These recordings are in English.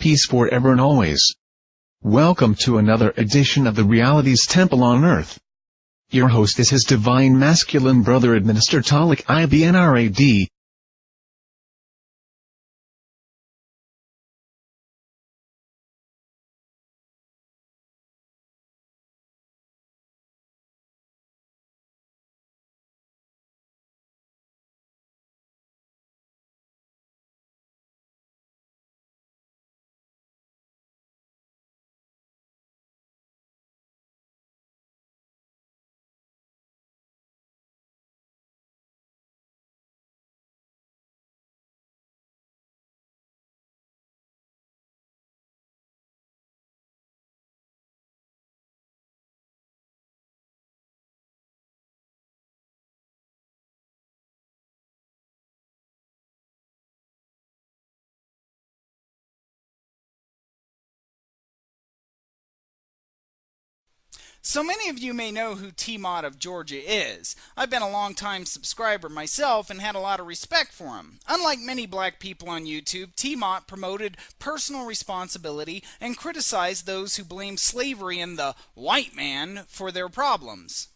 peace forever and always. Welcome to another edition of the Reality's Temple on Earth. Your host is his divine masculine brother AdMinister Taalik Ibn'rad. So many of you may know who T-Mod of Georgia is. I've been a long-time subscriber myself and had a lot of respect for him. Unlike many black people on YouTube, T-Mod promoted personal responsibility and criticized those who blamed slavery and the white man for their problems.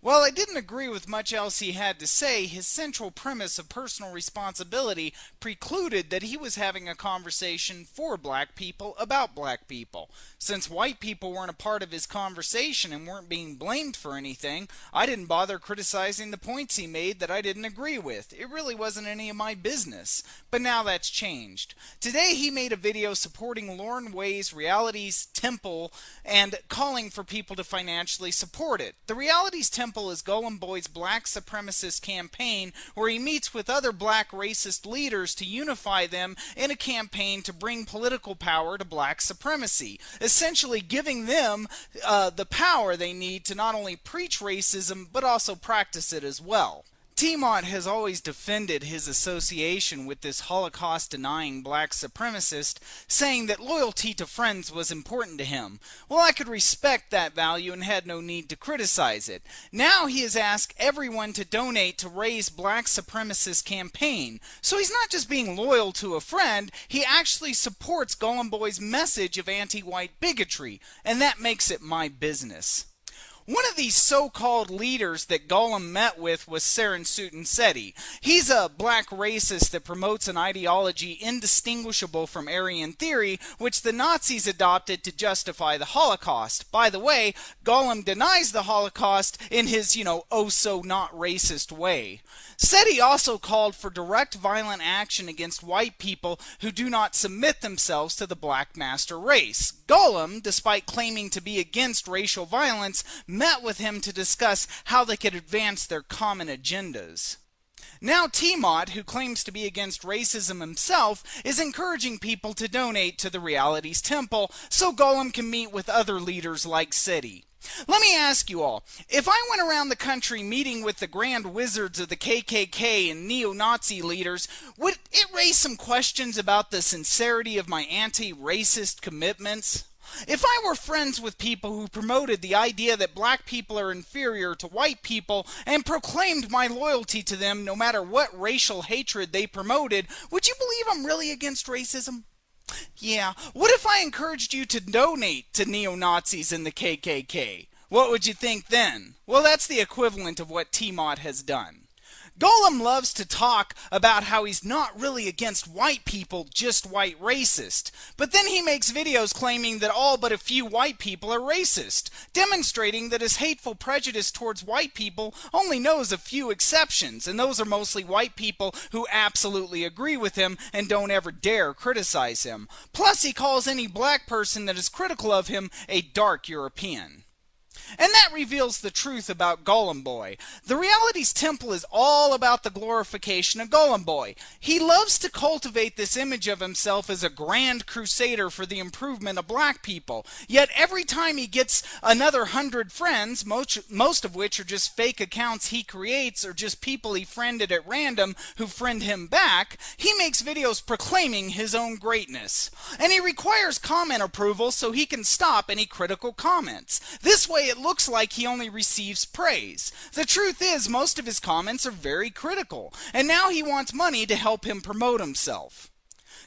While I didn't agree with much else he had to say, his central premise of personal responsibility precluded that he was having a conversation for black people about black people. Since white people weren't a part of his conversation and weren't being blamed for anything, I didn't bother criticizing the points he made that I didn't agree with. It really wasn't any of my business. But now that's changed. Today he made a video supporting Lauren Way's Reality's Temple and calling for people to financially support it. The Reality's Temple is Golem Boy's black supremacist campaign where he meets with other black racist leaders to unify them in a campaign to bring political power to black supremacy, essentially giving them the power they need to not only preach racism but also practice it as well. T-Mod has always defended his association with this Holocaust-denying black supremacist, saying that loyalty to friends was important to him. Well, I could respect that value and had no need to criticize it. Now he has asked everyone to donate to Ray's black supremacist campaign. So he's not just being loyal to a friend, he actually supports Golem Boy's message of anti-white bigotry, and that makes it my business. One of these so-called leaders that Golem met with was Saycheribnrad. He's a black racist that promotes an ideology indistinguishable from Aryan theory, which the Nazis adopted to justify the Holocaust. By the way, Golem denies the Holocaust in his, oh-so-not-racist way. Seti also called for direct violent action against white people who do not submit themselves to the black master race. Golem, despite claiming to be against racial violence, met with him to discuss how they could advance their common agendas. Now T-Mod, who claims to be against racism himself, is encouraging people to donate to the Reality's Temple so Golem can meet with other leaders like Seti. Let me ask you all, if I went around the country meeting with the grand wizards of the KKK and neo-Nazi leaders, would it raise some questions about the sincerity of my anti-racist commitments? If I were friends with people who promoted the idea that black people are inferior to white people and proclaimed my loyalty to them no matter what racial hatred they promoted, would you believe I'm really against racism? Yeah, what if I encouraged you to donate to neo-Nazis and the KKK? What would you think then? Well, that's the equivalent of what T-Mod has done. Golem loves to talk about how he's not really against white people, just white racist. But then he makes videos claiming that all but a few white people are racist, demonstrating that his hateful prejudice towards white people only knows a few exceptions, and those are mostly white people who absolutely agree with him and don't ever dare criticize him. Plus, he calls any black person that is critical of him a dark European. And that reveals the truth about Golem Boy. The Reality's Temple is all about the glorification of Golem Boy. He loves to cultivate this image of himself as a grand crusader for the improvement of black people. Yet every time he gets another 100 friends, most of which are just fake accounts he creates or just people he friended at random who friend him back, he makes videos proclaiming his own greatness. And he requires comment approval so he can stop any critical comments. This way it looks like he only receives praise. The truth is, most of his comments are very critical, and now he wants money to help him promote himself.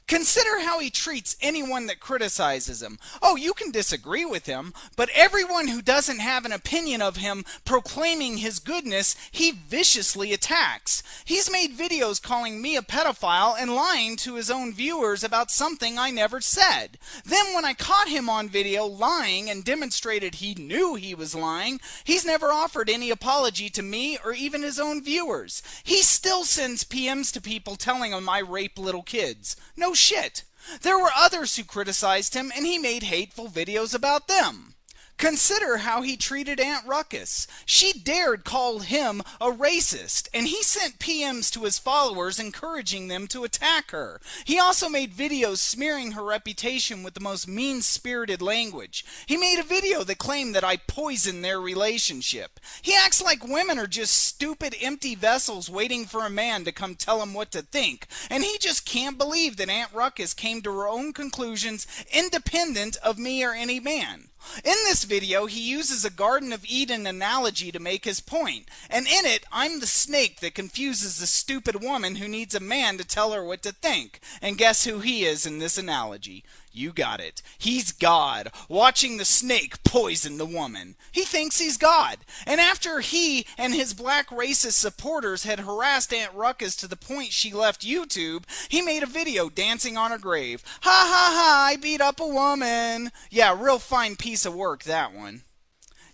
Consider how he treats anyone that criticizes him. Oh, you can disagree with him, but everyone who doesn't have an opinion of him proclaiming his goodness, he viciously attacks. He's made videos calling me a pedophile and lying to his own viewers about something I never said. Then when I caught him on video lying and demonstrated he knew he was lying, he's never offered any apology to me or even his own viewers. He still sends PMs to people telling them I rape little kids. No shit. There were others who criticized him and he made hateful videos about them. Consider how he treated Aunt Ruckus. She dared call him a racist, and he sent PMs to his followers encouraging them to attack her. He also made videos smearing her reputation with the most mean-spirited language. He made a video that claimed that I poisoned their relationship. He acts like women are just stupid, empty vessels waiting for a man to come tell him what to think, and he just can't believe that Aunt Ruckus came to her own conclusions independent of me or any man. In this video, he uses a Garden of Eden analogy to make his point, and in it, I'm the snake that confuses the stupid woman who needs a man to tell her what to think. And guess who he is in this analogy? You got it. He's God, watching the snake poison the woman. He thinks he's God. And after he and his black racist supporters had harassed Aunt Ruckus to the point she left YouTube, he made a video dancing on her grave. Ha ha ha, I beat up a woman. Yeah, real fine piece of work, that one.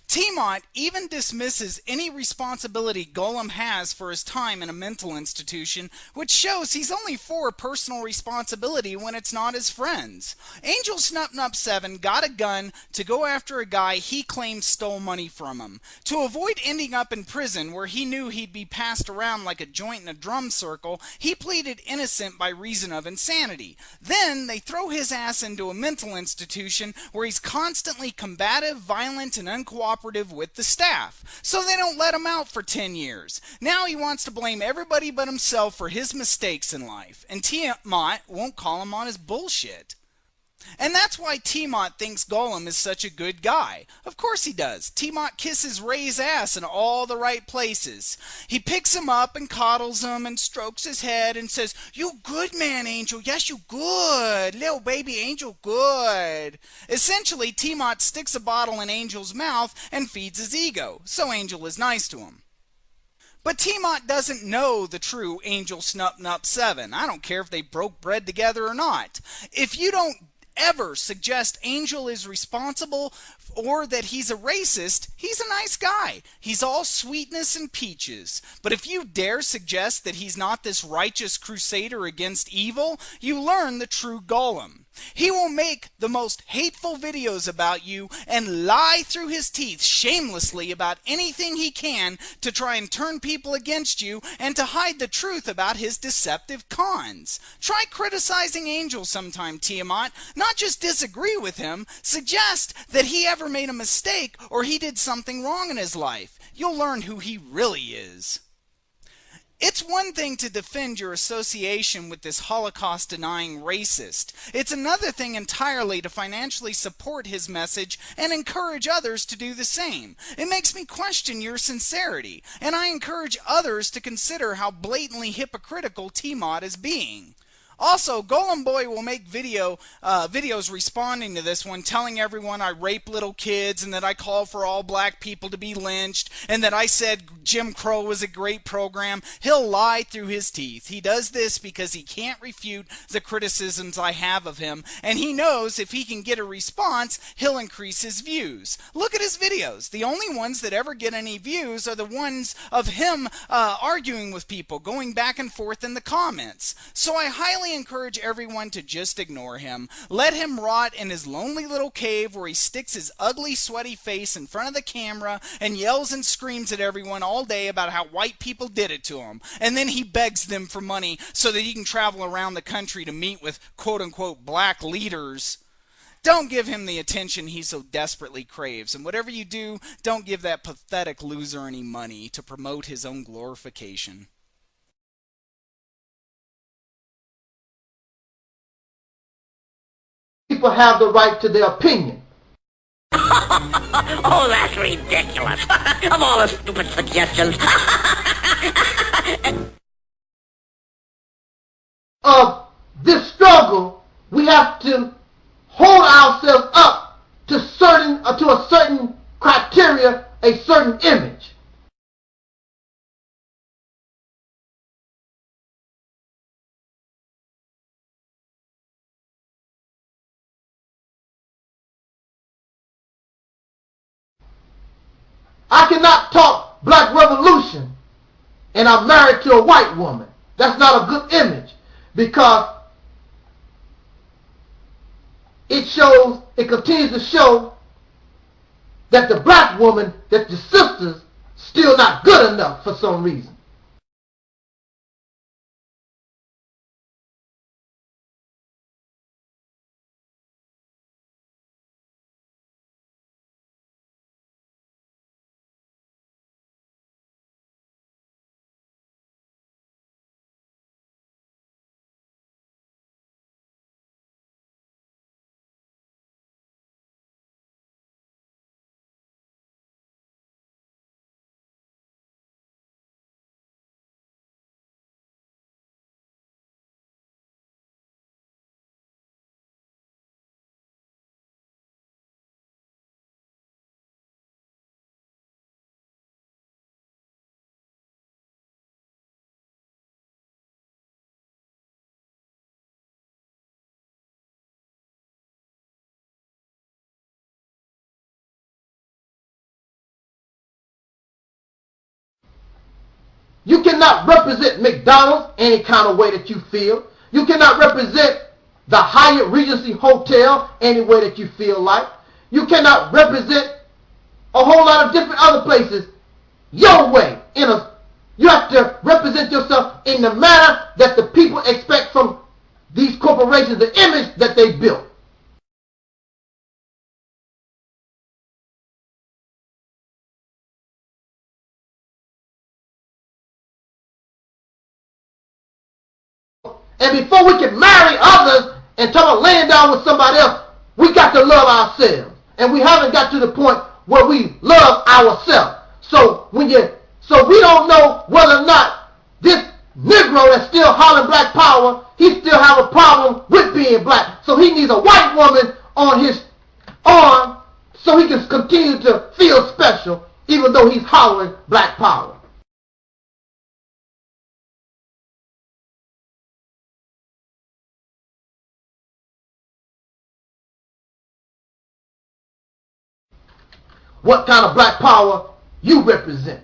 T-Mont even dismisses any responsibility Golem has for his time in a mental institution, which shows he's only for personal responsibility when it's not his friends. AngelsnupnupSEVEN got a gun to go after a guy he claims stole money from him. To avoid ending up in prison where he knew he'd be passed around like a joint in a drum circle, he pleaded innocent by reason of insanity. Then they throw his ass into a mental institution where he's constantly combative, violent, and uncooperative with the staff, so they don't let him out for 10 years. Now he wants to blame everybody but himself for his mistakes in life, and T-Mont won't call him on his bullshit. And that's why T-Mont thinks Golem is such a good guy. Of course he does. T-Mont kisses Ray's ass in all the right places. He picks him up and coddles him and strokes his head and says, "You good man, Angel. Yes, you good. Little baby Angel, good." Essentially, T-Mont sticks a bottle in Angel's mouth and feeds his ego, so Angel is nice to him. But T-Mont doesn't know the true AngelsnupnupSEVEN. I don't care if they broke bread together or not. If you don't ever suggest Angel is responsible or that he's a racist, he's a nice guy. He's all sweetness and peaches. But if you dare suggest that he's not this righteous crusader against evil, you learn the true Golem. He will make the most hateful videos about you and lie through his teeth shamelessly about anything he can to try and turn people against you and to hide the truth about his deceptive cons. Try criticizing Angel sometime, Tiamat. Not just disagree with him, suggest that he ever made a mistake or he did something wrong in his life. You'll learn who he really is. It's one thing to defend your association with this Holocaust-denying racist. It's another thing entirely to financially support his message and encourage others to do the same. It makes me question your sincerity, and I encourage others to consider how blatantly hypocritical T-Mod is being. Also, Golem Boy will make videos responding to this one, telling everyone I rape little kids and that I call for all black people to be lynched and that I said Jim Crow was a great program. He'll lie through his teeth. He does this because he can't refute the criticisms I have of him, and he knows if he can get a response, he'll increase his views. Look at his videos. The only ones that ever get any views are the ones of him arguing with people, going back and forth in the comments. So I highly encourage everyone to just ignore him. Let him rot in his lonely little cave where he sticks his ugly, sweaty face in front of the camera and yells and screams at everyone all day about how white people did it to him. And then he begs them for money so that he can travel around the country to meet with quote-unquote black leaders. Don't give him the attention he so desperately craves. And whatever you do, don't give that pathetic loser any money to promote his own glorification. People have the right to their opinion. Oh, that's ridiculous. Of all the stupid suggestions. this struggle, we have to hold ourselves up to a certain criteria, a certain image. I cannot talk black revolution and I'm married to a white woman. That's not a good image, because it continues to show that the black woman, that the sisters, still not good enough for some reason. You cannot represent McDonald's any kind of way that you feel. You cannot represent the Hyatt Regency Hotel any way that you feel like. You cannot represent a whole lot of different other places your way. You have to represent yourself in the manner that the people expect from these corporations, the image that they built. And before we can marry others and talk about laying down with somebody else, we got to love ourselves. And we haven't got to the point where we love ourselves. So we don't know whether or not this Negro that's still hollering black power, he still have a problem with being black. So he needs a white woman on his arm so he can continue to feel special even though he's hollering black power. What kind of black power you represent?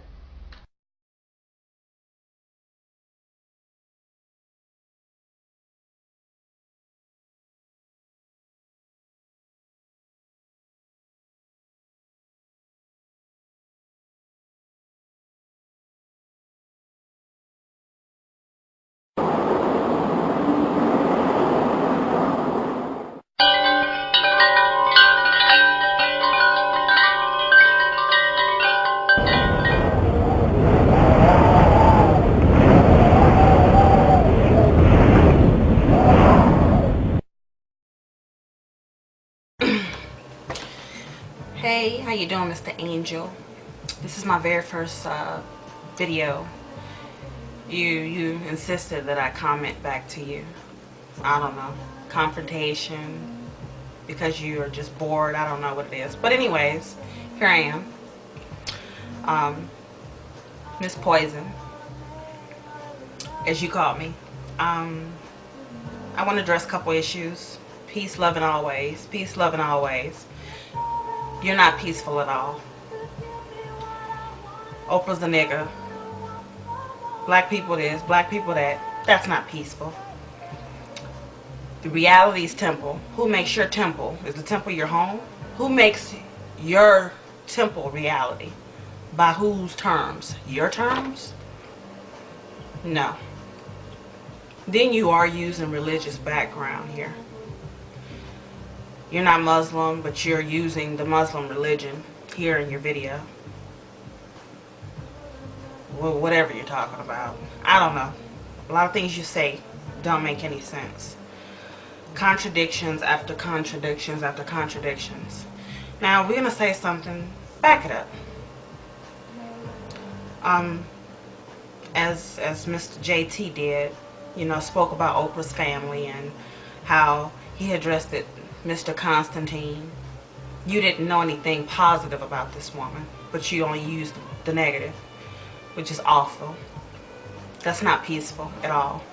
Hey, how you doing, Mr. Angel? This is my very first video. You insisted that I comment back to you. I don't know, confrontation, because you are just bored. I don't know what it is, but anyways, here I am, Miss Poison, as you called me. I want to address a couple issues. Peace, love, and always. Peace, love, and always. You're not peaceful at all. Oprah's a nigga. Black people this, black people that. That's not peaceful. The reality's temple. Who makes your temple? Is the temple your home? Who makes your temple reality? By whose terms? Your terms? No. Then you are using religious background here. You're not Muslim, but you're using the Muslim religion here in your video. Well, whatever you're talking about. I don't know. A lot of things you say don't make any sense. Contradictions after contradictions after contradictions. Now, we're going to say something. Back it up. As Mr. JT did, you know, spoke about Oprah's family and how he addressed it, Mr. Constantine. You didn't know anything positive about this woman, but you only used the negative, which is awful. That's not peaceful at all.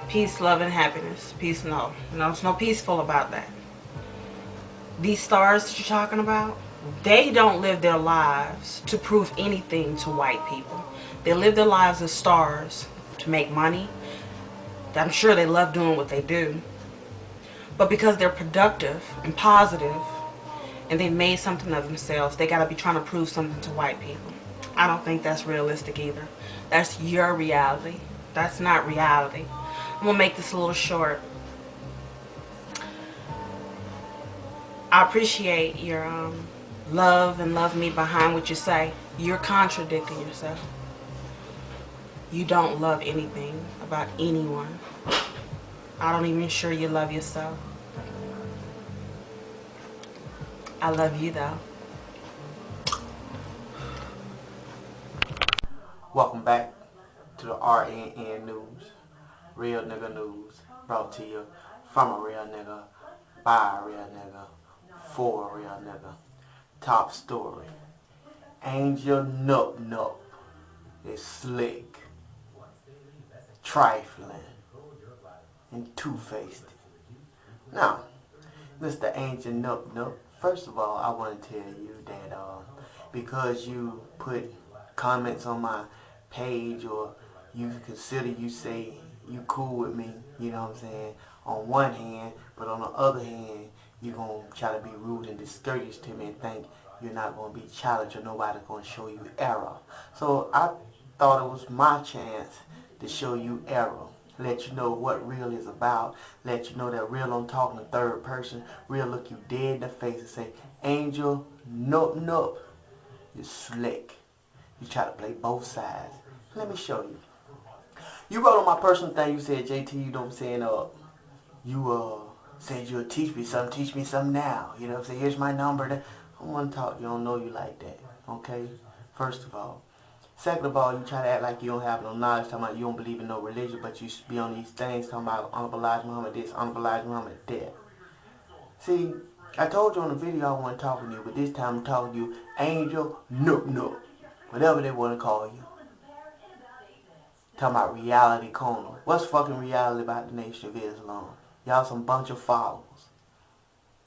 Peace, love, and happiness. Peace, no. No, there's no peaceful about that. These stars that you're talking about, they don't live their lives to prove anything to white people. They live their lives as stars to make money. I'm sure they love doing what they do. But because they're productive and positive and they made something of themselves, they got to be trying to prove something to white people. I don't think that's realistic either. That's your reality. That's not reality. I'm going to make this a little short. I appreciate your love and love me behind what you say. You're contradicting yourself. You don't love anything about anyone. I don't even sure you love yourself. I love you though. Welcome back to the RNN News. Real nigga news brought to you from a real nigga, by a real nigga, for a real nigga. Top story. Angelsnupnup is slick, trifling, and two-faced. Now, Mr. Angelsnupnup, first of all, I want to tell you that because you put comments on my page, or you consider, you say you cool with me, you know what I'm saying, on one hand, but on the other hand, you're going to try to be rude and discourteous to me and think you're not going to be challenged or nobody's going to show you error. So I thought it was my chance to show you error. Let you know what real is about. Let you know that real don't talk in the third person. Real look you dead in the face and say, Angelsnupnup, you're slick. You try to play both sides. Let me show you. You wrote on my personal thing, you said, JT, you know what I'm saying, you said you'll teach me something now. You know what I'm saying? Here's my number. I don't want to talk. You don't know you like that. Okay? First of all. Second of all, you try to act like you don't have no knowledge, talking about you don't believe in no religion, but you be on these things talking about Honorable Elijah Muhammad this, Honorable Elijah Muhammad that. See, I told you on the video I wasn't talking to you, but this time I'm talking to you, Angelsnupnup, whatever they want to call you. Talking about reality corner. What's fucking reality about the Nation of Islam? Y'all some bunch of followers.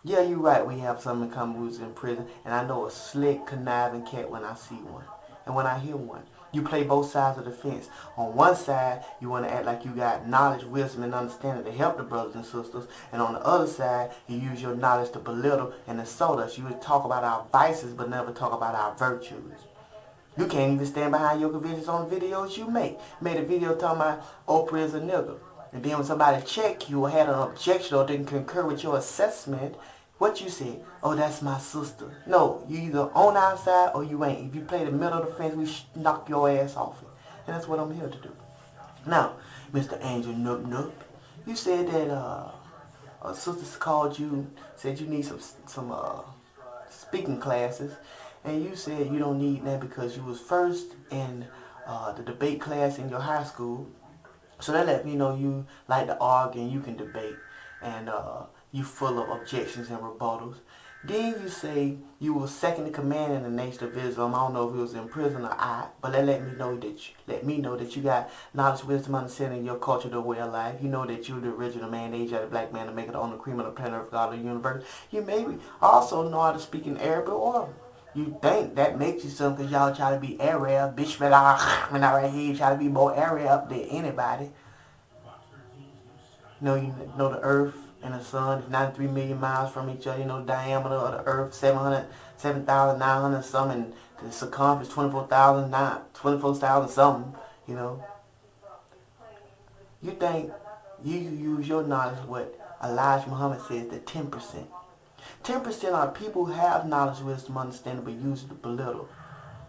Yeah, you're right, we have some in common who's in prison, and I know a slick, conniving cat when I see one. And when I hear one, you play both sides of the fence. On one side, you want to act like you got knowledge, wisdom, and understanding to help the brothers and sisters. And on the other side, you use your knowledge to belittle and insult us. You would talk about our vices, but never talk about our virtues. You can't even stand behind your convictions on the videos you make. Made a video talking about Oprah is a nigga. And then when somebody checked you or had an objection or didn't concur with your assessment, what you said? Oh, that's my sister. No, you either on our side or you ain't. If you play the middle of the fence, we knock your ass off it. And that's what I'm here to do. Now, Mr. Angelsnupnup, you said that a sister called you, said you need some speaking classes. And you said you don't need that because you was first in the debate class in your high school. So that let me know you like to argue and you can debate. And you full of objections and rebuttals. Then you say you were second in command in the Nation of Islam. I don't know if it was in prison or not, but that let me know that you got knowledge, wisdom, understanding your culture, the way of life. You know that you're the original man, age of the black man to make it on the cream of the planet of God of the universe. You maybe also know how to speak in Arabic, or you think that makes you something because y'all try to be Arab, Bismillah, when I right here you try to be more Arab than anybody. You know the earth and the sun is 93 million miles from each other. You know the diameter of the earth, 7,900 something. The circumference, 24,000 something, you know. You think you use your knowledge, what Elijah Muhammad says, the 10%. 10% are people who have knowledge, wisdom, understanding, but use it to belittle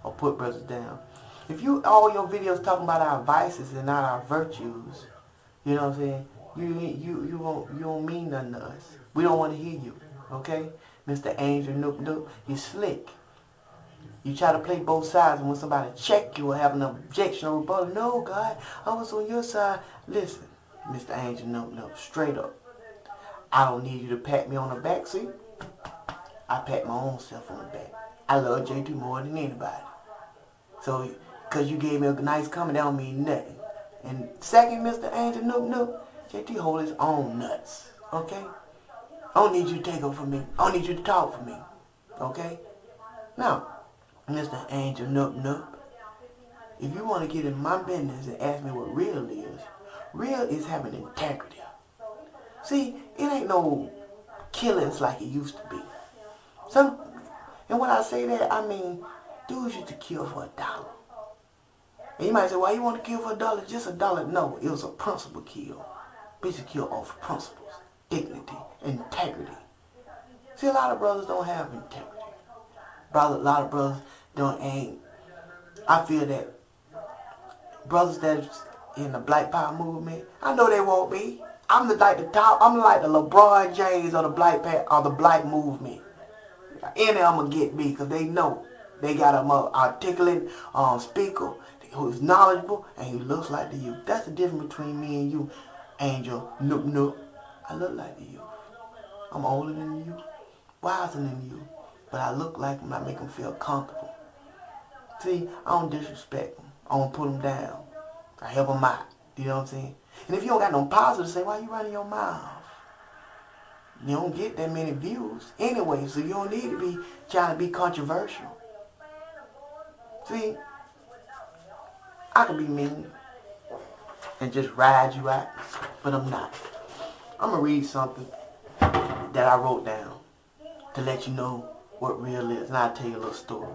or put brothers down. If you, all your videos talking about our vices and not our virtues, you know what I'm saying? You don't mean nothing to us. We don't want to hear you, okay? Mr. Angelsnupnup, you slick. You try to play both sides, and when somebody check you or have an objection or rebuttal, no, God, I was on your side. Listen, Mr. Angel, no, straight up. I don't need you to pat me on the back, see? I pat my own self on the back. I love JT more than anybody. So, because you gave me a nice comment, that don't mean nothing. And second, Mr. Angelsnupnup, JT hold his own nuts, okay? I don't need you to take up for me. I don't need you to talk for me, okay? Now, Mr. Angelsnupnup, if you want to get in my business and ask me what real is having integrity. See, it ain't no killings like it used to be. And when I say that, I mean, dudes used to kill for $1. And you might say, why you want to kill for $1? Just $1? No, it was a principle kill. Bitches kill off principles, dignity, integrity. See, a lot of brothers don't have integrity. A lot of brothers I feel that brothers that's in the Black Power movement, I know they won't be. I'm like the LeBron James of the black movement. Any of them will get me because they know they got a articulate speaker who's knowledgeable and who looks like the youth. That's the difference between me and you, Angelsnupnup. I look like the youth. I'm older than you, wiser than you, but I look like them. I make them feel comfortable. See, I don't disrespect them. I don't put them down. I help them out. You know what I'm saying? And if you don't got no positive to say, why you running your mouth? You don't get that many views anyway, so you don't need to be trying to be controversial. See, I can be mean and just ride you out, but I'm not. I'm going to read something that I wrote down to let you know what real is, and I'll tell you a little story.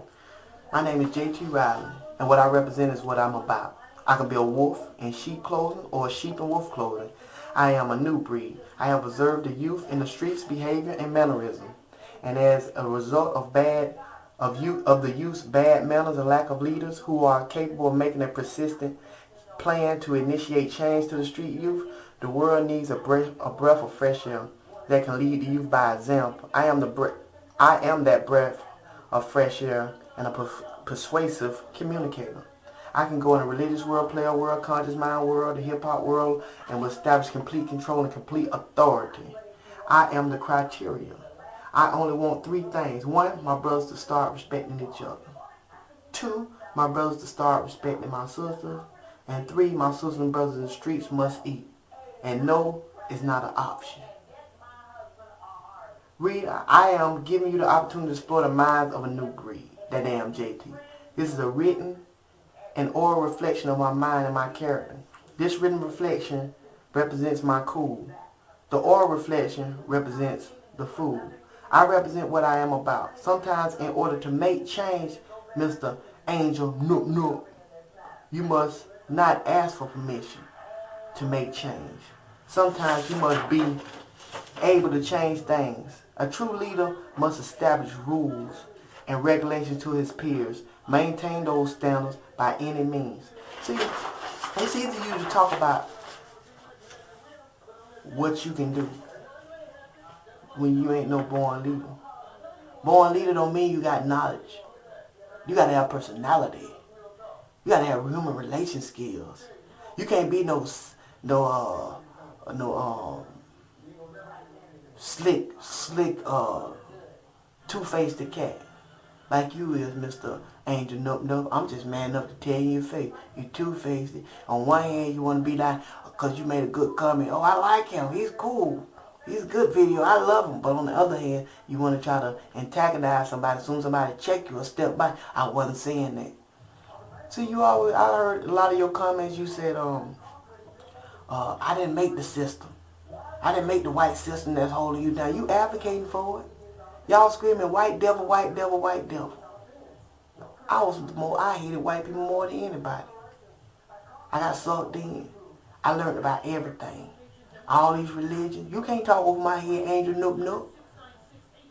My name is JT Riley, and what I represent is what I'm about. I can be a wolf in sheep clothing or a sheep in wolf clothing. I am a new breed. I have observed the youth in the streets' behavior and mannerism, and as a result of the youth's bad manners and lack of leaders who are capable of making a persistent plan to initiate change to the street youth, the world needs a breath of fresh air that can lead the youth by example. I am that breath of fresh air and a persuasive communicator. I can go in a religious world, player world, conscious mind world, the hip-hop world, and will establish complete control and complete authority. I am the criteria. I only want 3 things. 1, my brothers to start respecting each other. 2, my brothers to start respecting my sisters. And 3, my sisters and brothers in the streets must eat. And no is not an option. Reader, I am giving you the opportunity to explore the minds of a new breed. That damn JT. This is a written and oral reflection of my mind and my character. This written reflection represents my cool. The oral reflection represents the fool. I represent what I am about. Sometimes in order to make change, Mr. Angelsnupnup, you must not ask for permission to make change. Sometimes you must be able to change things. A true leader must establish rules and regulations to his peers. Maintain those standards by any means. See, it's easy for you to talk about what you can do when you ain't no born leader. Born leader don't mean you got knowledge. You got to have personality. You got to have human relation skills. You can't be no slick, two-faced cat like you is, Mr. Angelsnupnup. I'm just man enough to tell you your face. You two-faced. On one hand, you want to be like, because you made a good comment. Oh, I like him. He's cool. He's a good video. I love him. But on the other hand, you want to try to antagonize somebody. As soon as somebody check you or step by, I wasn't saying that. See, I heard a lot of your comments. You said, I didn't make the system. I didn't make the white system that's holding you down. You advocating for it. Y'all screaming, white devil, white devil, white devil. I hated white people more than anybody. I got sucked in. I learned about everything. All these religions. You can't talk over my head, Angelsnupnup.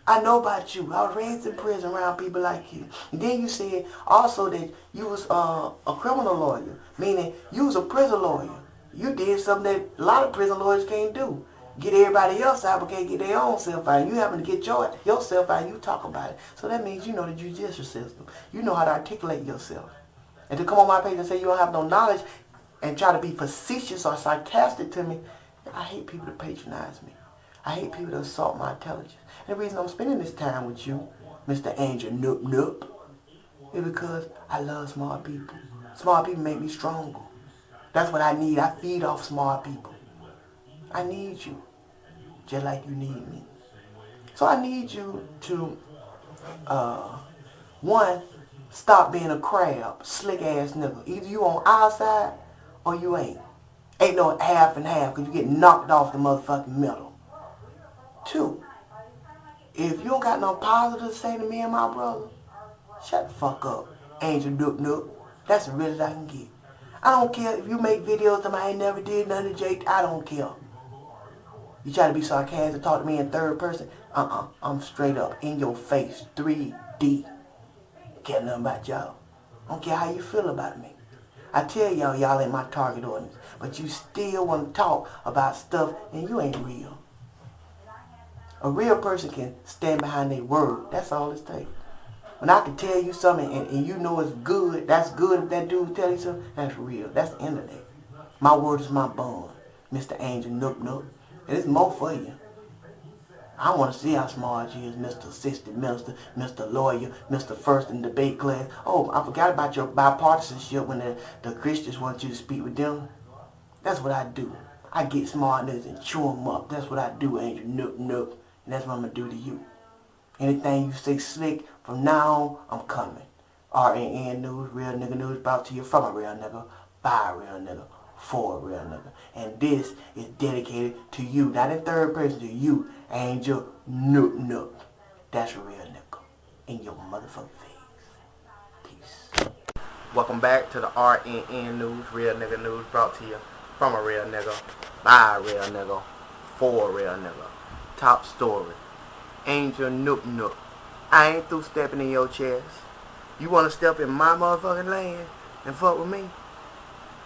I know about you. I was raised in prison around people like you. And then you said also that you was a criminal lawyer, meaning you was a prison lawyer. You did something that a lot of prison lawyers can't do. get everybody else out, but can't get their own self out. You having to get yourself out, you talk about it. So that means you know the judicial system. You know how to articulate yourself. And to come on my page and say you don't have no knowledge and try to be facetious or sarcastic to me, I hate people to patronize me. I hate people to assault my intelligence. And the reason I'm spending this time with you, Mr. Angelsnupnup, is because I love smart people. Smart people make me stronger. That's what I need. I feed off smart people. I need you, just like you need me. So I need you to, one, stop being a crab, slick ass nigga. Either you on our side or you ain't. Ain't no half and half because you get knocked off the motherfucking middle. Two, if you don't got no positive to say to me and my brother, shut the fuck up, Angelsnupnup. That's the realest I can get. I don't care if you make videos that I ain't never did nothing to Jake. I don't care. You try to be sarcastic, talk to me in third person. I'm straight up in your face, 3D. Care nothing about y'all. I don't care how you feel about me. I tell y'all ain't my target audience, but you still want to talk about stuff and you ain't real. A real person can stand behind their word. That's all it takes. When I can tell you something and you know it's good, that's good. If that dude tell you something, that's real. That's the end of that. My word is my bond, Mr. Angelsnupnup. And it's more for you. I want to see how smart you is, Mr. Assistant Minister, Mr. Lawyer, Mr. First in debate class. Oh, I forgot about your bipartisanship when the Christians want you to speak with them. That's what I do. I get smart niggas and chew them up. That's what I do, Angelsnupnup. And that's what I'm going to do to you. Anything you say slick, from now on, I'm coming. RNN News, Real Nigga News, brought to you from a real nigga, by a real nigga, for a real nigga. And this is dedicated to you, not in third person, to you, Angelsnupnup. That's a real nigga in your motherfucking face. Peace. Welcome back to the RNN News, Real Nigga News, brought to you from a real nigga, by a real nigga, for a real nigga. Top story. Angelsnupnup. I ain't through stepping in your chest. You wanna step in my motherfucking land and fuck with me?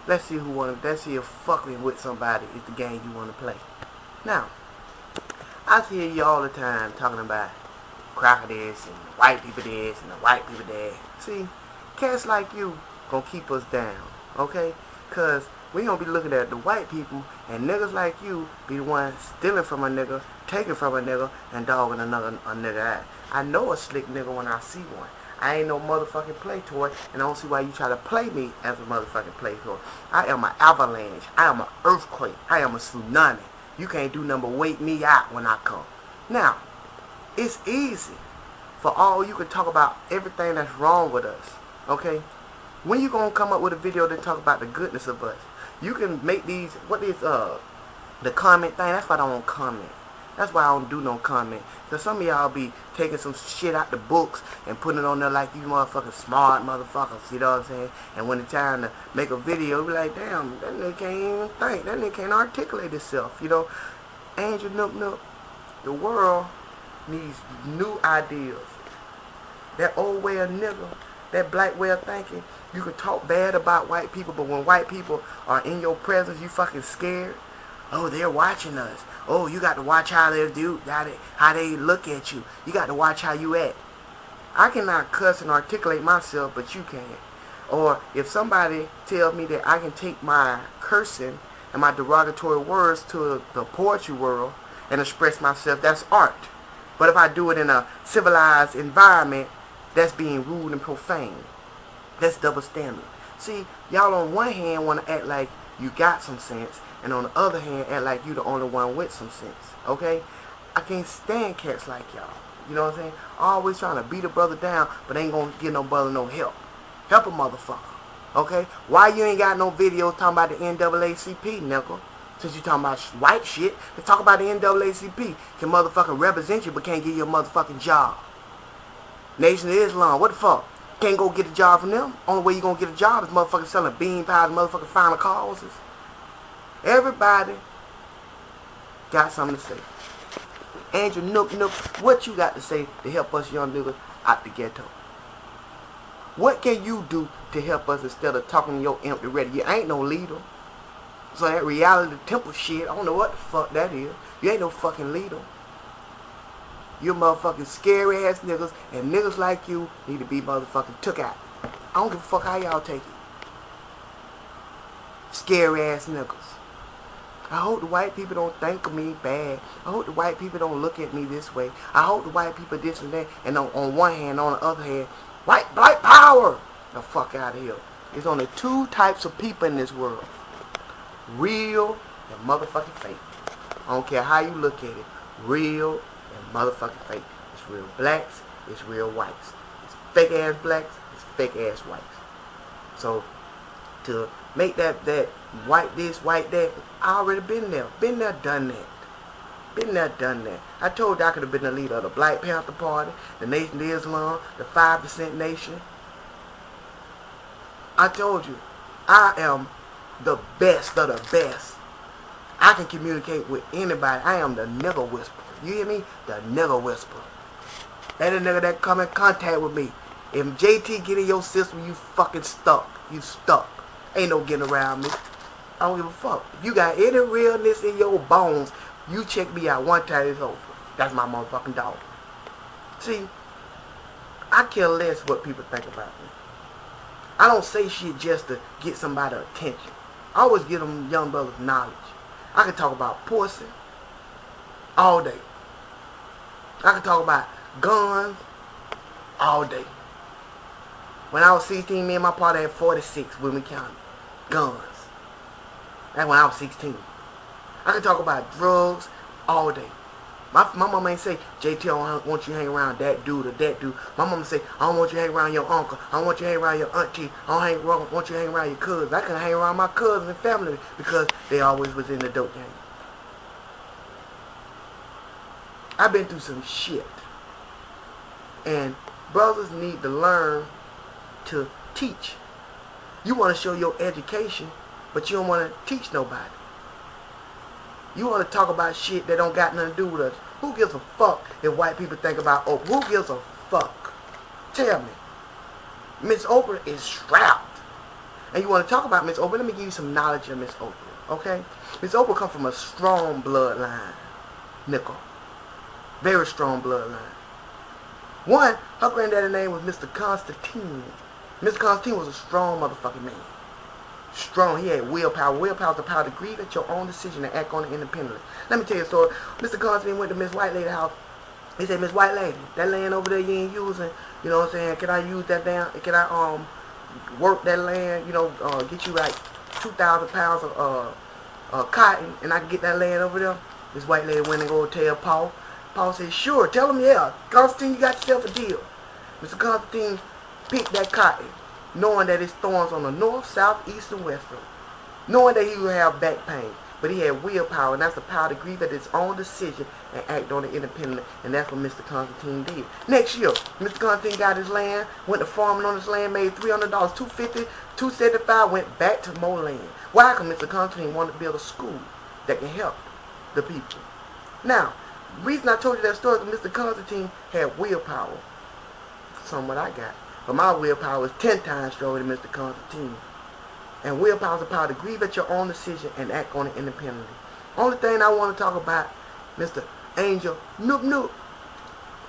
Let's see if fucking with somebody is the game you wanna play. Now, I hear you all the time talking about cracker this and white people this and the white people that. See, cats like you gonna keep us down, okay? Cause we gonna be looking at the white people and niggas like you be the ones stealing from a nigga, taking from a nigga, and dogging a nigga out. I know a slick nigga when I see one. I ain't no motherfucking play toy, and I don't see why you try to play me as a motherfucking play toy. I am an avalanche. I am an earthquake. I am a tsunami. You can't do nothing but wait me out when I come. Now, it's easy for all you can talk about everything that's wrong with us, okay? When you gonna come up with a video that talk about the goodness of us? You can make these, the comment thing, that's why I don't comment. That's why I don't do no comment. Because some of y'all be taking some shit out the books and putting it on there like you motherfucking smart motherfuckers, you know what I'm saying? And when it's time to make a video, be like, damn, that nigga can't even think. That nigga can't articulate himself, you know? Angelsnupnup, the world needs new ideas. That old way of nigga, that black way of thinking, you can talk bad about white people, but when white people are in your presence, you fucking scared. Oh, they're watching us. Oh, you got to watch how they do, how they look at you. You got to watch how you act. I cannot cuss and articulate myself, but you can. Or if somebody tells me that I can take my cursing and my derogatory words to the poetry world and express myself, that's art. But if I do it in a civilized environment, that's being rude and profane. That's double standard. See, y'all on one hand want to act like you got some sense, and on the other hand, act like you the only one with some sense, okay? I can't stand cats like y'all, you know what I'm saying? Always trying to beat a brother down, but ain't gonna give no brother no help. Help a motherfucker, okay? Why you ain't got no videos talking about the NAACP, nigga? Since you talking about white shit, let's talk about the NAACP. Can motherfucking represent you, but can't give you a motherfucking job. Nation of Islam, what the fuck? Can't go get a job from them. Only way you gonna get a job is motherfucking selling bean pies and motherfucking final causes. Everybody got something to say. Angelsnupnup, what you got to say to help us young niggas out the ghetto? What can you do to help us instead of talking to your empty ready? You ain't no leader. So that reality temple shit, I don't know what the fuck that is. You ain't no fucking leader. You motherfucking scary ass niggas, and niggas like you need to be motherfucking took out. I don't give a fuck how y'all take it. Scary ass niggas. I hope the white people don't think of me bad. I hope the white people don't look at me this way. I hope the white people this and that. And on one hand, on the other hand, white black power. The fuck out of here. There's only two types of people in this world. Real and motherfucking fake. I don't care how you look at it. Real and motherfucking fake. It's real blacks. It's real whites. It's fake ass blacks. It's fake ass whites. So to make that white this, white that, I already been there. Been there, done that. Been there, done that. I told you I could have been the leader of the Black Panther Party, the Nation of Islam, the 5% Nation. I told you, I am the best of the best. I can communicate with anybody. I am the nigga whisperer. You hear me? The nigga whisperer. That a nigga that come in contact with me. If JT get in your system, you fucking stuck. You stuck. Ain't no getting around me. I don't give a fuck. If you got any realness in your bones, you check me out one time, it's over. That's my motherfucking dog. See, I care less what people think about me. I don't say shit just to get somebody's attention. I always give them young brothers knowledge. I can talk about pussy all day. I can talk about guns all day. When I was 16, me and my partner had 46 when we counted guns. That's when I was 16. I can talk about drugs all day. My mama ain't say, JT, I don't want you to hang around that dude or that dude. My mama say, I don't want you to hang around your uncle. I don't want you to hang around your auntie. I don't want you to hang around your cousins. I couldn't hang around my cousins and family because they always was in the dope game. I've been through some shit. And brothers need to learn to teach. You want to show your education, but you don't want to teach nobody. You want to talk about shit that don't got nothing to do with us. Who gives a fuck if white people think about Oprah? Who gives a fuck? Tell me. Miss Oprah is strapped. And you want to talk about Miss Oprah? Let me give you some knowledge of Miss Oprah, okay? Miss Oprah come from a strong bloodline. Nickel. Very strong bloodline. One, her granddaddy's name was Mr. Constantine. Mr. Constantine was a strong motherfucking man. Strong. He had willpower. Willpower is the power to grieve at your own decision and act on it independently. Let me tell you a story. Mr. Constantine went to Miss White Lady's house. He said, Miss White Lady, that land over there you ain't using, you know what I'm saying, can I use that down? Can I work that land, you know, get you like 2,000 pounds of cotton and I can get that land over there? Miss White Lady went and go tell Paul. Paul said, sure, tell him yeah. Constantine, you got yourself a deal. Mr. Constantine picked that cotton, knowing that his thorns on the north, south, east, and west, knowing that he would have back pain. But he had willpower, and that's the power to grieve at his own decision and act on it independently. And that's what Mr. Constantine did. Next year, Mr. Constantine got his land, went to farming on his land, made $300, $250, $275, went back to more land. Why? Because Mr. Constantine wanted to build a school that can help the people. Now, the reason I told you that story is Mr. Constantine had willpower. Some what I got. But my willpower is 10 times stronger than Mr. Constantine. And willpower is the power to grieve at your own decision and act on it independently. Only thing I want to talk about, Mr. Angelsnupnup,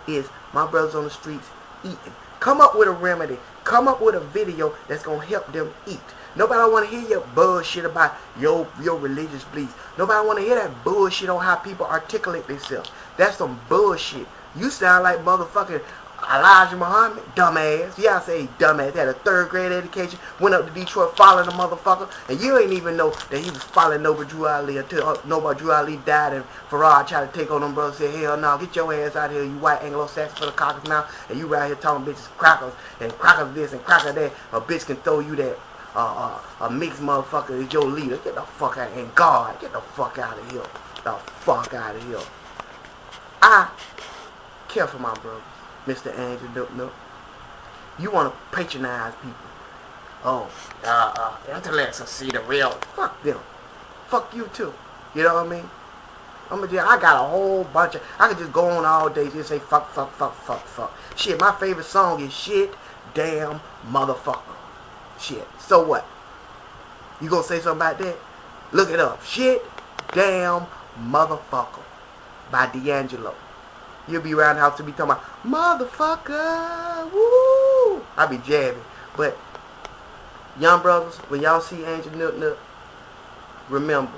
is my brothers on the streets eating. Come up with a remedy. Come up with a video that's going to help them eat. Nobody want to hear your bullshit about your religious beliefs. Nobody want to hear that bullshit on how people articulate themselves. That's some bullshit. You sound like motherfucking Elijah Muhammad, dumbass. Yeah, I say dumbass. Had a 3rd grade education. Went up to Detroit following the motherfucker. And you ain't even know that he was following Nova Drew Ali until Nova Drew Ali died and Farad tried to take on them brothers. Said, hell no, get your ass out of here, you white Anglo-Saxon for the cockers now. And you right here talking bitches crackers and crackers this and cracker that. A bitch can throw you that. A mixed motherfucker is your leader. Get the fuck out of here. And God, get the fuck out of here. The fuck out of here. I care for my brothers. Mr. Angelsnupnup. You want to patronize people. Oh, intellects see the real. Fuck them. Fuck you too. You know what I mean? I got a whole bunch of, I could just go on all day just say fuck, fuck, fuck, fuck, fuck. Shit, my favorite song is Shit, Damn, Motherfucker. Shit. So what? You gonna say something about that? Look it up. Shit Damn Motherfucker by D'Angelo. You'll be around the house to be talking about, motherfucker, woo! I be jabbing. But, young brothers, when y'all see Angelsnupnup, remember,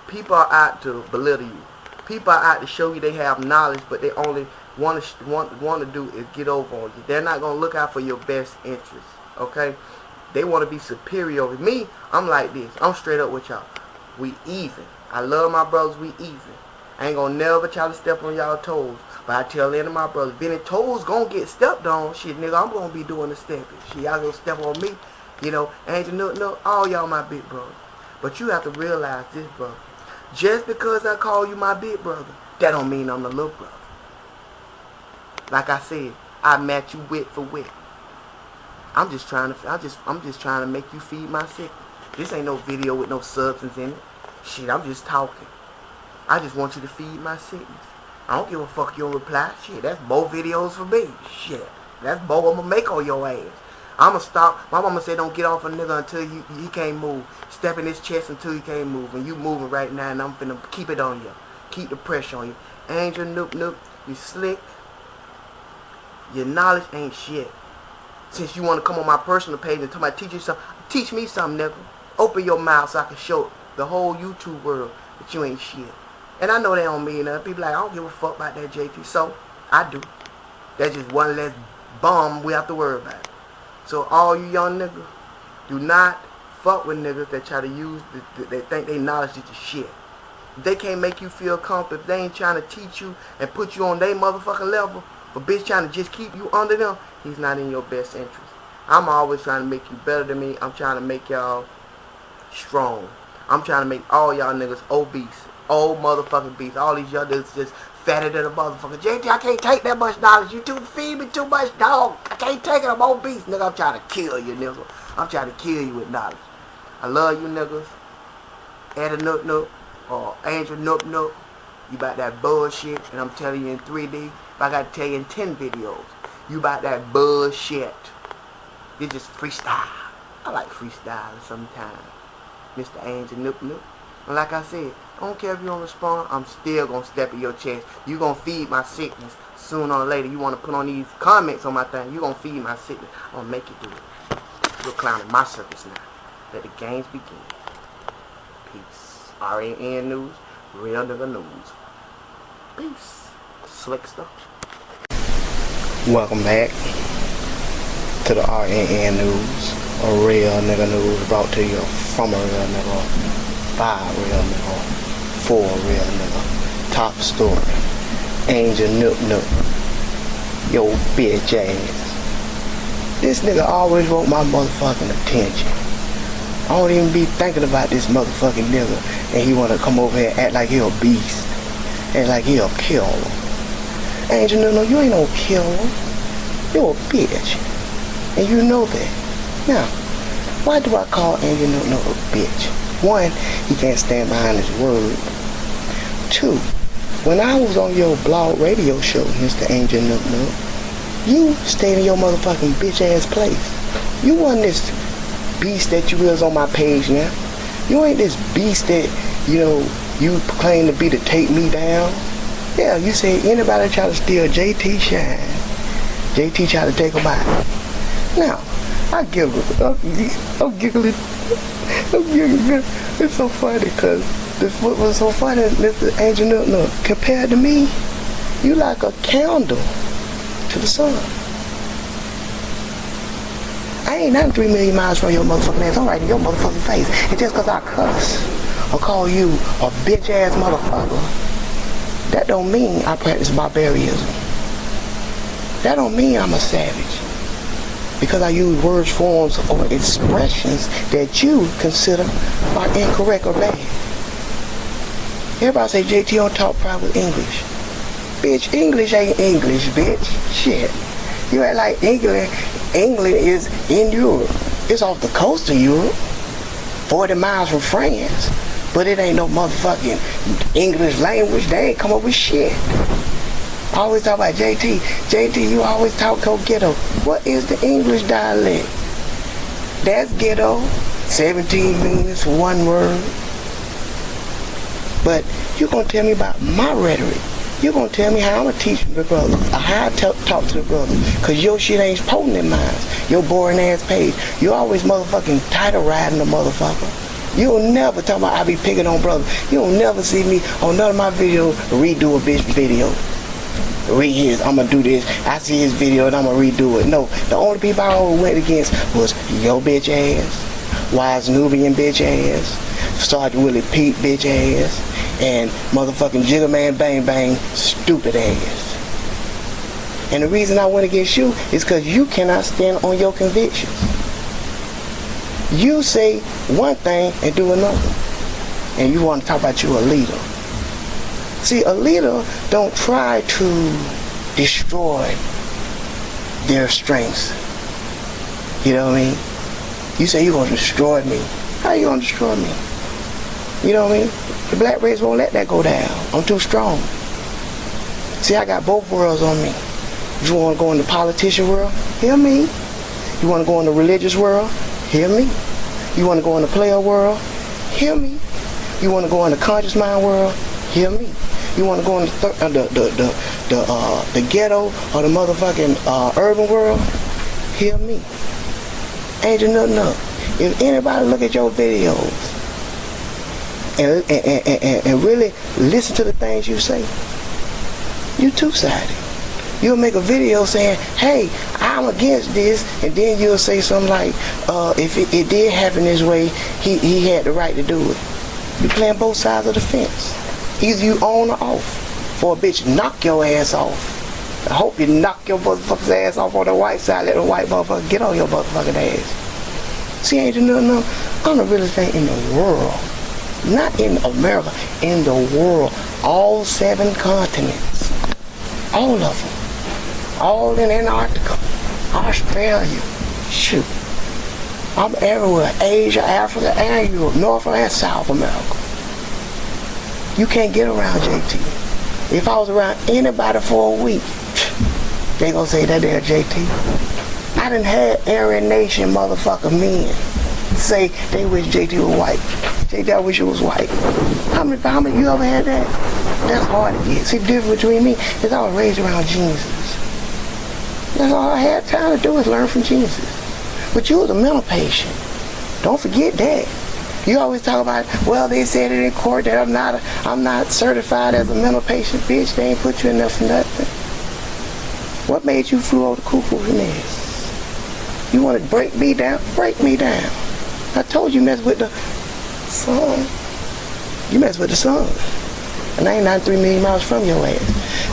people are out to belittle you. People are out to show you they have knowledge, but they only want to do is get over on you. They're not going to look out for your best interests, okay? They want to be superior over me. I'm like this. I'm straight up with y'all. We even. I love my brothers. We even. I ain't going to never try to step on y'all toes. But I tell any of my brothers, if any toes going to get stepped on, shit, nigga, I'm going to be doing the stepping. Shit, y'all going to step on me. You know, Angelsnupnup, all y'all my big brother. But you have to realize this, brother. Just because I call you my big brother, that don't mean I'm the little brother. Like I said, I match you wit for wit. I'm just trying to make you feed my sickness. This ain't no video with no substance in it. Shit, I'm just talking. I just want you to feed my sickness. I don't give a fuck you don't reply. Shit, that's more videos for me. Shit, that's more I'm gonna make on your ass. I'ma stop. My mama said don't get off a nigga until he can't move. Step in his chest until he can't move. And you moving right now, and I'm finna keep it on you. Keep the pressure on you. Angelsnupnup, you slick. Your knowledge ain't shit. Since you want to come on my personal page and tell me teach you something, teach me something, nigga. Open your mouth so I can show the whole YouTube world that you ain't shit. And I know they don't mean nothing. People like, I don't give a fuck about that, JT. So, I do. That's just one less bomb we have to worry about. So, all you young niggas, do not fuck with niggas that try to use, they think they knowledge is the shit. If they can't make you feel comfortable, if they ain't trying to teach you and put you on their motherfucking level, but bitch trying to just keep you under them, he's not in your best interest. I'm always trying to make you better than me. I'm trying to make y'all strong. I'm trying to make all y'all niggas obese. Old motherfucking beast. All these young niggas just fatter than a motherfucker. JT, I can't take that much knowledge. You feed me too much, dog. I can't take it. I'm obese. Nigga, I'm trying to kill you, nigga. I'm trying to kill you with knowledge. I love you niggas. AdMinister or Angelsnupnup. You about that bullshit. And I'm telling you in 3D. But I gotta tell you in 10 videos. You about that bullshit. This just freestyle. I like freestyling sometimes. Mr. Angelsnupnup. And like I said, I don't care if you don't respond, I'm still going to step in your chest. You going to feed my sickness sooner or later. You want to put on these comments on my thing, you going to feed my sickness. I'm going to make you do it. You're clowning my circus now. Let the games begin. Peace. RAN News, real nigga news. Peace. Slick stuff. Welcome back to the RAN News, a real nigga news brought to you from a real nigga. By a real nigga, for a real nigga. Top story. Angelsnupnup. Yo bitch ass. This nigga always want my motherfucking attention. I don't even be thinking about this motherfucking nigga, and he wanna come over here and act like he a beast. Act like he a killer. Angelsnupnup, you ain't no killer. You a bitch. And you know that. Now, why do I call Angelsnupnup a bitch? One, he can't stand behind his word. Two, when I was on your blog radio show, Mr. Angelsnupnup, you stayed in your motherfucking bitch ass place. You wasn't this beast that you is on my page now. You ain't this beast that, you know, you claim to be to take me down. Yeah, you say anybody try to steal JT shine, JT try to take him out. Now, I giggle. I'm giggling. It's so funny because what was so funny, Mr. Angelsnupnup, compared to me, you like a candle to the sun. I ain't nothing 3 million miles from your motherfucking ass. I'm right in your motherfucking face. And just because I cuss or call you a bitch ass motherfucker, that don't mean I practice barbarism. That don't mean I'm a savage. Because I use words, forms, or expressions that you consider are incorrect or bad. Everybody say JT don't talk proper English. Bitch, English ain't English, bitch. Shit. You act like England is in Europe. It's off the coast of Europe. 40 miles from France. But it ain't no motherfucking English language. They ain't come up with shit. I always talk about JT. JT, you always talk ghetto. What is the English dialect? That's ghetto. 17 meanings for one word. But you're going to tell me about my rhetoric. You're going to tell me how I'm going to teach the brothers, or how I talk to the brothers. Because your shit ain't potent in mine. Your boring ass page. You always motherfucking title riding the motherfucker. You'll never talk about I be picking on brothers. You'll never see me on none of my videos redo a bitch video. Read his, I'm going to do this. I see his video and I'm going to redo it. No, the only people I always went against was your bitch ass, Wise Nubian bitch ass, Sergeant Willie Pete bitch ass, and motherfucking Jigga Man Bang Bang stupid ass. And the reason I went against you is because you cannot stand on your convictions. You say one thing and do another. And you want to talk about you a leader. See, a leader don't try to destroy their strengths. You know what I mean? You say you're going to destroy me. How you going to destroy me? You know what I mean? The black race won't let that go down. I'm too strong. See, I got both worlds on me. You want to go in the politician world? Hear me. You want to go in the religious world? Hear me. You want to go in the player world? Hear me. You want to go in the conscious mind world? Hear me. You want to go in the ghetto or the motherfucking urban world? Hear me. Angelsnupnup. If anybody look at your videos and really listen to the things you say, you two-sided. You'll make a video saying, hey, I'm against this, and then you'll say something like, if it did happen this way, he had the right to do it. You're playing both sides of the fence. Either you on or off. For a bitch knock your ass off. I hope you knock your motherfucker's ass off on the white side. Let the white motherfucker get on your motherfucking ass. See, Angelsnupnup, I'm the realest thing in the world. Not in America, in the world. All 7 continents. All of them. All in Antarctica. Australia. Shoot. I'm everywhere. Asia, Africa, and Europe. North and South America. You can't get around JT. If I was around anybody for a week, they gonna say that they're JT. I done had Aryan Nation motherfucker men say they wish JT was white. JT, I wish it was white. How many you ever had that? That's hard to get. See, the difference between me is I was raised around geniuses. That's all I had time to do is learn from geniuses. But you was a mental patient. Don't forget that. You always talk about, well, they said it in court that I'm not certified as a mental patient. Bitch, they ain't put you in there for nothing. What made you flew over the cuckoo's nest? You want to break me down? Break me down. I told you mess with the sun. You mess with the sun. And I ain't 93 million miles from your ass.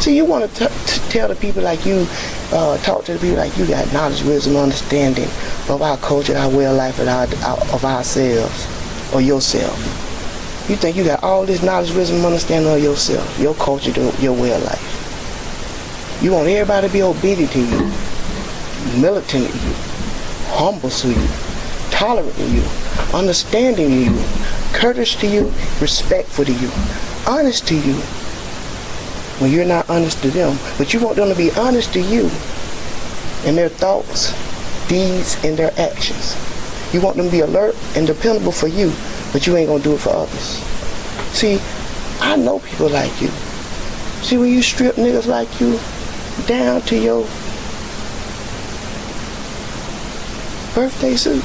See, you want to tell the people like you, talk to the people like you got knowledge, wisdom, understanding of our culture, our way of life, and of ourselves. Or yourself. You think you got all this knowledge, wisdom, understanding of yourself, your culture, your way of life. You want everybody to be obedient to you, militant to you, humble to you, tolerant to you, understanding to you, courteous to you, respectful to you, honest to you when you're not honest to them. But you want them to be honest to you in their thoughts, deeds, and their actions. You want them to be alert and dependable for you, but you ain't gonna do it for others. See, I know people like you. See, when you strip niggas like you down to your birthday suit,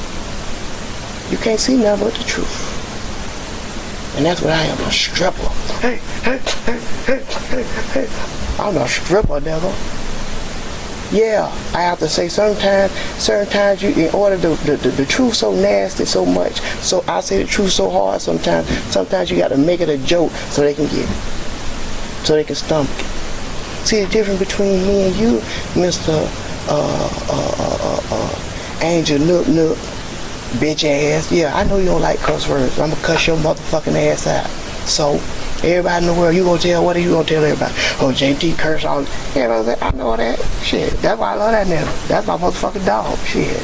you can't see nothing but the truth. And that's what I am, a stripper. Hey. I'm a stripper, nigga. Yeah, I have to say certain times you, in order the truth so nasty so much, so I say the truth so hard sometimes you got to make it a joke so they can get it, so they can stomach it. See the difference between me and you, Mr. Angelsnupnup, bitch ass. Yeah, I know you don't like cuss words. I'm gonna cuss your motherfucking ass out. So everybody in the world, you gonna tell, what are you gonna tell everybody? Oh, JT curse all. Yeah, I know that. Shit, that's why I love that nigga. That's my motherfucking dog. Shit.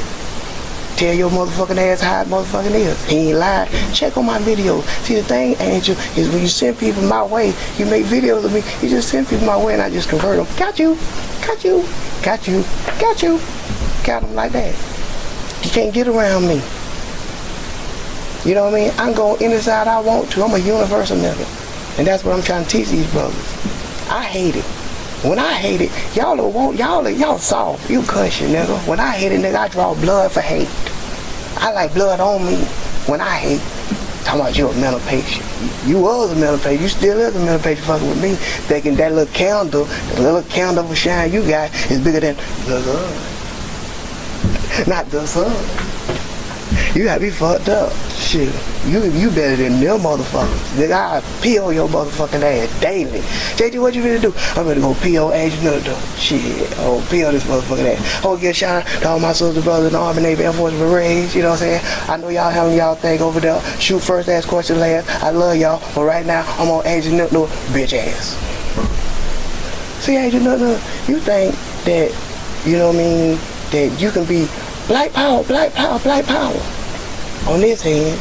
Tell your motherfucking ass how it motherfucking is. He ain't lying. Check on my videos. See, the thing, Angel, is when you send people my way, you make videos of me, you just send people my way and I just convert them. Got you. Got you. Got you. Got you. Got them like that. You can't get around me. You know what I mean? I'm going any side I want to. I'm a universal nigga. And that's what I'm trying to teach these brothers. I hate it. When I hate it, y'all soft. You cushion, nigga. When I hate it, nigga, I draw blood for hate. I like blood on me when I hate. Talking about you a mental patient. You was a mental patient. You still is a mental patient fucking with me. Thinking that little candle, the little candle of shine you got is bigger than the sun. Not the sun. You gotta be fucked up. Shit. You better than them motherfuckers. Nigga, I pee on your motherfucking ass daily. JG, what you finna do? I'm gonna go pee on Angelsnupnup. Shit. Oh, pee on this motherfucking ass. Oh, get a shout out to all my sisters, brothers in the Army, Navy, Air Force, Marines. You know what I'm saying? I know y'all having y'all thing over there. Shoot first, ask question last. I love y'all. But right now, I'm on Angelsnupnup, bitch ass. See, Angelsnupnup, you think that, you know what I mean, that you can be black power, black power, black power on this hand.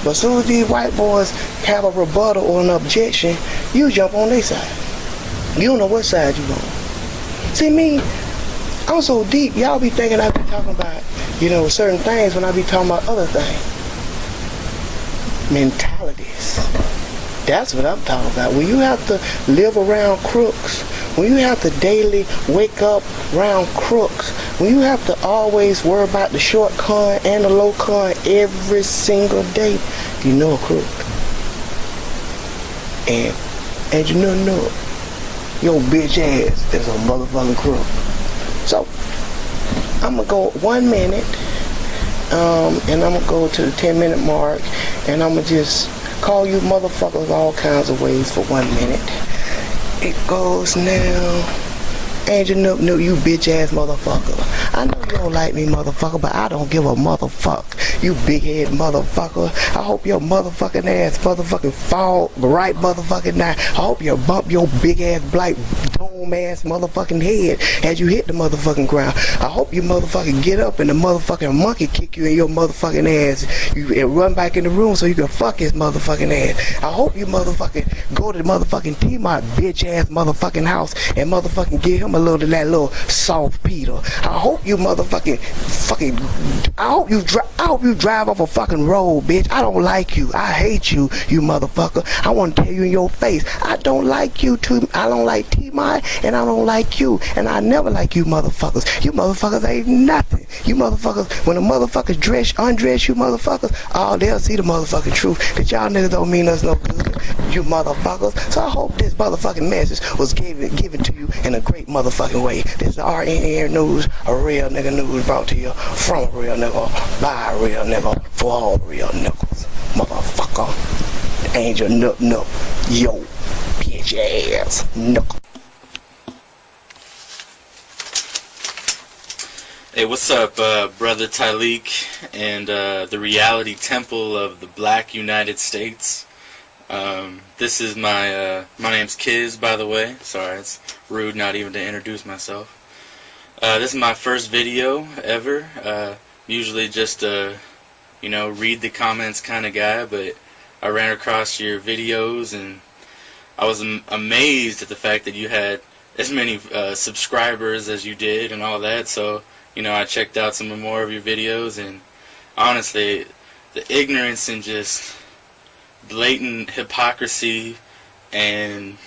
But as soon as these white boys have a rebuttal or an objection, you jump on their side. You don't know what side you on. See me, I'm so deep, y'all be thinking I be talking about, you know, certain things when I be talking about other things. Mentalities. That's what I'm talking about. When you have to live around crooks, when you have to daily wake up around crooks, when you have to always worry about the short con and the low con every single day, you know a crook. And you know, your bitch ass is a motherfucking crook. So, I'm going to go 1 minute, and I'm going to go to the 10-minute mark, and I'm going to just call you motherfuckers all kinds of ways for 1 minute. It goes now. Angelsnupnup, you bitch ass motherfucker. I know you don't like me, motherfucker, but I don't give a motherfuck. You big head motherfucker. I hope your motherfucking ass motherfucking fall right motherfucking now. I hope you bump your big ass black dome ass motherfucking head as you hit the motherfucking ground. I hope you motherfucking get up and the motherfucking monkey kick you in your motherfucking ass. You run back in the room so you can fuck his motherfucking ass. I hope you motherfucking go to the motherfucking T-Mart bitch ass motherfucking house and motherfucking give him a little of that little soft Peter. I hope you motherfucking I hope you drive off a fucking road, bitch. I don't like you. I hate you, you motherfucker. I want to tell you in your face. I don't like you too. I don't like T-Mart and I don't like you. And I never like you motherfuckers. You motherfuckers ain't nothing. You motherfuckers, when the motherfuckers undress you motherfuckers, oh, they'll see the motherfucking truth. That y'all niggas don't mean us no good. You motherfuckers. So I hope this motherfucking message was given to you in a great motherfucking way. This is RNN News, a real nigga news brought to you from a real nigga, by a real nigga, for all real niggas. Motherfucker. Angelsnupnup, yo, bitch ass nigga. Hey, what's up, brother Taalik and the reality temple of the Black United States. This is my name's Kiz, by the way. Sorry, it's rude not even to introduce myself. This is my first video ever. Usually just you know, read the comments kind of guy, but I ran across your videos and I was amazed at the fact that you had as many subscribers as you did and all that. So, you know, I checked out some more of your videos, and honestly, the ignorance and just blatant hypocrisy and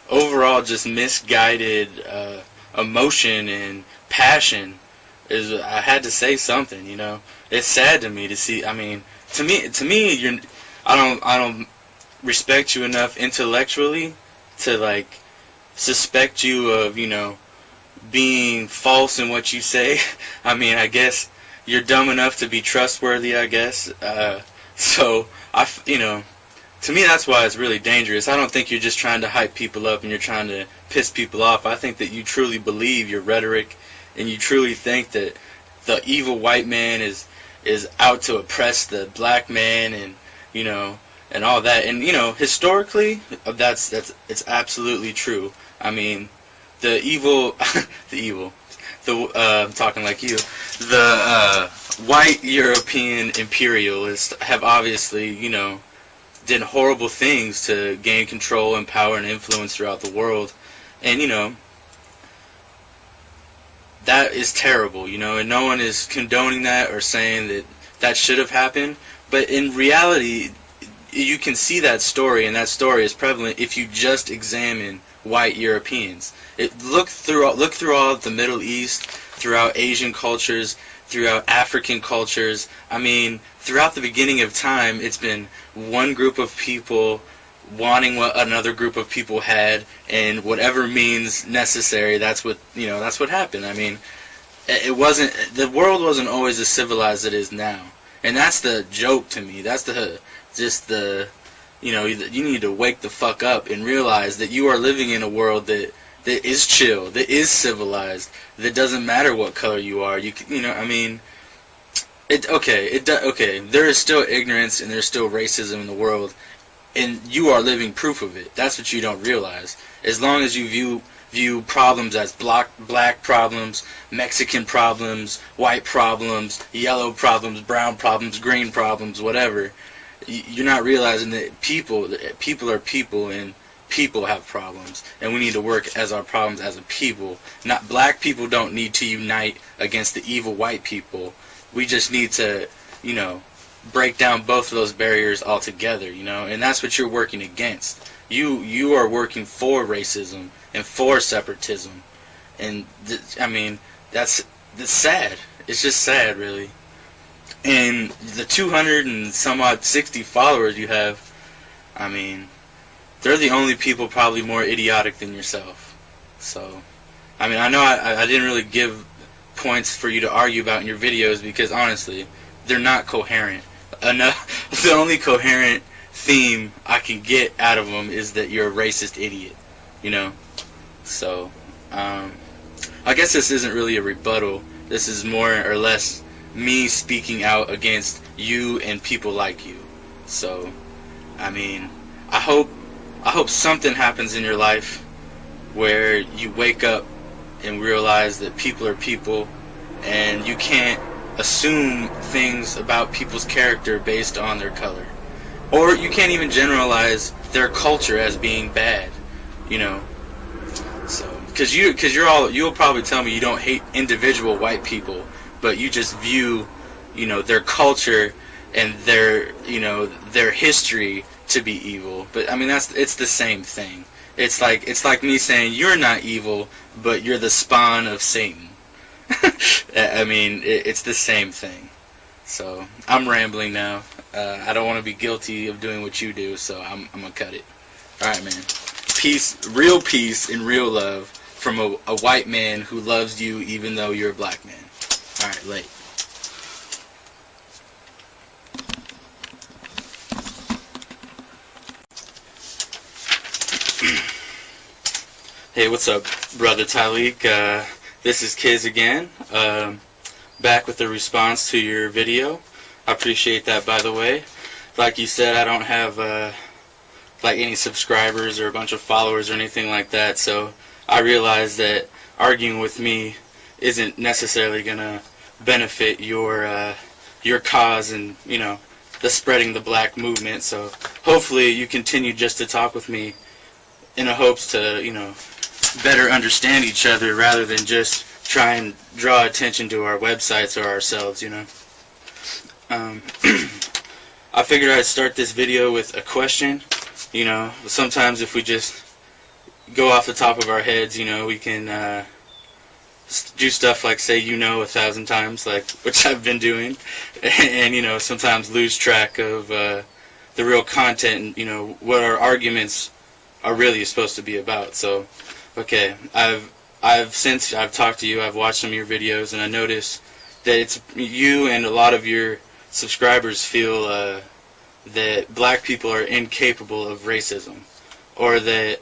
overall just misguided emotion and passion is, I had to say something, you know. It's sad to me to see, I mean, to me I don't respect you enough intellectually to like suspect you of, you know, being false in what you say. I mean, I guess you're dumb enough to be trustworthy, I guess. So, you know, to me that's why it's really dangerous. I don't think you're just trying to hype people up and you're trying to piss people off. I think that you truly believe your rhetoric and you truly think that the evil white man is out to oppress the black man, and, you know, and all that. And, you know, historically, it's absolutely true. I mean, the evil, I'm talking like you, the white European imperialists have obviously, you know, did horrible things to gain control and power and influence throughout the world. And, you know, that is terrible, you know, and no one is condoning that or saying that that should have happened. But in reality, you can see that story, and that story is prevalent if you just examine white Europeans. Look through all of the Middle East, throughout Asian cultures, throughout African cultures. I mean, throughout the beginning of time, it's been one group of people wanting what another group of people had, and whatever means necessary, that's what happened. I mean, the world wasn't always as civilized as it is now, and that's the joke to me. That's you need to wake the fuck up and realize that you are living in a world that is chill, that is civilized, that doesn't matter what color you are. There is still ignorance and there's still racism in the world, and you are living proof of it. That's what you don't realize. As long as you view problems as black problems, Mexican problems, white problems, yellow problems, brown problems, green problems, whatever, you're not realizing that people are people, and people have problems, and we need to work as our problems as a people. Not black people don't need to unite against the evil white people. We just need to, break down both of those barriers altogether, and that's what you're working against. You are working for racism and for separatism, and that's sad. It's just sad, really. And the 200 and some odd 60 followers you have, they're the only people probably more idiotic than yourself. So, I know I didn't really give points for you to argue about in your videos because, honestly, they're not coherent. The only coherent theme I can get out of them is that you're a racist idiot, So, I guess this isn't really a rebuttal. This is more or less me speaking out against you and people like you. So, I hope something happens in your life where you wake up and realize that people are people, and you can't assume things about people's character based on their color, or you can't even generalize their culture as being bad, So, because you'll probably tell me you don't hate individual white people, but you just view, their culture and their history to be evil. But it's the same thing. It's like me saying you're not evil, but you're the spawn of Satan. It's the same thing. So I'm rambling now. I don't want to be guilty of doing what you do, so I'm gonna cut it. All right, man. Peace, and real love from a white man who loves you even though you're a black man. All right, late. Hey, what's up, brother Taalik? This is Kiz again, back with a response to your video. I appreciate that, by the way. Like you said, I don't have any subscribers or a bunch of followers or anything like that, so I realize that arguing with me isn't necessarily gonna benefit your cause and the spreading the black movement. So hopefully you continue just to talk with me in a hopes to better understand each other rather than just try and draw attention to our websites or ourselves. I figured I'd start this video with a question. Sometimes if we just go off the top of our heads, we can do stuff like say 1,000 times, which I've been doing, and sometimes lose track of the real content and what our arguments are really supposed to be about. So, okay, since I've talked to you, I've watched some of your videos, and I noticed that you and a lot of your subscribers feel that black people are incapable of racism, or that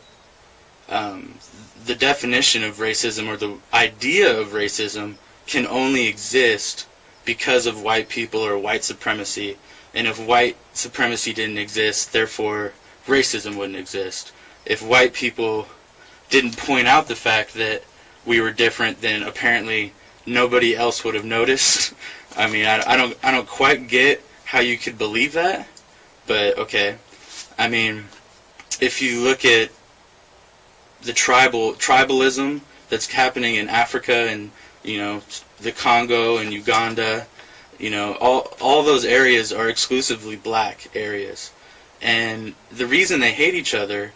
the definition of racism or the idea of racism can only exist because of white people or white supremacy, and if white supremacy didn't exist, therefore racism wouldn't exist. If white people didn't point out the fact that we were different, then apparently nobody else would have noticed. I don't quite get how you could believe that, but okay. If you look at the tribalism that's happening in Africa and the Congo and Uganda, all those areas are exclusively black areas, and the reason they hate each other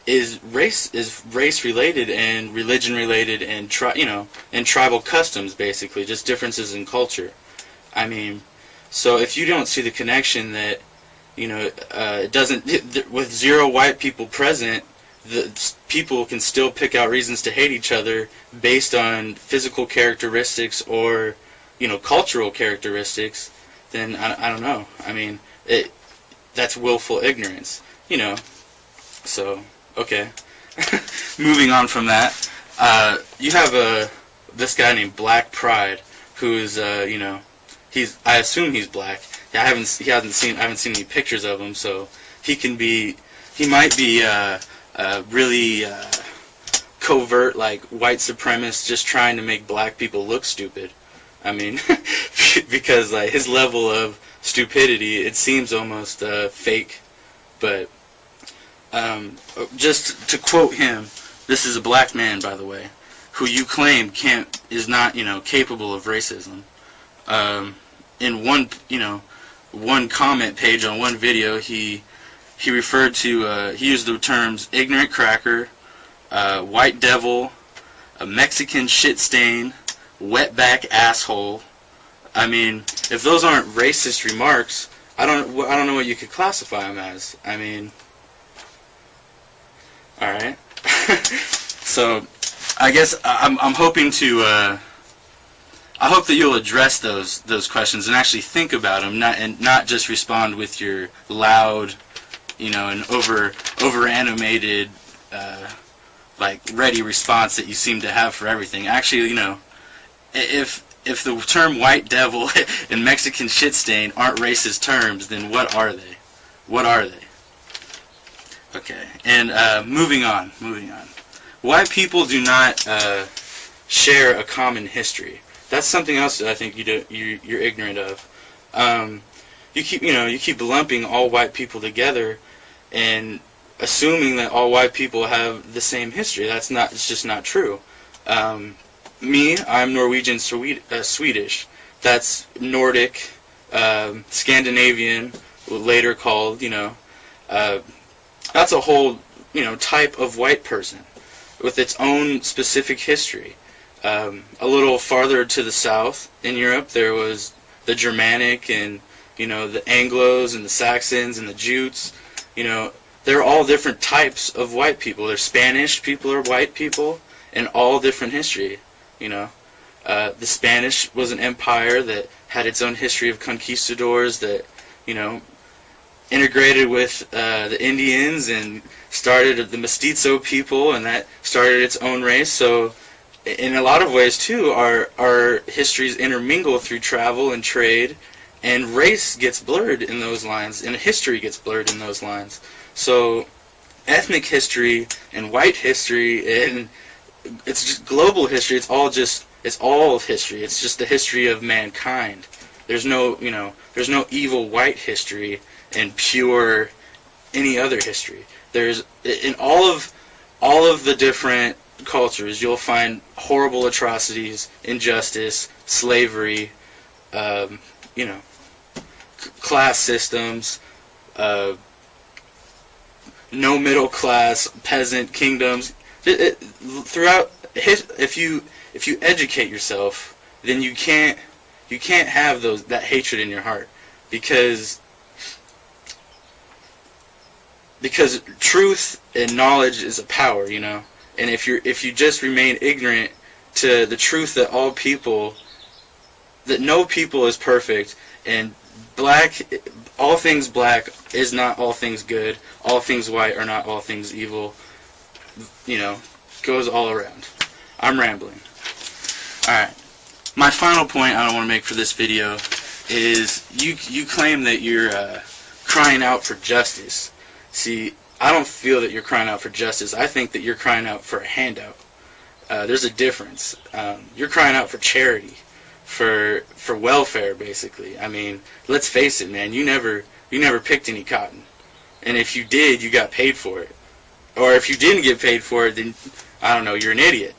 is race related and religion related and and tribal customs, basically, just differences in culture. I mean, so if you don't see the connection that it doesn't, with 0 white people present, the people can still pick out reasons to hate each other based on physical characteristics or cultural characteristics, then I don't know. I mean, that's willful ignorance, So, okay. Moving on from that, you have this guy named Black Pride, who's I assume he's black. I haven't seen any pictures of him, so he might be really covert, like white supremacist, just trying to make black people look stupid. I mean, because like his level of stupidity, it seems almost fake. But just to quote him, this is a black man, by the way, who you claim is not capable of racism. In one comment page on one video, he referred to he used the terms ignorant cracker, white devil, a Mexican shit stain, wetback asshole. I mean, if those aren't racist remarks, I don't know what you could classify them as. I mean, all right. So, I guess I'm hoping to. I hope that you'll address those questions and actually think about them, not just respond with your loud, and over animated, like ready response that you seem to have for everything. Actually, if the term white devil and Mexican shit stain aren't racist terms, then what are they? What are they? Okay, and moving on. White people do not share a common history. That's something else that I think you're ignorant of. You keep lumping all white people together and assuming that all white people have the same history. It's just not true. I'm Norwegian Swedish. That's Nordic, Scandinavian, later called, that's a whole, type of white person with its own specific history. A little farther to the south in Europe, there was the Germanic and, the Anglos and the Saxons and the Jutes. They're all different types of white people. They're Spanish people are white people, and all different history. The Spanish was an empire that had its own history of conquistadors that, integrated with the Indians and started the Mestizo people, and that started its own race. So in a lot of ways, too, our histories intermingle through travel and trade, and race gets blurred in those lines, and history gets blurred in those lines. So ethnic history and white history, and it's just global history. It's all history. It's just the history of mankind. There's no evil white history and pure any other history. There's in all of the different cultures, you'll find horrible atrocities, injustice, slavery, class systems, no middle class, peasant kingdoms. Throughout, if you educate yourself, then you can't have that hatred in your heart, because truth and knowledge is a power, and if you just remain ignorant to the truth that no people is perfect, and all things black is not all things good, all things white are not all things evil, goes all around. I'm rambling. Alright, my final point I want to make for this video is you claim that you're crying out for justice. See, I don't feel that you're crying out for justice. I think that you're crying out for a handout. There's a difference. You're crying out for charity, for welfare, basically. I mean, let's face it, man. You never picked any cotton, and if you did, you got paid for it. Or if you didn't get paid for it, then I don't know, you're an idiot,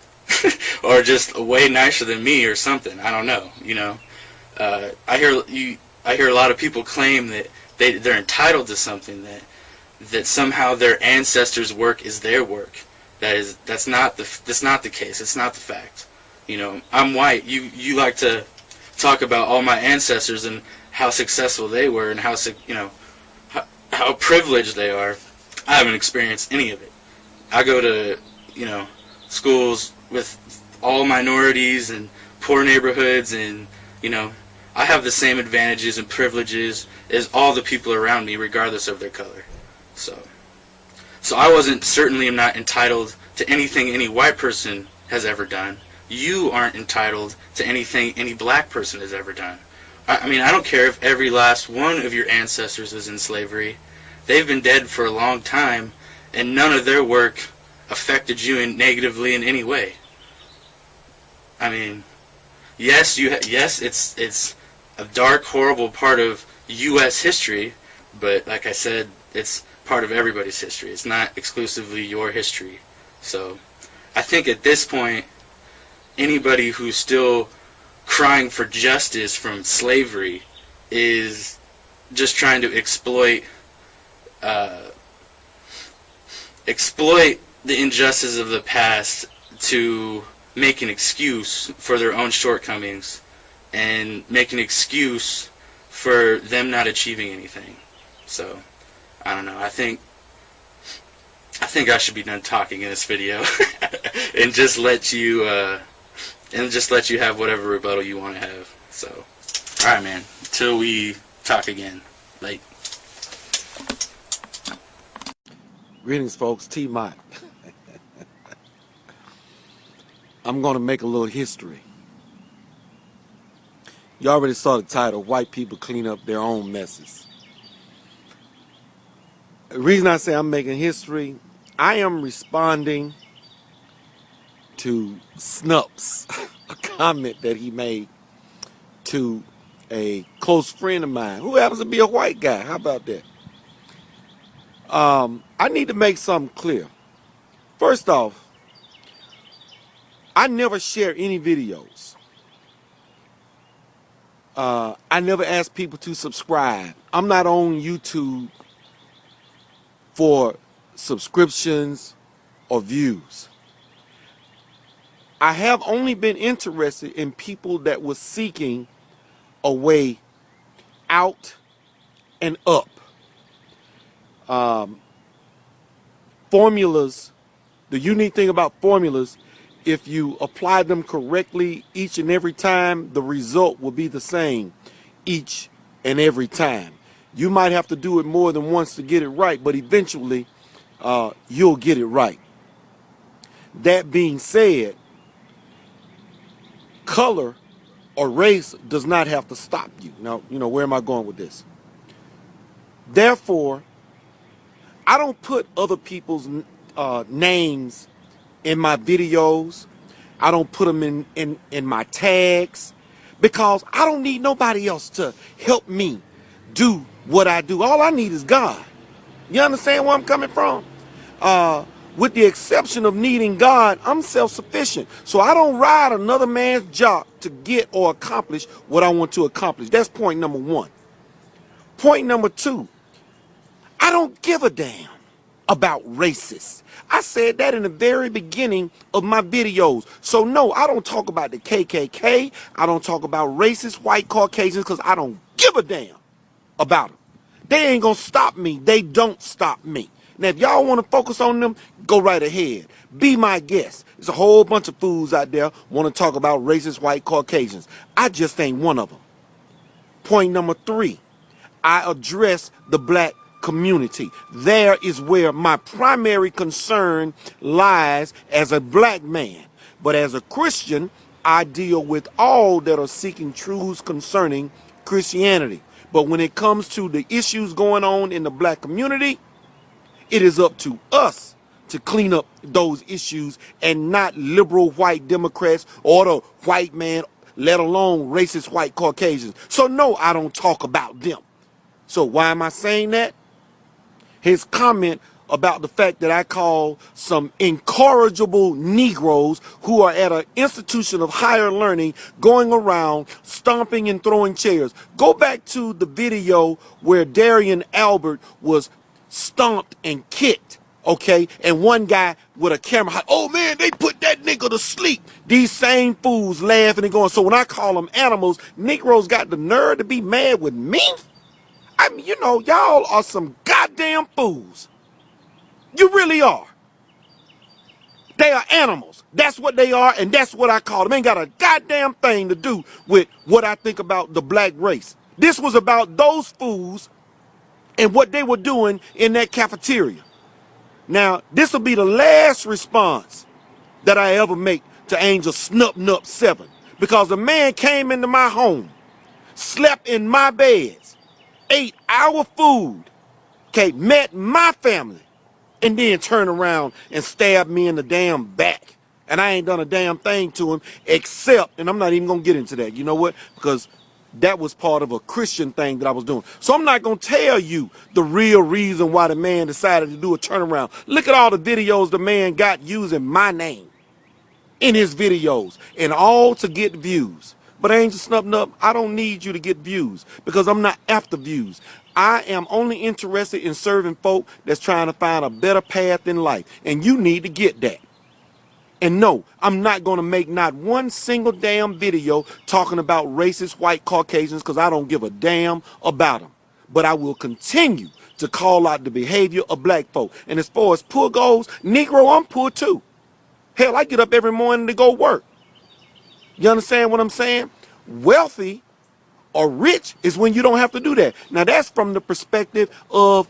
or just way nicer than me or something. I don't know. I hear a lot of people claim that they're entitled to something that somehow their ancestors' work is their work. That's not the case. It's not the fact. You know, I'm white. You like to talk about all my ancestors and how successful they were and how privileged they are. I haven't experienced any of it. I go to, you know, schools with all minorities and poor neighborhoods, and, you know, I have the same advantages and privileges as all the people around me, regardless of their color. So I certainly am not entitled to anything any white person has ever done. You aren't entitled to anything any black person has ever done. I mean, I don't care if every last one of your ancestors was in slavery. They've been dead for a long time, and none of their work affected you negatively in any way. I mean, yes, it's a dark, horrible part of U.S. history, but like I said, it's part of everybody's history. It's not exclusively your history. So I think at this point, anybody who's still crying for justice from slavery is just trying to exploit the injustices of the past to make an excuse for their own shortcomings and make an excuse for them not achieving anything. So I don't know. I think I should be done talking in this video and just let you have whatever rebuttal you want to have. So, all right, man. Until we talk again. Like. Greetings, folks. T-Mott. I'm going to make a little history. You already saw the title, White People Clean Up Their Own Messes. The reason I say I'm making history, I am responding to Snups, a comment that he made to a close friend of mine who happens to be a white guy. How about that? I need to make something clear. First off, I never share any videos. I never ask people to subscribe. I'm not on YouTube for subscriptions or views. I have only been interested in people that were seeking a way out and up. Formulas, the unique thing about formulas, if you apply them correctly each and every time, the result will be the same each and every time. You might have to do it more than once to get it right, but eventually you'll get it right. That being said, color or race does not have to stop you. Now, you know, where am I going with this? Therefore, I don't put other people's names in my videos. I don't put them in my tags because I don't need nobody else to help me do what I do. All I need is God. You understand where I'm coming from? With the exception of needing God, I'm self-sufficient. So I don't ride another man's job to get or accomplish what I want to accomplish. That's point number one. Point number two, I don't give a damn about racists. I said that in the very beginning of my videos. So no, I don't talk about the KKK. I don't talk about racist white Caucasians because I don't give a damn about them. They ain't gonna stop me. They don't stop me. Now, if y'all want to focus on them, go right ahead. Be my guest. There's a whole bunch of fools out there want to talk about racist white Caucasians. I just ain't one of them. Point number three, I address the black community. There is where my primary concern lies as a black man. But as a Christian, I deal with all that are seeking truths concerning Christianity. But when it comes to the issues going on in the black community, it is up to us to clean up those issues and not liberal white Democrats or the white man, let alone racist white Caucasians. So no, I don't talk about them. So why am I saying that? His comment about the fact that I call some incorrigible Negroes who are at an institution of higher learning going around stomping and throwing chairs. Go back to the video where Darian Albert was stomped and kicked, okay? And one guy with a camera, oh man, they put that nigga to sleep. These same fools laughing and going, so when I call them animals, Negroes got the nerve to be mad with me? I mean, you know, y'all are some goddamn fools. You really are. They are animals. That's what they are, and that's what I call them. Ain't got a goddamn thing to do with what I think about the black race. This was about those fools and what they were doing in that cafeteria. Now, this will be the last response that I ever make to AngelsnupnupSEVEN, because a man came into my home, slept in my beds, ate our food, okay, met my family, and then turn around and stab me in the damn back. And I ain't done a damn thing to him except, and I'm not even going to get into that. You know what? Because that was part of a Christian thing that I was doing. So I'm not going to tell you the real reason why the man decided to do a turnaround. Look at all the videos the man got using my name in his videos, and all to get views. But Angelsnupnup, I don't need you to get views, because I'm not after views. I am only interested in serving folk that's trying to find a better path in life, and you need to get that. And no, I'm not going to make not one single damn video talking about racist white Caucasians, because I don't give a damn about them. But I will continue to call out the behavior of black folk. And as far as poor goes, Negro, I'm poor too. Hell, I get up every morning to go work. You understand what I'm saying? Wealthy or rich is when you don't have to do that. Now, that's from the perspective of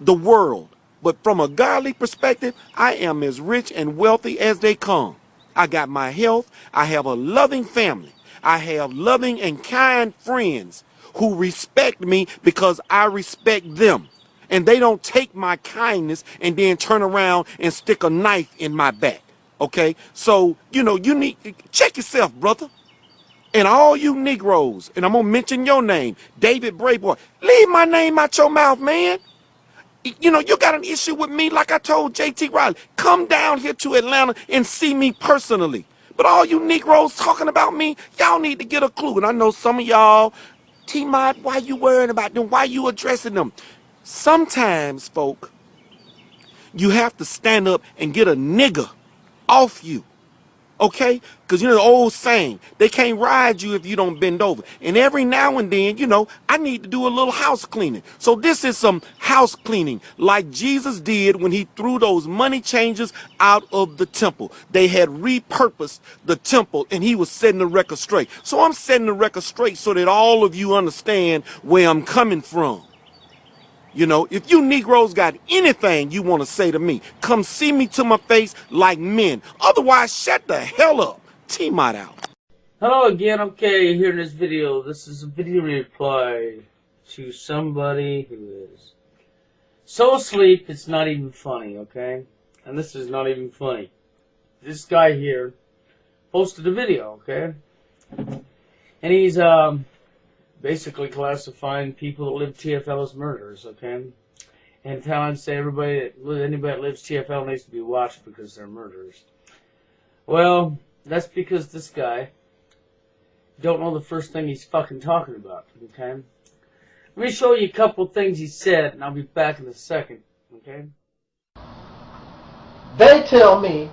the world. But from a godly perspective, I am as rich and wealthy as they come. I got my health. I have a loving family. I have loving and kind friends who respect me because I respect them. And they don't take my kindness and then turn around and stick a knife in my back. Okay? So, you know, you need to check yourself, brother. And all you Negroes, and I'm going to mention your name, David Brayboy, leave my name out your mouth, man. You know, you got an issue with me like I told J.T. Riley. Come down here to Atlanta and see me personally. But all you Negroes talking about me, y'all need to get a clue. And I know some of y'all, T-Mod, why you worrying about them? Why you addressing them? Sometimes, folk, you have to stand up and get a nigga off you. Okay? Because, you know, the old saying, they can't ride you if you don't bend over. And every now and then, you know, I need to do a little house cleaning. So this is some house cleaning like Jesus did when he threw those money changers out of the temple. They had repurposed the temple and he was setting the record straight. So I'm setting the record straight so that all of you understand where I'm coming from. You know, if you Negroes got anything you want to say to me, come see me to my face like men. Otherwise, shut the hell up. T-Mod out. Hello again. Okay, here in this video, this is a video reply to somebody who is so asleep it's not even funny, okay? And this is not even funny. This guy here posted a video, okay? And he's, basically classifying people that live TFL as murderers, okay? And telling say anybody that lives TFL needs to be watched because they're murderers. Well, that's because this guy don't know the first thing he's fucking talking about, okay? Let me show you a couple things he said, and I'll be back in a second, okay? They tell me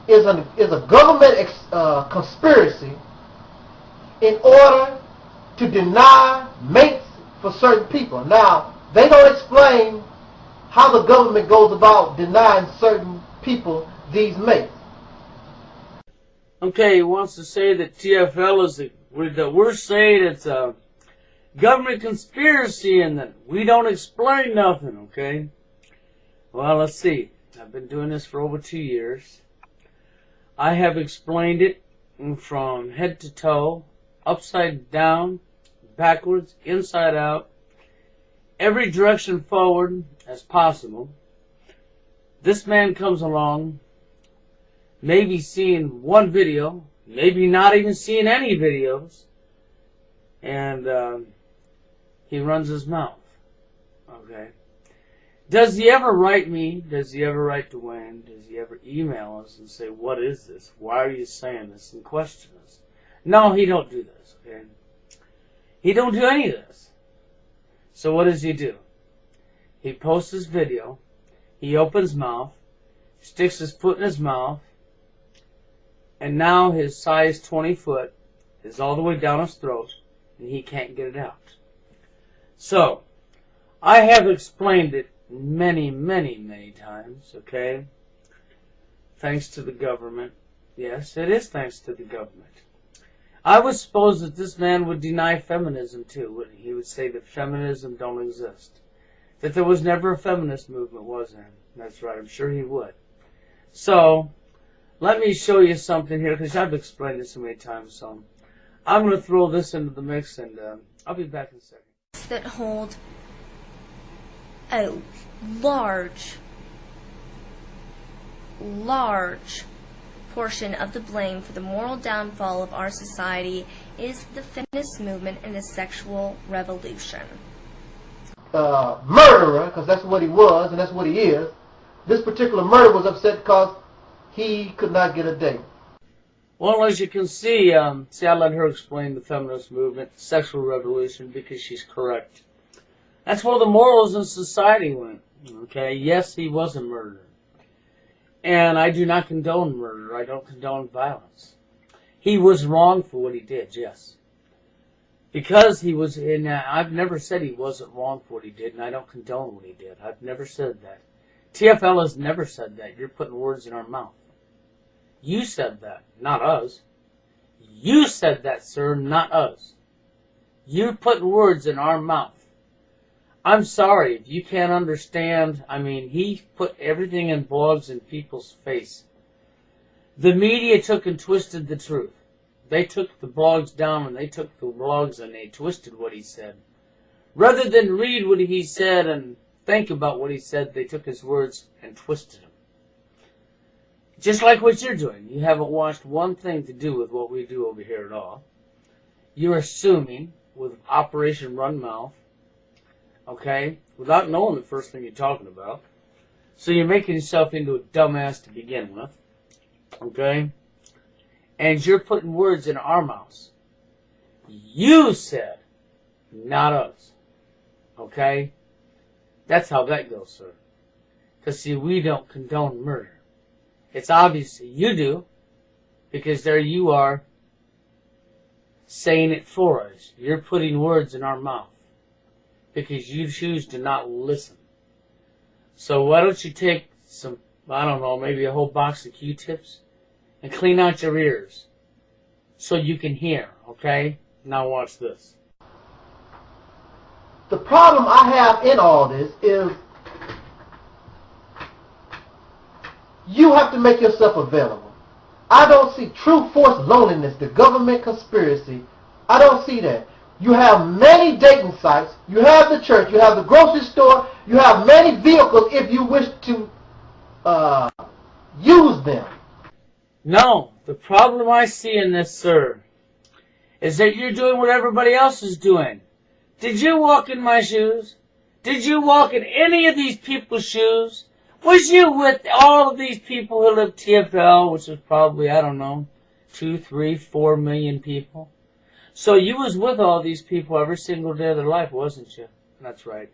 is a government conspiracy in order to deny mates for certain people. Now, they don't explain how the government goes about denying certain people these mates. Okay, he wants to say that TFL is we're saying it's a government conspiracy and that we don't explain nothing, okay? Well, let's see. I've been doing this for over 2 years. I have explained it from head to toe, upside down, backwards, inside out, every direction forward as possible. This man comes along, maybe seeing one video, maybe not even seeing any videos, and he runs his mouth. Okay. Does he ever write me? Does he ever write Dwayne? Does he ever email us and say, what is this? Why are you saying this? And question us? No, he don't do this, okay? He don't do any of this. So what does he do? He posts his video. He opens his mouth, sticks his foot in his mouth, and now his size 20 foot is all the way down his throat, and he can't get it out. So, I have explained it many, many, many times, okay? Thanks to the government. Yes, it is thanks to the government. I would suppose that this man would deny feminism too, wouldn't he? He would say that feminism don't exist. That there was never a feminist movement, was there? That's right, I'm sure he would. So, let me show you something here, because I've explained it so many times, so I'm going to throw this into the mix, and I'll be back in a second. That hold a large portion of the blame for the moral downfall of our society is the feminist movement and the sexual revolution. Murderer, because that's what he was and that's what he is. This particular murderer was upset because he could not get a date. Well, as you can see, I let her explain the feminist movement, sexual revolution, because she's correct. That's where the morals in society went. Okay, yes, he was a murderer. And I do not condone murder. I don't condone violence. He was wrong for what he did, yes. Because he was in, I've never said he wasn't wrong for what he did, and I don't condone what he did. I've never said that. TFL has never said that. You're putting words in our mouth. You said that, not us. You said that, sir, not us. You're putting words in our mouth. I'm sorry if you can't understand. I mean, he put everything in blogs in people's face. The media took and twisted the truth. They took the blogs down and they took the blogs and they twisted what he said. Rather than read what he said and think about what he said, they took his words and twisted them. Just like what you're doing. You haven't watched one thing to do with what we do over here at all. You're assuming with Operation Run Mouth, okay, without knowing the first thing you're talking about. So you're making yourself into a dumbass to begin with, okay? And you're putting words in our mouths. You said, not us, okay? That's how that goes, sir. Because, see, we don't condone murder. It's obvious you do, because there you are saying it for us. You're putting words in our mouth because you choose to not listen. So why don't you take some, I don't know, maybe a whole box of Q-tips and clean out your ears so you can hear, okay? Now watch this. The problem I have in all this is you have to make yourself available. I don't see true forced loneliness, the government conspiracy. I don't see that. You have many dating sites. You have the church. You have the grocery store. You have many vehicles if you wish to use them. No, the problem I see in this, sir, is that you're doing what everybody else is doing. Did you walk in my shoes? Did you walk in any of these people's shoes? Was you with all of these people who live TFL, which is probably, I don't know, 2, 3, 4 million people? So you was with all these people every single day of their life, wasn't you? That's right.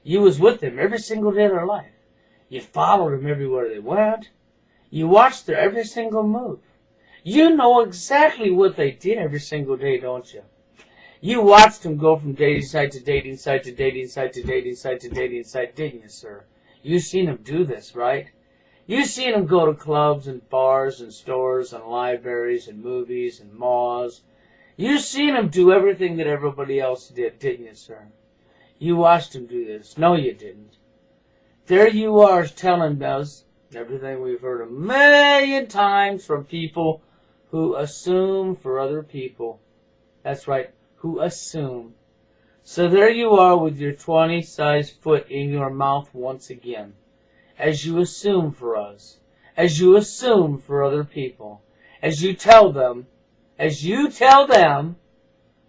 You was with them every single day of their life. You followed them everywhere they went. You watched their every single move. You know exactly what they did every single day, don't you? You watched them go from dating site to dating site to dating site to dating site to dating site, didn't you, sir? You seen them do this, right? You seen them go to clubs and bars and stores and libraries and movies and malls. You seen them do everything that everybody else did, didn't you, sir? You watched them do this. No, you didn't. There you are telling us everything we've heard a million times from people who assume for other people. That's right, who assume. So there you are with your 20-size foot in your mouth once again, as you assume for us, as you assume for other people, as you tell them,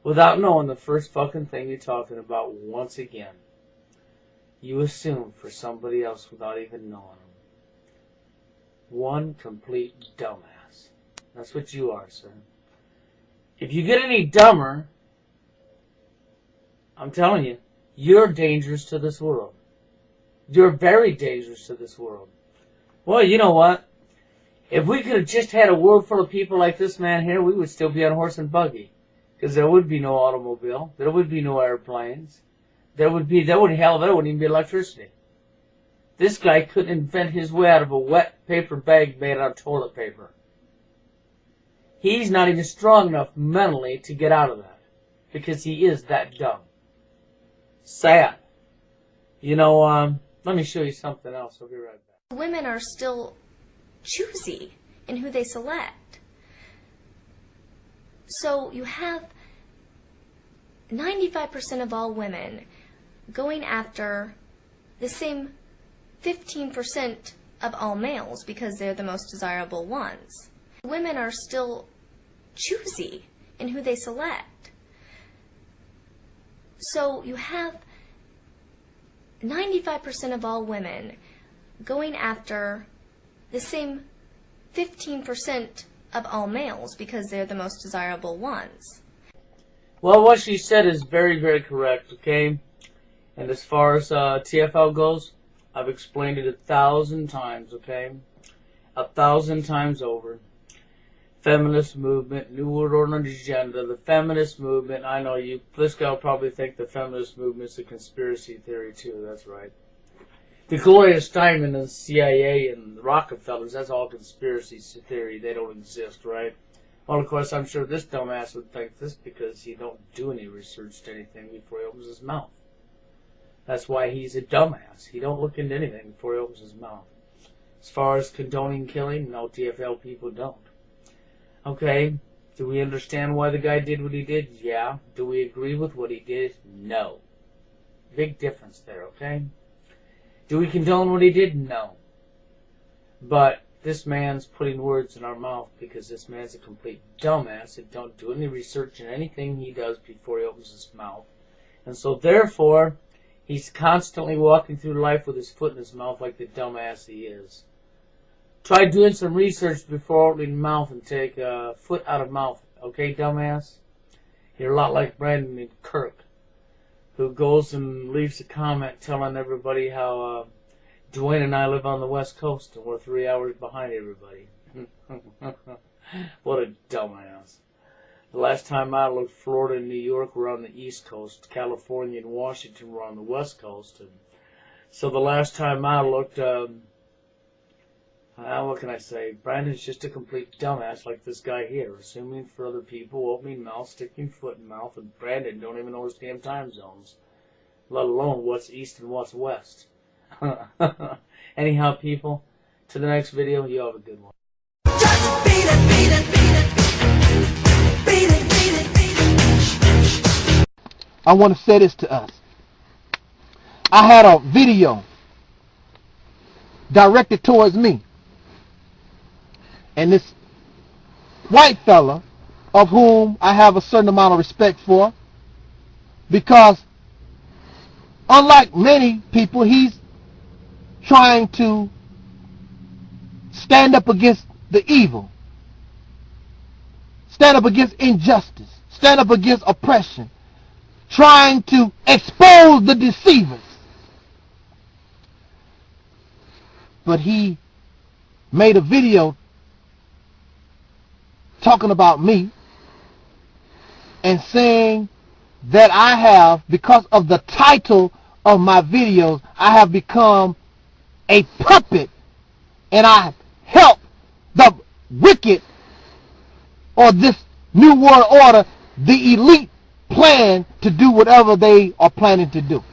without knowing the first fucking thing you're talking about once again. You assume for somebody else without even knowing them. One complete dumbass. That's what you are, sir. If you get any dumber, I'm telling you, you're dangerous to this world. You're very dangerous to this world. Well, you know what? If we could have just had a world full of people like this man here, we would still be on horse and buggy. Because there would be no automobile. There would be no airplanes. There wouldn't even be electricity. This guy couldn't invent his way out of a wet paper bag made out of toilet paper. He's not even strong enough mentally to get out of that. Because he is that dumb. Sad. You know, let me show you something else. I'll be right back. Women are still choosy in who they select. So you have 95% of all women going after the same 15% of all males because they're the most desirable ones. Women are still choosy in who they select. So you have 95% of all women going after the same 15% of all males because they're the most desirable ones. Well, what she said is very, very correct, okay? And as far as TFL goes, I've explained it 1,000 times, okay? 1,000 times over. Feminist movement, New World Order agenda, the feminist movement. I know this guy will probably think the feminist movement is a conspiracy theory too. That's right. The Gloria Steinem and the CIA and the Rockefellers, that's all conspiracy theory. They don't exist, right? Well, of course, I'm sure this dumbass would think this because he don't do any research to anything before he opens his mouth. That's why he's a dumbass. He don't look into anything before he opens his mouth. As far as condoning killing, no, TFL people don't. Okay, do we understand why the guy did what he did? Yeah. Do we agree with what he did? No. Big difference there, okay? Do we condone what he did? No. But this man's putting words in our mouth because this man's a complete dumbass and don't do any research in anything he does before he opens his mouth. And so therefore, he's constantly walking through life with his foot in his mouth like the dumbass he is. Try doing some research before opening mouth and take a foot out of mouth. Okay, dumbass? You're a lot like Brandon Kirk, who goes and leaves a comment telling everybody how Dwayne and I live on the West Coast and we're 3 hours behind everybody. What a dumbass. The last time I looked, Florida and New York were on the East Coast. California and Washington were on the West Coast. And so the last time I looked, what can I say? Brandon's just a complete dumbass like this guy here, assuming for other people, opening mouth, sticking foot in mouth, and Brandon don't even know his damn time zones, let alone what's east and what's west. Anyhow, people, to the next video, you have a good one. Just beat it, beat it, beat it. Beat it, beat it, beat it. I want to say this to us. I had a video directed towards me. And this white fella, of whom I have a certain amount of respect for, because unlike many people, he's trying to stand up against the evil, stand up against injustice, stand up against oppression, trying to expose the deceivers. But he made a video talking about me and saying that I have, because of the title of my videos, I have become a puppet and I help the wicked, or this New World Order, the elite, plan to do whatever they are planning to do.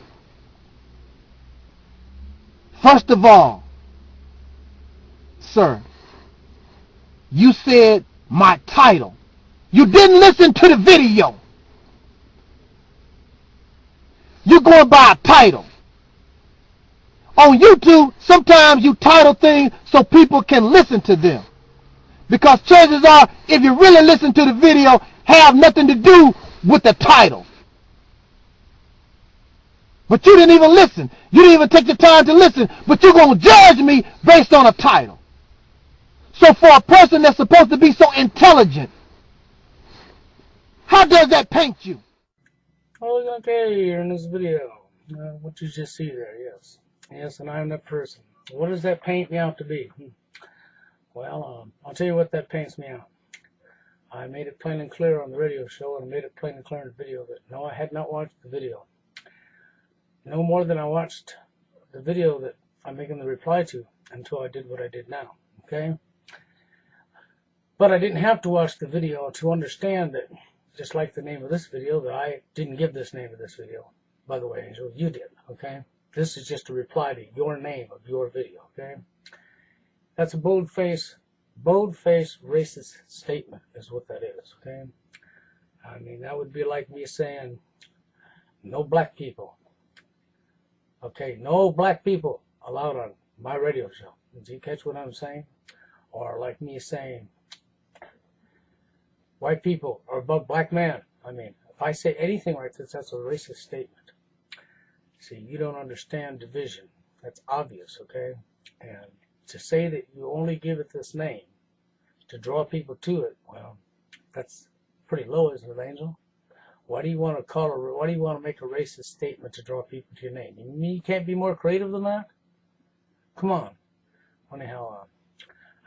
First of all, sir, you said my title. You didn't listen to the video. You're going by a title. On YouTube, sometimes you title things so people can listen to them. Because chances are, if you really listen to the video, have nothing to do with the title. But you didn't even listen. You didn't even take the time to listen. But you're going to judge me based on a title. So for a person that's supposed to be so intelligent, how does that paint you? Oh, okay, in this video, what you just see there, yes. Yes, and I'm that person. What does that paint me out to be? Well, I'll tell you what that paints me out. I made it plain and clear on the radio show, and I made it plain and clear in the video that no, I had not watched the video. No more than I watched the video that I'm making the reply to until I did what I did now, okay? But I didn't have to watch the video to understand that, just like the name of this video, that I didn't give this name of this video. By the way, Angel, you did, okay? This is just a reply to your name of your video, okay? That's a bold-faced racist statement is what that is, okay? I mean, that would be like me saying, no black people. Okay, no black people allowed on my radio show. Did you catch what I'm saying? Or like me saying, white people are above black man. I mean, if I say anything like this, that's a racist statement. See, you don't understand division. That's obvious, okay? And to say that you only give it this name to draw people to it, well, that's pretty low, isn't it, Angel? Why do you want to make a racist statement to draw people to your name? You mean you can't be more creative than that? Come on. Anyhow,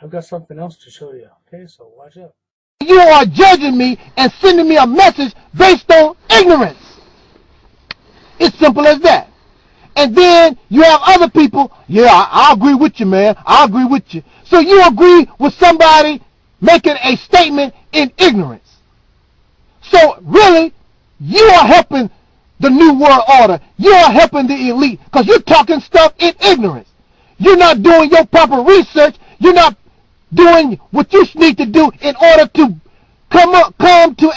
I've got something else to show you. Okay, so watch out. You are judging me and sending me a message based on ignorance. It's simple as that. And then you have other people, yeah, I agree with you, man. I agree with you. So you agree with somebody making a statement in ignorance. So really, you are helping the New World Order. You are helping the elite because you're talking stuff in ignorance. You're not doing your proper research. You're not doing what you need to do in order to come to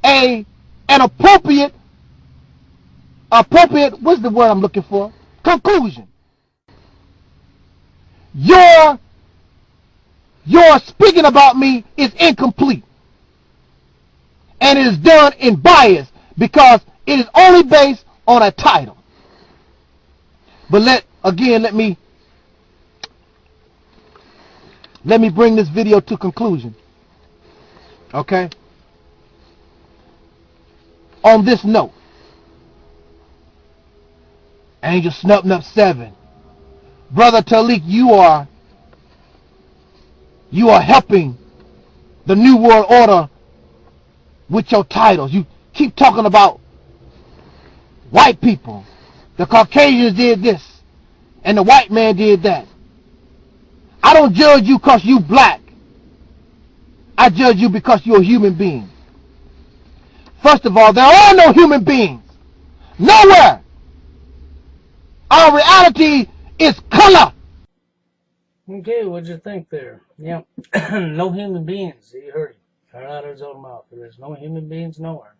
an appropriate, what's the word I'm looking for? Conclusion. Your speaking about me is incomplete. And it is done in bias because it is only based on a title. But let me bring this video to conclusion. Okay? On this note, AngelsnupnupSEVEN, Brother Taalik, you are helping the New World Order with your titles. You keep talking about white people. The Caucasians did this, and the white man did that. I don't judge you because you black. I judge you because you're a human being. First of all, there are no human beings. Nowhere. Our reality is color. Okay, what'd you think there? Yeah, no human beings. You heard him. Right out of his own mouth. There is no human beings nowhere.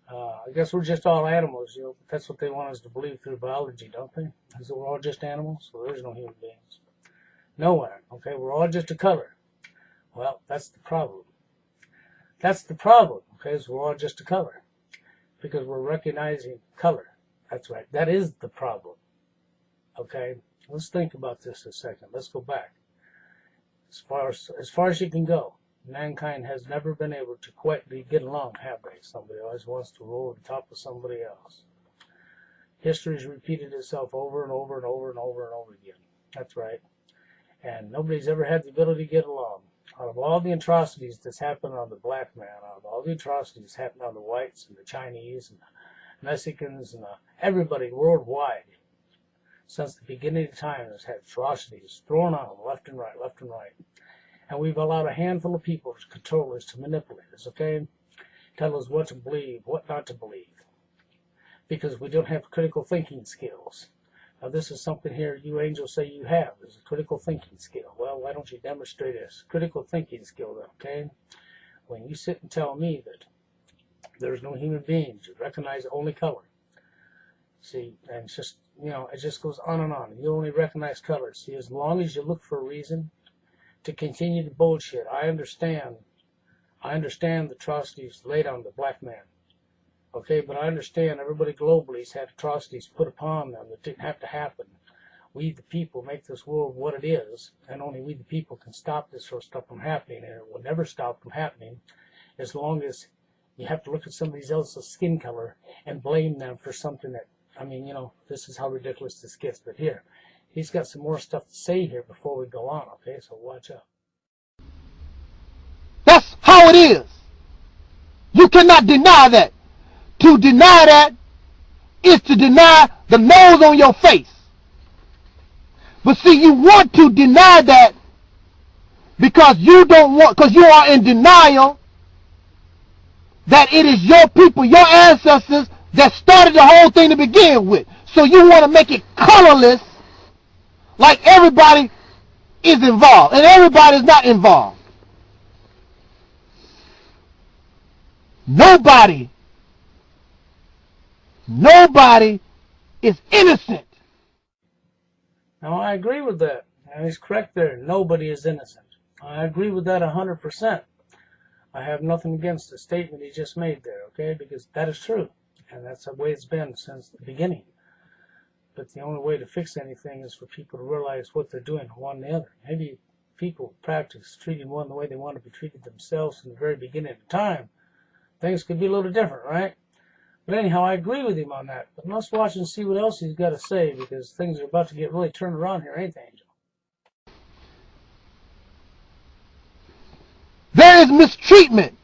I guess we're just all animals, you know. That's what they want us to believe through biology, don't they? Is that we're all just animals? So there's no human beings. Nowhere. Okay, we're all just a color. Well, that's the problem. That's the problem. Okay, so we're all just a color. Because we're recognizing color. That's right. That is the problem. Okay? Let's think about this a second. Let's go back. As far as you can go, mankind has never been able to quite get along, have they? Somebody always wants to roll on top of somebody else. History has repeated itself over and over and over and over and over again. That's right. And nobody's ever had the ability to get along. Out of all the atrocities that's happened on the black man, out of all the atrocities that happened on the whites and the Chinese and the Mexicans and everybody worldwide, since the beginning of time, has had atrocities thrown on them left and right, left and right. And we've allowed a handful of people to control us, to manipulate us, okay? Tell us what to believe, what not to believe. Because we don't have critical thinking skills. Now this is something here you angels say you have, is a critical thinking skill. Well, why don't you demonstrate a critical thinking skill then, okay? When you sit and tell me that there's no human beings, you recognize only color. See, and it's just, you know, it just goes on and on. You only recognize color. See, as long as you look for a reason to continue the bullshit, I understand the atrocities laid on the black man. Okay, but I understand everybody globally has had atrocities put upon them that didn't have to happen. We, the people, make this world what it is, and only we, the people, can stop this sort of stuff from happening, and it will never stop from happening as long as you have to look at somebody else's skin color and blame them for something that I mean, you know, this is how ridiculous this gets. But here, he's got some more stuff to say here before we go on, okay? So watch out. That's how it is. You cannot deny that. To deny that is to deny the nose on your face. But see, you want to deny that because you don't want, because you are in denial that it is your people, your ancestors, that started the whole thing to begin with. So you want to make it colorless, like everybody is involved, and everybody is not involved. Nobody is innocent. Now, I agree with that. And he's correct there. Nobody is innocent. I agree with that 100%. I have nothing against the statement he just made there, okay? Because that is true. And that's the way it's been since the beginning. But the only way to fix anything is for people to realize what they're doing, one and the other. Maybe people practice treating one the way they want to be treated themselves from the very beginning of time. Things could be a little different, right? But anyhow, I agree with him on that. But let's watch and see what else he's got to say, because things are about to get really turned around here, ain't they, Angel? There is mistreatment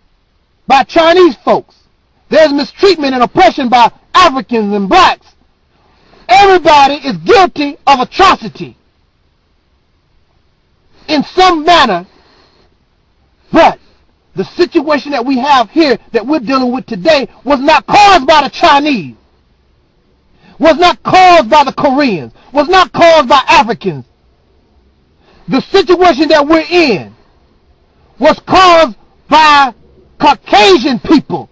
by Chinese folks. There's mistreatment and oppression by Africans and blacks. Everybody is guilty of atrocity in some manner, but the situation that we have here that we're dealing with today was not caused by the Chinese, was not caused by the Koreans, was not caused by Africans. The situation that we're in was caused by Caucasian people,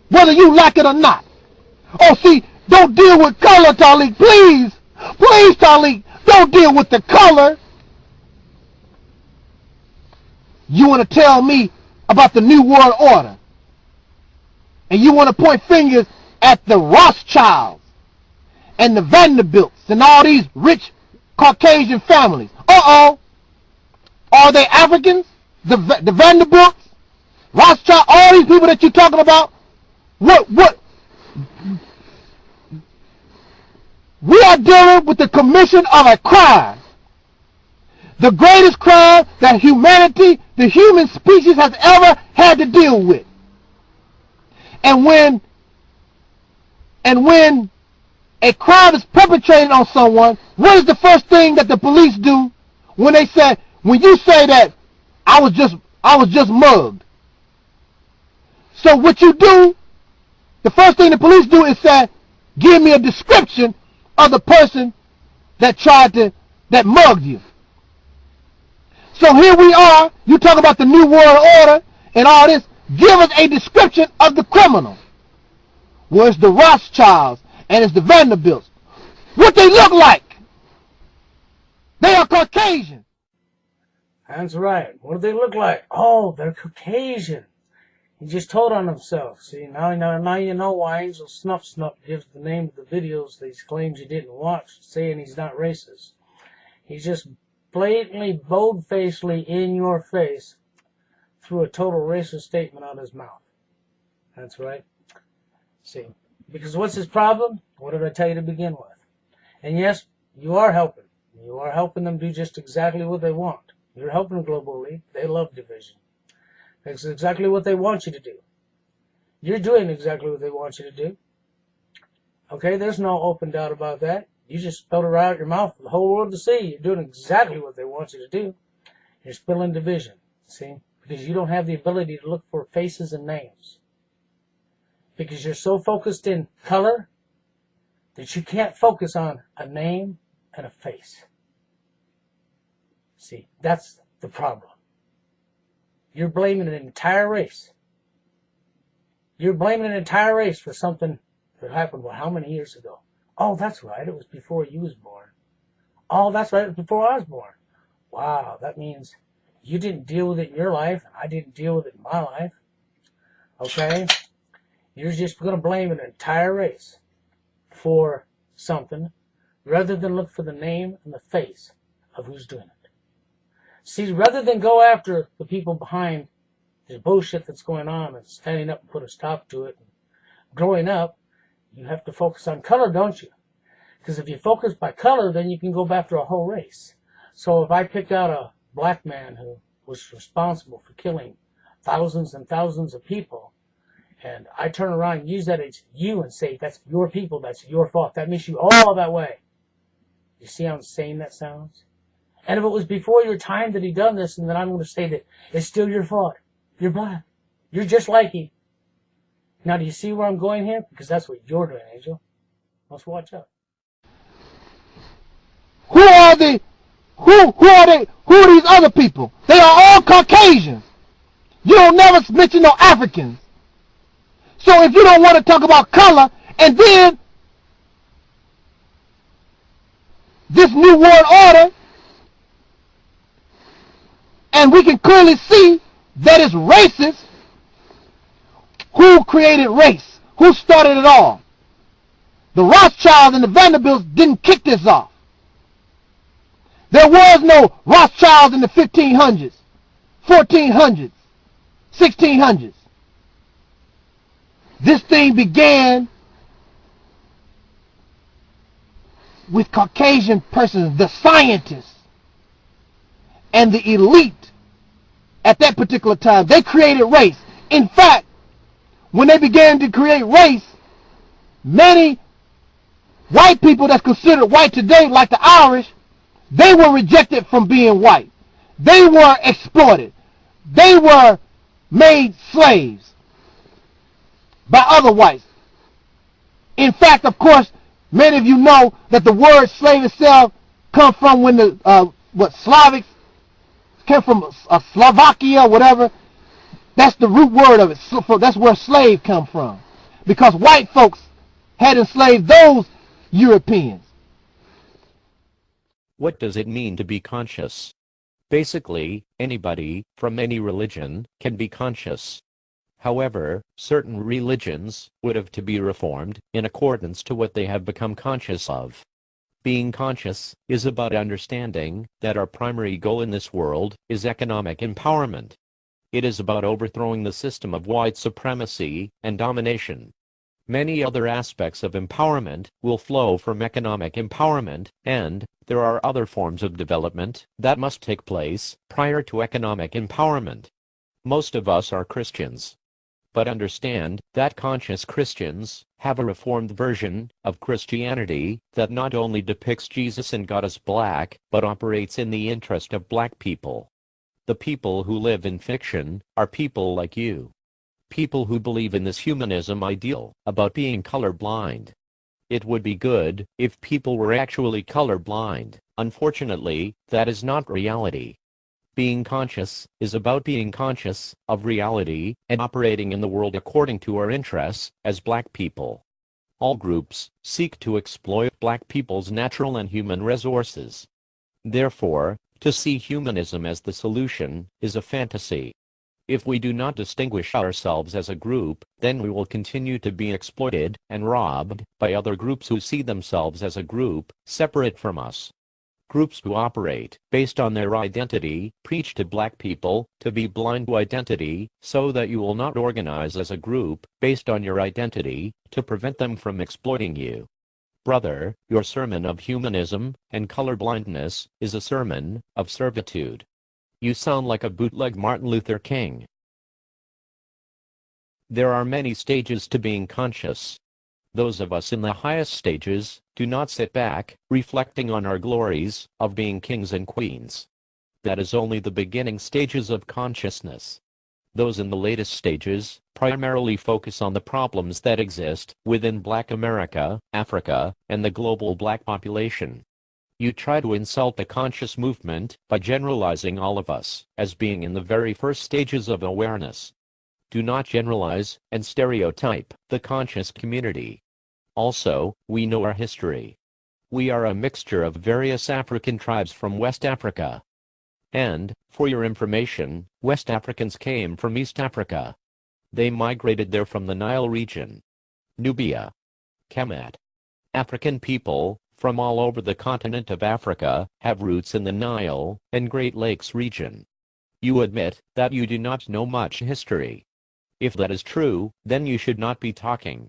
whether you like it or not. Oh, see, don't deal with color, Taalik, please. Please, Taalik, don't deal with the color. You want to tell me about the New World Order, and you want to point fingers at the Rothschilds and the Vanderbilts and all these rich Caucasian families. Uh-oh. Are they Africans? The Vanderbilts, Rothschild, all these people that you're talking about? What? We are dealing with the commission of a crime. The greatest crime that humanity, the human species, has ever had to deal with. And when a crime is perpetrated on someone, what is the first thing that the police do when you say that I was just mugged? So what you do, the first thing the police do is say, give me a description of the person that mugged you. So here we are, you talk about the New World Order and all this, give us a description of the criminal. Well, it's the Rothschilds and it's the Vanderbilts. What they look like? They are Caucasian. That's right. What do they look like? Oh, they're Caucasian. He just told on himself. See, now you know why Angelsnupnup gives the name of the videos that he claims you didn't watch, saying he's not racist. He's just blatantly, bold-facedly in your face threw a total racist statement out of his mouth. That's right. See, because what's his problem? What did I tell you to begin with? And yes, you are helping. You are helping them do just exactly what they want. You're helping Global Elite. They love division. That's exactly what they want you to do. You're doing exactly what they want you to do. Okay, there's no open doubt about that. You just spelled it out your mouth for the whole world to see. You're doing exactly what they want you to do. You're spilling division, see? Because you don't have the ability to look for faces and names. Because you're so focused in color that you can't focus on a name and a face. See, that's the problem. You're blaming an entire race. You're blaming an entire race for something that happened, well, how many years ago? Oh, that's right, it was before you was born. Oh, that's right, it was before I was born. Wow, that means you didn't deal with it in your life, and I didn't deal with it in my life. Okay? You're just going to blame an entire race for something rather than look for the name and the face of who's doing it. See, rather than go after the people behind the bullshit that's going on and standing up and put a stop to it, and growing up, you have to focus on color, don't you? Because if you focus by color, then you can go after a whole race. So if I pick out a black man who was responsible for killing thousands and thousands of people, and I turn around and use that as you and say, that's your people, that's your fault. That makes you all that way. You see how insane that sounds? And if it was before your time that he done this, and then I'm going to say that it's still your fault. You're black. You're just like him. Now, do you see where I'm going here? Because that's what you're doing, Angel. Let's watch out. Who are they? Who are these other people? They are all Caucasians. You don't never mention no Africans. So if you don't want to talk about color, and then this new world order, and we can clearly see that it's racist, who created race? Who started it all? The Rothschilds and the Vanderbilts didn't kick this off. There was no Rothschilds in the 1500s, 1400s, 1600s. This thing began with Caucasian persons, the scientists, and the elite at that particular time. They created race. In fact, when they began to create race, many white people that's considered white today, like the Irish, they were rejected from being white. They were exploited. They were made slaves by other whites. In fact, of course, many of you know that the word slave itself comes from when the Slavics came from Slovakia, whatever. That's the root word of it. So that's where slave come from, because white folks had enslaved those Europeans. What does it mean to be conscious? Basically, anybody, from any religion, can be conscious. However, certain religions would have to be reformed in accordance to what they have become conscious of. Being conscious is about understanding that our primary goal in this world is economic empowerment. It is about overthrowing the system of white supremacy and domination. Many other aspects of empowerment will flow from economic empowerment, and there are other forms of development that must take place prior to economic empowerment. Most of us are Christians. But understand that conscious Christians have a reformed version of Christianity that not only depicts Jesus and God as black, but operates in the interest of black people. The people who live in fiction are people like you. People who believe in this humanism ideal about being colorblind. It would be good if people were actually colorblind. Unfortunately, that is not reality. Being conscious is about being conscious of reality and operating in the world according to our interests as black people. All groups seek to exploit black people's natural and human resources. Therefore, to see humanism as the solution is a fantasy. If we do not distinguish ourselves as a group, then we will continue to be exploited and robbed by other groups who see themselves as a group separate from us. Groups who operate based on their identity preach to black people to be blind to identity so that you will not organize as a group based on your identity to prevent them from exploiting you. Brother, your sermon of humanism and colorblindness is a sermon of servitude. You sound like a bootleg Martin Luther King. There are many stages to being conscious. Those of us in the highest stages do not sit back, reflecting on our glories of being kings and queens. That is only the beginning stages of consciousness. Those in the latest stages primarily focus on the problems that exist within Black America, Africa, and the global black population. You try to insult the conscious movement by generalizing all of us as being in the very first stages of awareness. Do not generalize and stereotype the conscious community. Also, we know our history. We are a mixture of various African tribes from West Africa. And, for your information, West Africans came from East Africa. They migrated there from the Nile region. Nubia. Kemet. African people from all over the continent of Africa have roots in the Nile and Great Lakes region. You admit that you do not know much history. If that is true, then you should not be talking.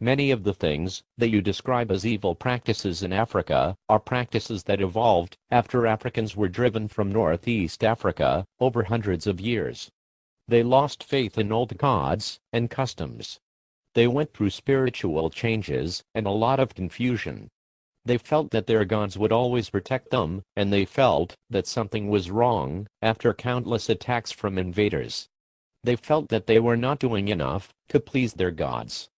Many of the things that you describe as evil practices in Africa are practices that evolved after Africans were driven from Northeast Africa over hundreds of years. They lost faith in old gods and customs. They went through spiritual changes and a lot of confusion. They felt that their gods would always protect them, and they felt that something was wrong after countless attacks from invaders. They felt that they were not doing enough to please their gods.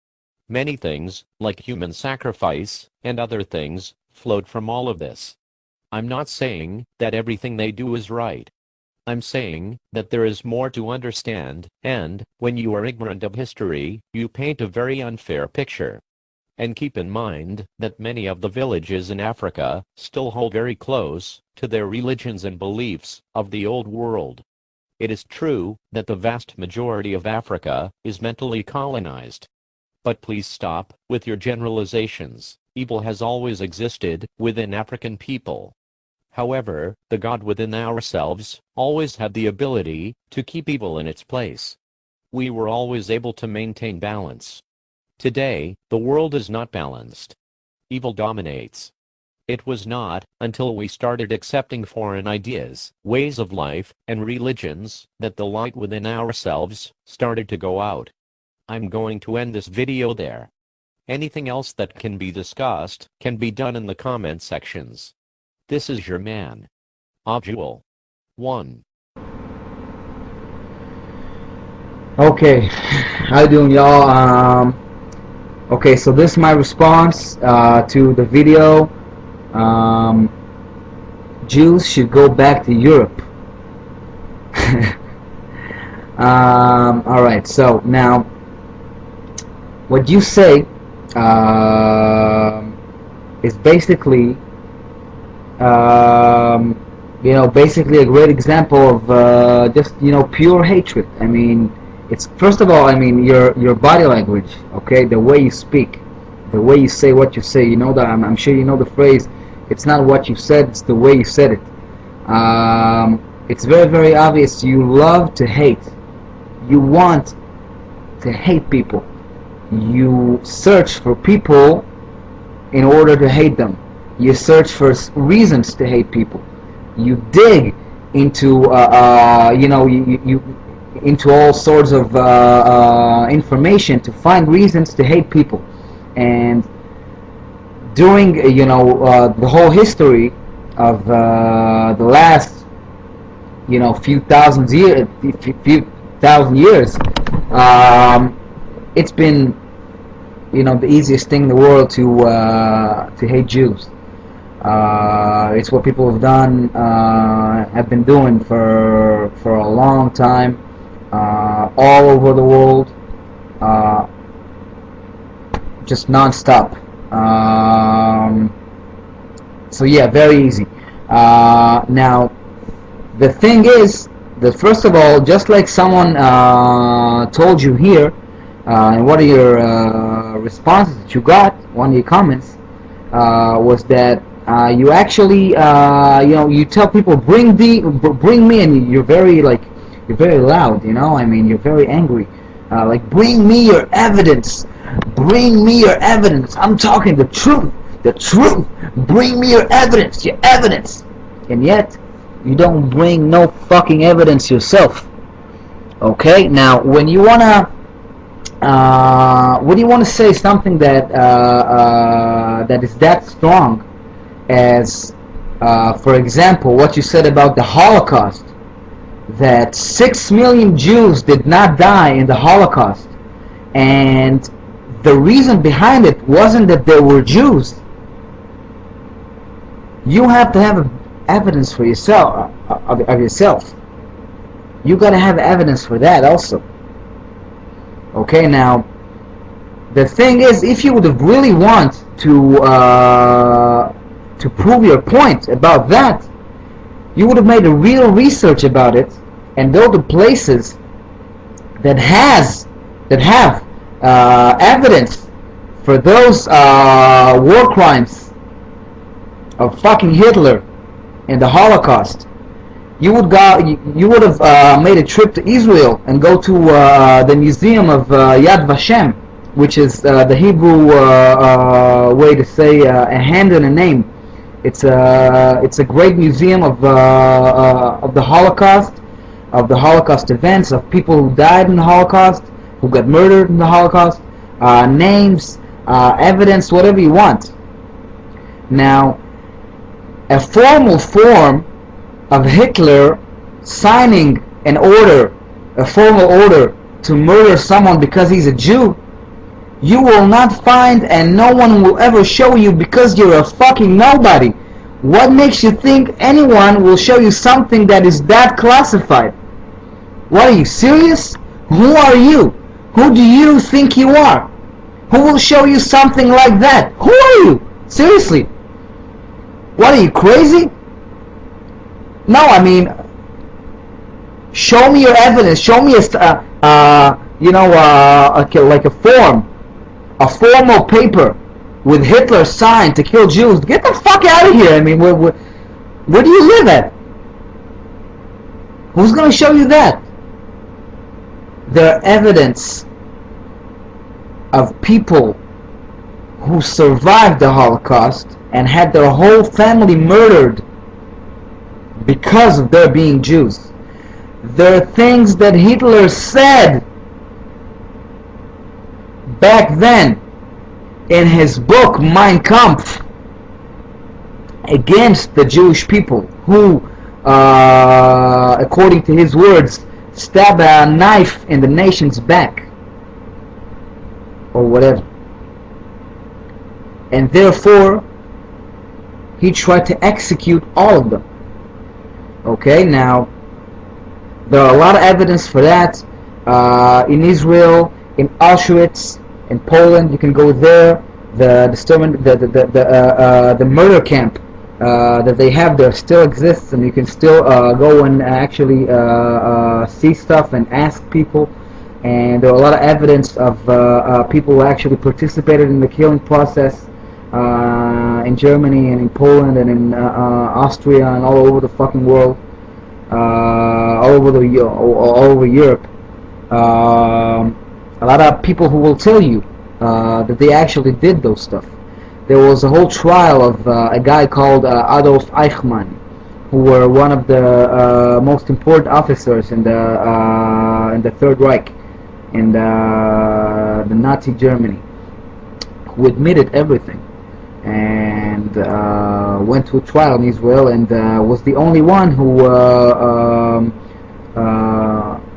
Many things, like human sacrifice and other things, flowed from all of this. I'm not saying that everything they do is right. I'm saying that there is more to understand, and, when you are ignorant of history, you paint a very unfair picture. And keep in mind that many of the villages in Africa still hold very close to their religions and beliefs of the old world. It is true that the vast majority of Africa is mentally colonized. But please stop with your generalizations. Evil has always existed within African people. However, the God within ourselves always had the ability to keep evil in its place. We were always able to maintain balance. Today, the world is not balanced. Evil dominates. It was not until we started accepting foreign ideas, ways of life, and religions that the light within ourselves started to go out. I'm going to end this video there. Anything else that can be discussed can be done in the comment sections. This is your man, Abdul. 1. Okay, how you doing, y'all? Okay, so this is my response to the video. Jews should go back to Europe. Alright, so now what you say is basically basically a great example of just pure hatred. I mean, it's first of all, I mean, your body language, okay, the way you speak, the way you say what you say. You know that I'm sure you know the phrase. It's not what you said; it's the way you said it. It's very, very obvious. You love to hate. You want to hate people. You search for people in order to hate them. You search for reasons to hate people. You dig into into all sorts of information to find reasons to hate people. And during the whole history of the last few thousand years, it's been the easiest thing in the world to hate Jews. It's what people have done, have been doing for a long time, all over the world, just non-stop. So yeah, very easy. Now, the thing is that first of all, just like someone told you here, in one of your responses that you got, one of your comments, was that you actually you tell people bring me, and you're very loud, I mean, you're very angry, like, bring me your evidence, I'm talking the truth, bring me your evidence, and yet you don't bring no fucking evidence yourself. Okay, now when you wanna say something that that is that strong as for example what you said about the Holocaust, that 6 million Jews did not die in the Holocaust, and the reason behind it wasn't that they were Jews. You have to have evidence for yourself, of yourself. You gotta have evidence for that also. Okay, now the thing is, if you would have really want to prove your point about that, you would have made a real research about it and go to places that have evidence for those war crimes of fucking Hitler and the Holocaust. You would have made a trip to Israel and go to the museum of Yad Vashem which is the Hebrew way to say a hand and a name. It's a great museum of the Holocaust events, of people who died in the Holocaust, who got murdered in the Holocaust, names, evidence, whatever you want. Now, a formal form of Hitler signing an order, a formal order to murder someone because he's a Jew, you will not find, and no one will ever show you, because you're a fucking nobody. What makes you think anyone will show you something that is that classified? What, are you serious? Who are you? Who do you think you are? Who will show you something like that? Who are you? Seriously? What, are you crazy? No, I mean, show me your evidence. Show me like a form, a formal paper with Hitler signed to kill Jews. Get the fuck out of here. I mean, where do you live at? Who's going to show you that? There are evidence of people who survived the Holocaust and had their whole family murdered because of their being Jews. There are things that Hitler said back then in his book Mein Kampf against the Jewish people, who, according to his words, stab a knife in the nation's back or whatever. And therefore he tried to execute all of them. Okay, now there are a lot of evidence for that. In Israel, in Auschwitz, in Poland, you can go there. The murder camp that they have there still exists, and you can still go and actually see stuff and ask people. And there are a lot of evidence of people who actually participated in the killing process in Germany and in Poland and in Austria and all over the fucking world, all over Europe. A lot of people who will tell you that they actually did those stuff. There was a whole trial of a guy called Adolf Eichmann, who were one of the most important officers in the Third Reich, in the Nazi Germany, who admitted everything and went to a trial in Israel, and was the only one who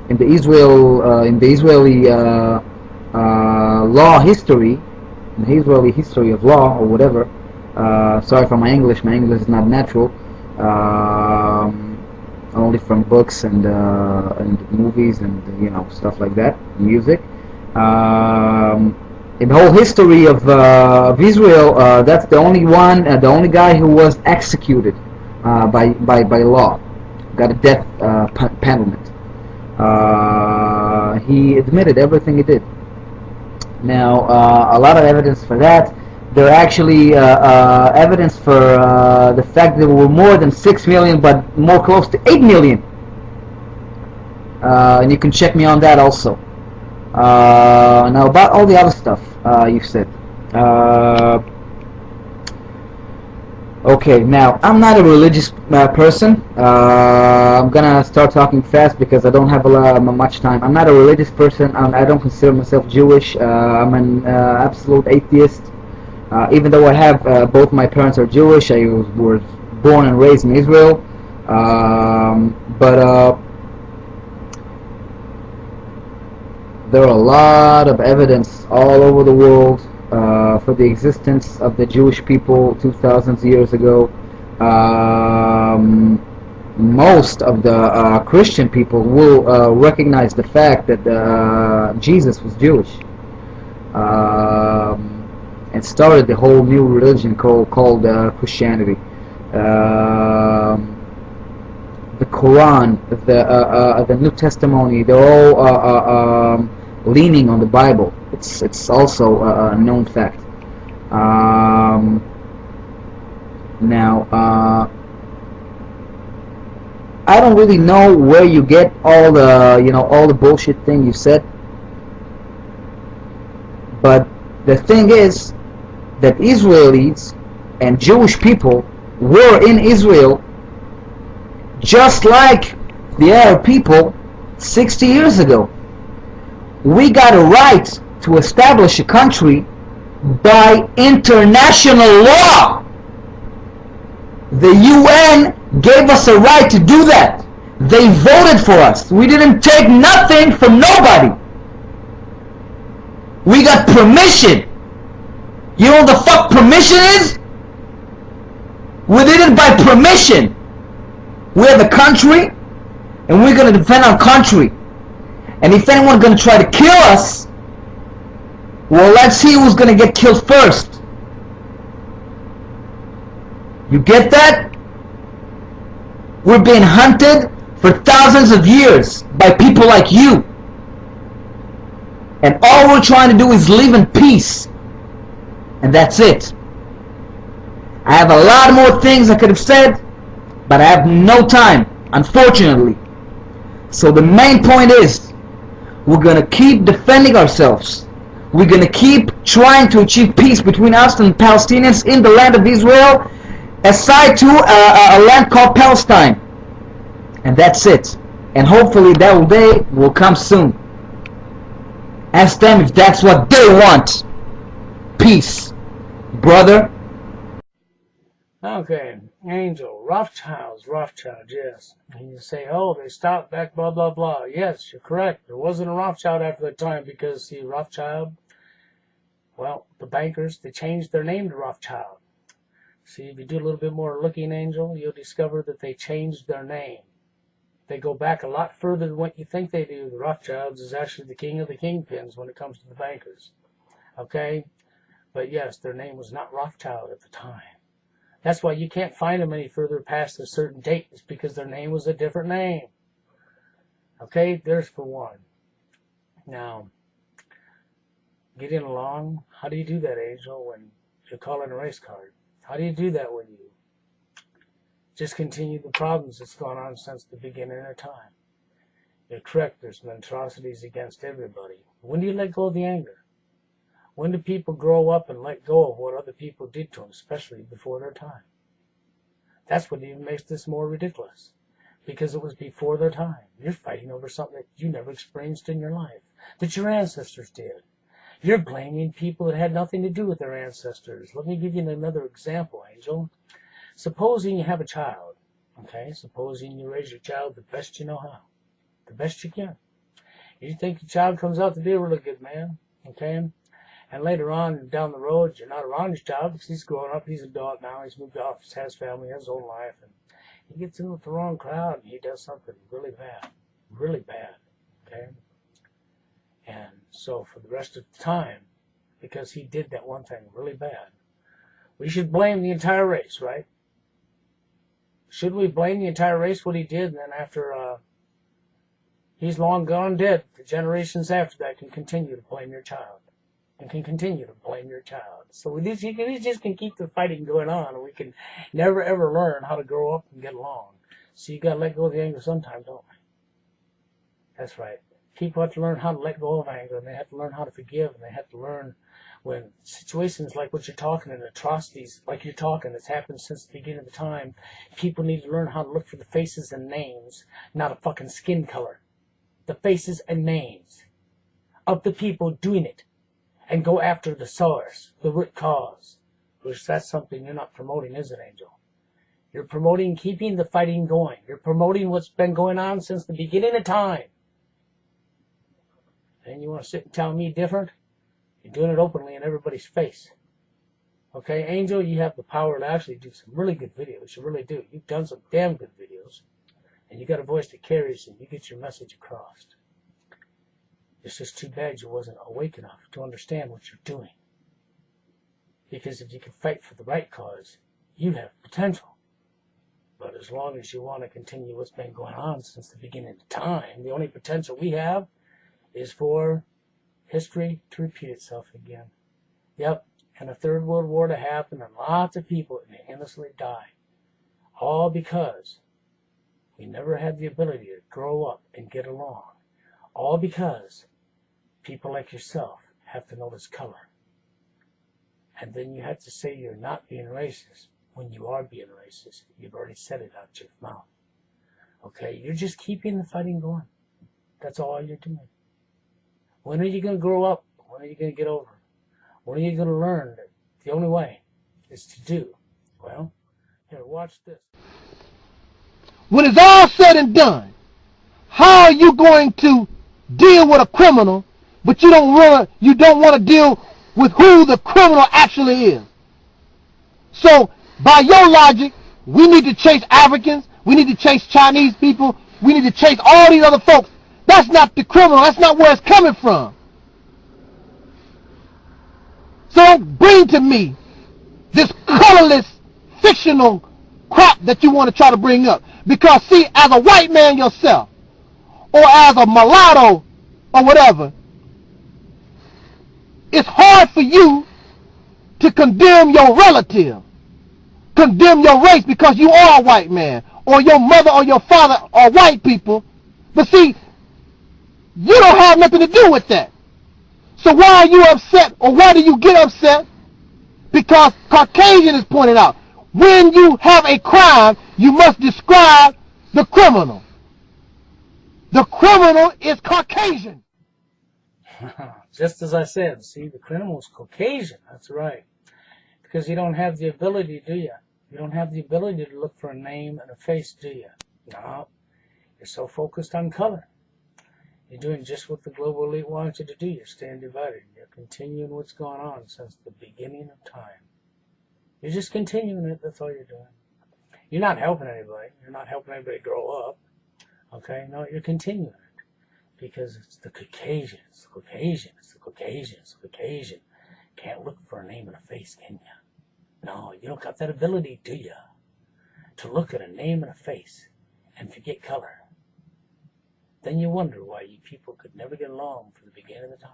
in the Israeli law history, in the Israeli history of law or whatever. Sorry for my English is not natural. Only from books and movies and stuff like that, music. In the whole history of Israel, that's the only one, the only guy who was executed by law, got a death penalty. He admitted everything he did. Now, a lot of evidence for that. There are actually evidence for the fact that there were more than 6 million, but more close to 8 million. And you can check me on that also. Now, about all the other stuff you've said. Okay, now, I'm not a religious person. I'm gonna start talking fast because I don't have much time. I'm not a religious person. I don't consider myself Jewish. I'm an absolute atheist. Even though I have, both my parents are Jewish. I was born and raised in Israel. But there are a lot of evidence all over the world for the existence of the Jewish people 2,000 years ago. Most of the Christian people will recognize the fact that Jesus was Jewish, and started the whole new religion called Christianity. The Quran, the New Testimony, they're all leaning on the Bible. It's also a known fact. Now, I don't really know where you get all the all the bullshit thing you said, But the thing is that Israelis and Jewish people were in Israel just like the Arab people 60 years ago. We got a right to establish a country by international law. The UN gave us a right to do that. They voted for us. We didn't take nothing from nobody. We got permission. You know what the fuck permission is? We did it by permission. We're the country, and we're going to defend our country. And if anyone's going to try to kill us, well, let's see who's going to get killed first. You get that? We're being hunted for thousands of years by people like you. And all we're trying to do is live in peace. And that's it. I have a lot more things I could have said, but I have no time, unfortunately. So the main point is, we're going to keep defending ourselves. We're going to keep trying to achieve peace between us and Palestinians in the land of Israel, aside to a land called Palestine. And that's it. And hopefully that day will come soon. Ask them if that's what they want. Peace, brother. Okay, Angel, Rothschild, yes. And you say, oh, they stopped back, blah, blah, blah. Yes, you're correct. There wasn't a Rothschild after that time because, see, Rothschild, well, the bankers, they changed their name to Rothschild. See, if you do a little bit more looking, Angel, you'll discover that they changed their name. They go back a lot further than what you think they do. The Rothschilds is actually the king of the kingpins when it comes to the bankers. Okay? But yes, their name was not Rothschild at the time. That's why you can't find them any further past a certain date. It's because their name was a different name. Okay? There's for one. Now, getting along, how do you do that, Angel, when you're calling a race card? How do you do that when you just continue the problems that's gone on since the beginning of time? You're correct, there's been atrocities against everybody. When do you let go of the anger? When do people grow up and let go of what other people did to them, especially before their time? That's what even makes this more ridiculous, because it was before their time. You're fighting over something that you never experienced in your life, that your ancestors did. You're blaming people that had nothing to do with their ancestors. Let me give you another example, Angel. Supposing you have a child, okay? Supposing you raise your child the best you know how, the best you can. You think your child comes out to be a really good man, okay? And later on, down the road, you're not around your child because he's growing up, he's an adult now, he's moved off, he has family, has his own life, and he gets in with the wrong crowd and he does something really bad, okay? And so for the rest of the time, because he did that one thing really bad, we should blame the entire race, right? Should we blame the entire race what he did, and then after he's long gone dead, the generations after that can continue to blame your child? And can continue to blame your child. So we just can keep the fighting going on, and we can never ever learn how to grow up and get along. So you got to let go of the anger sometimes, don't we? That's right. People have to learn how to let go of anger, and they have to learn how to forgive, and they have to learn when situations like what you're talking and atrocities like you're talking that's happened since the beginning of the time, people need to learn how to look for the faces and names, not a fucking skin color. The faces and names of the people doing it. And go after the source, the root cause. Which that's something you're not promoting, is it, Angel? You're promoting keeping the fighting going. You're promoting what's been going on since the beginning of time. And you want to sit and tell me different? You're doing it openly in everybody's face. Okay, Angel, you have the power to actually do some really good videos. You really do. You've done some damn good videos. And you got a voice that carries and you get your message across. It's just too bad you wasn't awake enough to understand what you're doing. Because if you can fight for the right cause, you have potential. But as long as you want to continue what's been going on since the beginning of time, the only potential we have is for history to repeat itself again. Yep, and a third world war to happen and lots of people that endlessly die. All because we never had the ability to grow up and get along. All because people like yourself have to notice color. And then you have to say you're not being racist when you are being racist. You've already said it out your mouth. Okay? You're just keeping the fighting going. That's all you're doing. When are you going to grow up? When are you going to get over? When are you going to learn that the only way is to do? Well, here, watch this. When it's all said and done, how are you going to deal with a criminal, but you don't want to deal with who the criminal actually is? So, by your logic, we need to chase Africans, we need to chase Chinese people, we need to chase all these other folks. That's not the criminal, that's not where it's coming from. So don't bring to me this colorless, fictional crap that you want to try to bring up. Because see, as a white man yourself, or as a mulatto, or whatever, it's hard for you to condemn your relative, condemn your race because you are a white man, or your mother or your father are white people. But see, you don't have nothing to do with that. So why are you upset, or why do you get upset? Because Caucasian is pointed out. When you have a crime, you must describe the criminal. The criminal is Caucasian. Just as I said, see, the criminal is Caucasian. That's right. Because you don't have the ability, do you? You don't have the ability to look for a name and a face, do you? No. You're so focused on color. You're doing just what the global elite wants you to do. You're staying divided. You're continuing what's going on since the beginning of time. You're just continuing it. That's all you're doing. You're not helping anybody. You're not helping anybody grow up. Okay? No, you're continuing it. Because it's the Caucasian. It's the Caucasian. It's the Caucasian. It's the Caucasian. Can't look for a name and a face, can you? No, you don't got that ability, do you? To look at a name and a face and forget color. Then you wonder why you people could never get along from the beginning of the time.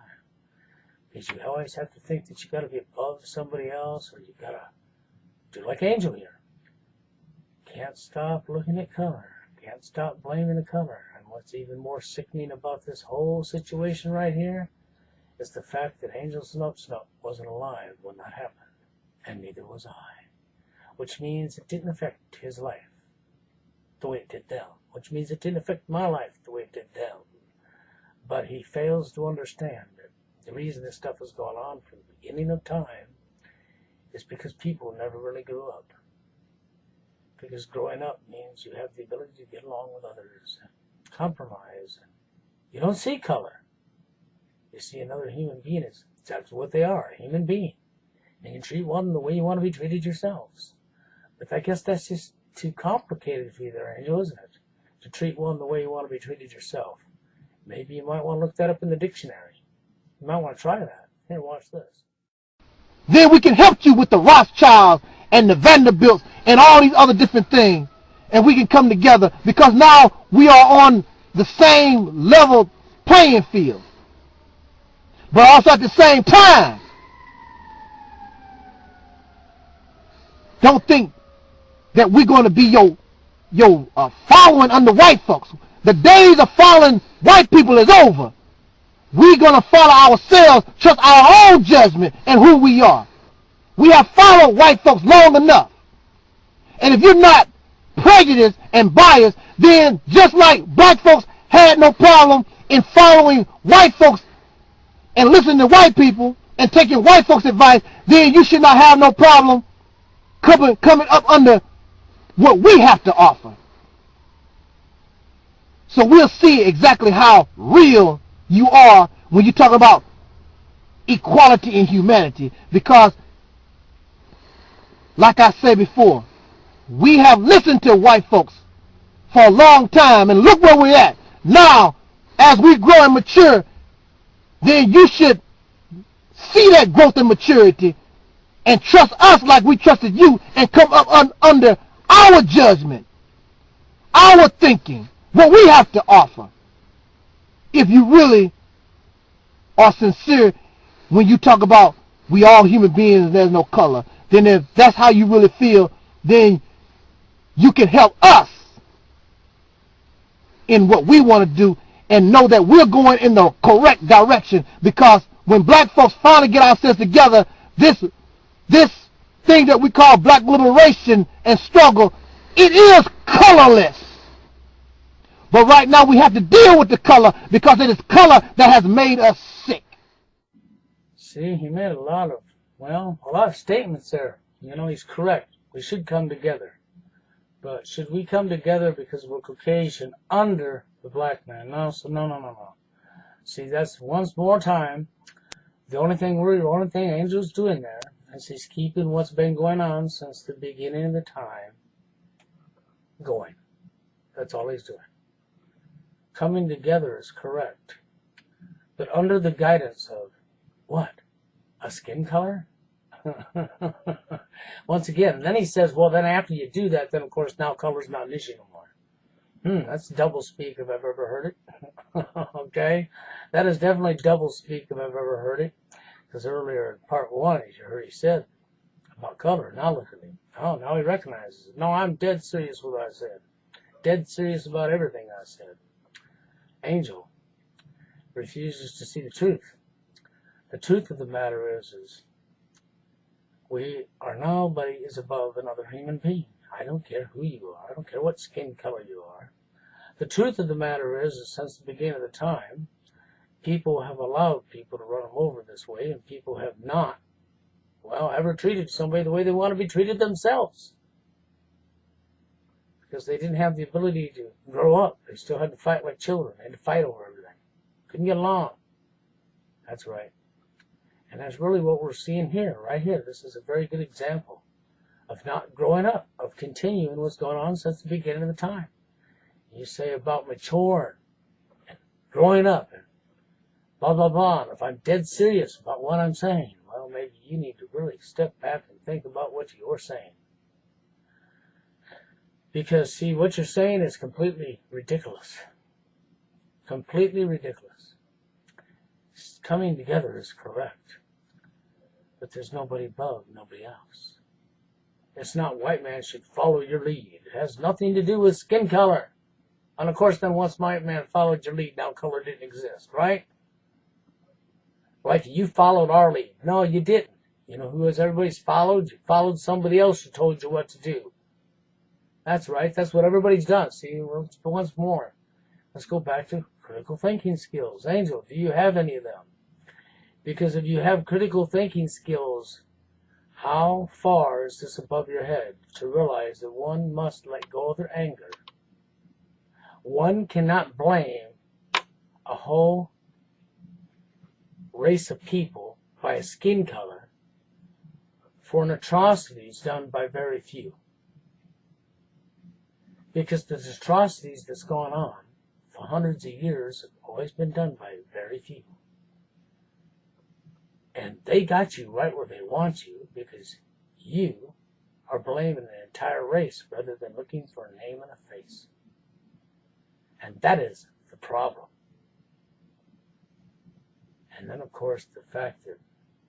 Because you always have to think that you got to be above somebody else, or you got to do like Angel here. Can't stop looking at color. Can't stop blaming the color. And what's even more sickening about this whole situation right here is the fact that Angelsnupnup wasn't alive when that happened. And neither was I. Which means it didn't affect his life the way it did them. Which means it didn't affect my life the way it did them. But he fails to understand that the reason this stuff is going on from the beginning of time is because people never really grew up. Because growing up means you have the ability to get along with others, and compromise. And you don't see color. You see another human being as that's what they are, a human being. And you treat one the way you want to be treated yourselves. But I guess that's just too complicated for you there, Angel, isn't it? To treat one the way you want to be treated yourself. Maybe you might want to look that up in the dictionary. You might want to try that. Here, watch this. Then we can help you with the Rothschilds and the Vanderbilts and all these other different things. And we can come together because now we are on the same level playing field. But also at the same time, don't think that we're going to be your following under white folks. The days of following white people is over. We're going to follow ourselves, trust our own judgment and who we are. We have followed white folks long enough. And if you're not prejudiced and biased, then just like black folks had no problem in following white folks and listening to white people and taking white folks' advice, then you should not have no problem coming up under what we have to offer. So we'll see exactly how real you are when you talk about equality and humanity. Because, like I said before, we have listened to white folks for a long time, and look where we're at. Now, as we grow and mature, then you should see that growth and maturity and trust us like we trusted you and come up under our judgment, our thinking, what we have to offer. If you really are sincere when you talk about we all human beings and there's no color, then if that's how you really feel, then you can help us in what we want to do and know that we're going in the correct direction because when black folks finally get ourselves together, this thing that we call black liberation and struggle, it is colorless. But right now we have to deal with the color because it is color that has made us sick. See, he made a lot of statements there. You know, he's correct. We should come together. But should we come together because we're Caucasian under the black man? No, so no. See, that's once more time. The only thing Angel's doing there is he's keeping what's been going on since the beginning of the time going. That's all he's doing. Coming together is correct. But under the guidance of what? A skin color? Once again, then he says, well, then after you do that, then of course now color's not an issue no more. That's double speak if I've ever heard it. Okay? That is definitely double speak if I've ever heard it. Because earlier in part 1, you heard he said about color. Now look at him. Oh, now he recognizes it. No, I'm dead serious with what I said. Dead serious about everything I said. Angel refuses to see the truth. The truth of the matter is nobody is above another human being. I don't care who you are. I don't care what skin color you are. The truth of the matter is since the beginning of the time, people have allowed people to run them over this way, and people have not, ever treated somebody the way they want to be treated themselves. Because they didn't have the ability to grow up. They still had to fight like children. They had to fight over everything. Couldn't get along. That's right. And that's really what we're seeing here, right here. This is a very good example of not growing up, of continuing what's going on since the beginning of the time. You say about maturing and growing up and blah, blah, blah. And if I'm dead serious about what I'm saying, well, maybe you need to really step back and think about what you're saying. Because, see, what you're saying is completely ridiculous. Completely ridiculous. Coming together is correct. But there's nobody above, nobody else. It's not white man should follow your lead. It has nothing to do with skin color. And of course, then once white man followed your lead, now color didn't exist, right? Like you followed our lead. No, you didn't. You know who everybody's followed? You followed somebody else who told you what to do. That's right. That's what everybody's done. See, once more, let's go back to critical thinking skills. Angel, do you have any of them? Because if you have critical thinking skills, how far is this above your head to realize that one must let go of their anger? One cannot blame a whole race of people by a skin color for an atrocities done by very few. Because the atrocities that's gone on for hundreds of years have always been done by very few. And they got you right where they want you because you are blaming the entire race rather than looking for a name and a face. And that is the problem. And then, of course, the fact that,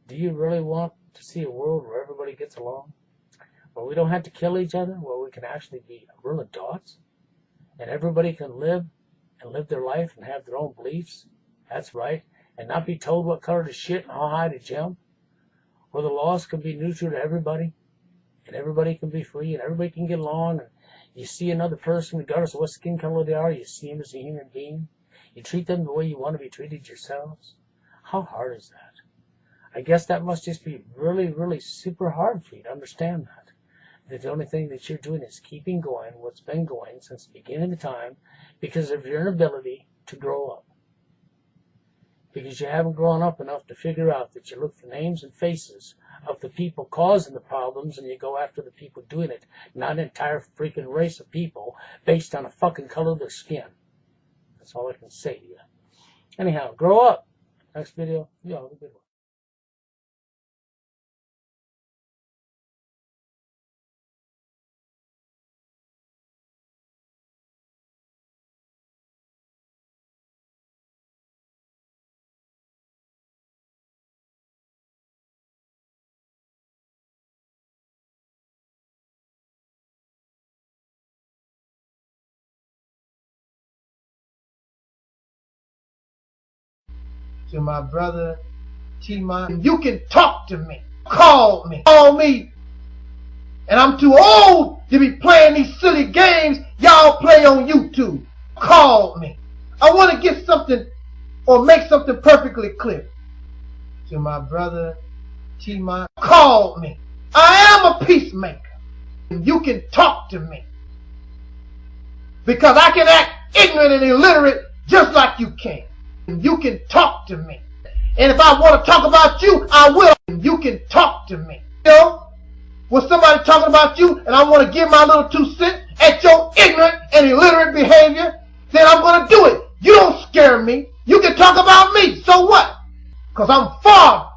do you really want to see a world where everybody gets along? Where we don't have to kill each other? Where we can actually be real adults? And everybody can live and live their life and have their own beliefs? That's right. And not be told what color to shit and how high to jump? Where the laws can be neutral to everybody? And everybody can be free and everybody can get along. And you see another person, regardless of what skin color they are, you see them as a human being. You treat them the way you want to be treated yourselves. How hard is that? I guess that must just be really, really super hard for you to understand that. That the only thing that you're doing is keeping going what's been going since the beginning of the time because of your inability to grow up. Because you haven't grown up enough to figure out that you look for names and faces of the people causing the problems and you go after the people doing it, not an entire freaking race of people based on a fucking color of their skin. That's all I can say to you. Anyhow, grow up. Next video, you have a good one. To my brother T-Mon, you can talk to me. Call me. And I'm too old to be playing these silly games y'all play on YouTube. Call me. I want to get something or make something perfectly clear. To my brother T-Mon, call me. I am a peacemaker. And you can talk to me. Because I can act ignorant and illiterate just like you can. And you can talk to me. And if I want to talk about you, I will. And you can talk to me. You know, when somebody talking about you and I want to give my little 2 cents at your ignorant and illiterate behavior, then I'm going to do it. You don't scare me. You can talk about me. So what? Because I'm far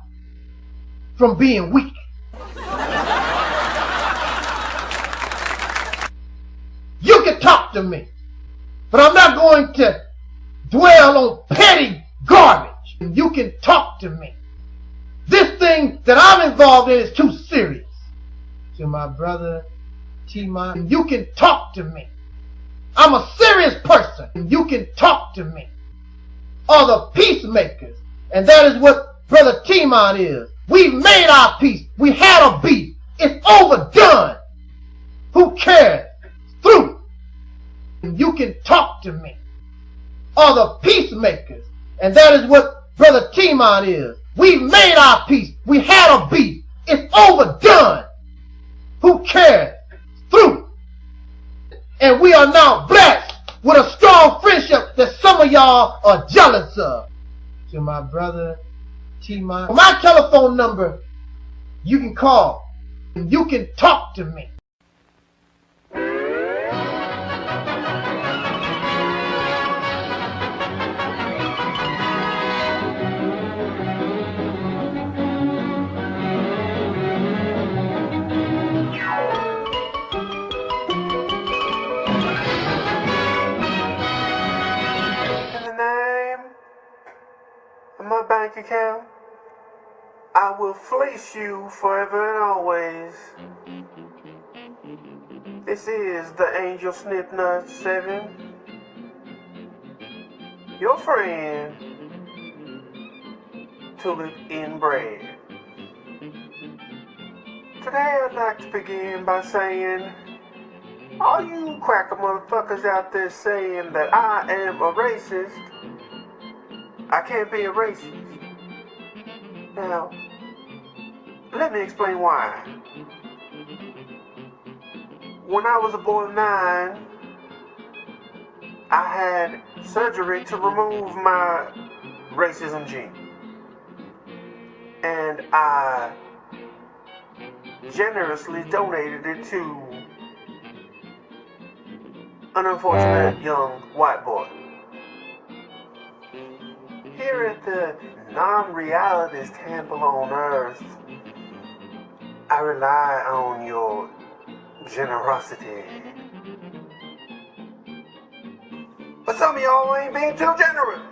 from being weak. You can talk to me. But I'm not going to dwell on petty garbage. You can talk to me. This thing that I'm involved in is too serious. To my brother T-Mon, you can talk to me. I'm a serious person. You can talk to me. Are the peacemakers. And that is what brother T-Mon is. We've made our peace. We had a beef. It's overdone. Who cares? Through. And you can talk to me. Are the peacemakers. And that is what brother T-Mon is. We've made our peace. We had a beef. It's overdone. Who cares? Through. And we are now blessed with a strong friendship that some of y'all are jealous of. To my brother T-Mon, my telephone number, you can call. And you can talk to me. My bank account, I will fleece you forever and always. This is the AngelsnupnupSEVEN, your friend, Ibn'rad. Today I'd like to begin by saying, all you cracker motherfuckers out there saying that I am a racist, I can't be a racist. Now, let me explain why. When I was a boy of 9, I had surgery to remove my racism gene. And I generously donated it to an unfortunate young white boy. Here at the non-realities temple on earth, I rely on your generosity. But some of y'all ain't being too generous.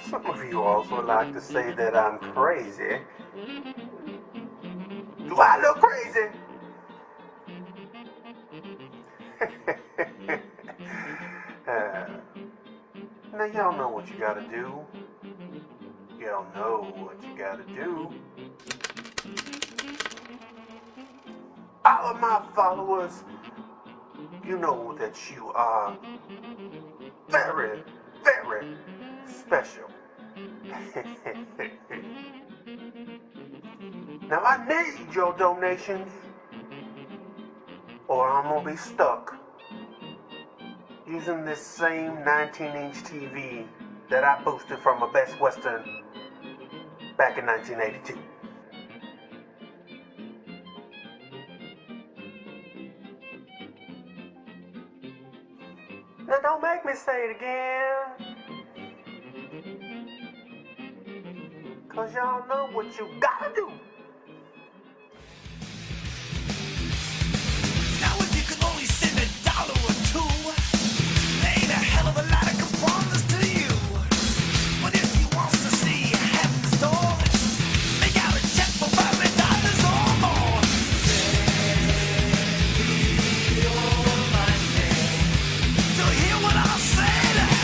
Some of you also like to say that I'm crazy. Do I look crazy? Now y'all know what you gotta do. Y'all know what you gotta do. All of my followers, you know that you are very, very special. Now I need your donations, or I'm gonna be stuck using this same 19-inch TV that I boosted from a Best Western back in 1982. Now don't make me say it again, 'cause y'all know what you gotta do. Now if you could only send $1 or 2, ain't a hell of a lot I can promise to you. But if you want to see heaven's door, make out a check for $5 or more. Send me your money. So hear what I say.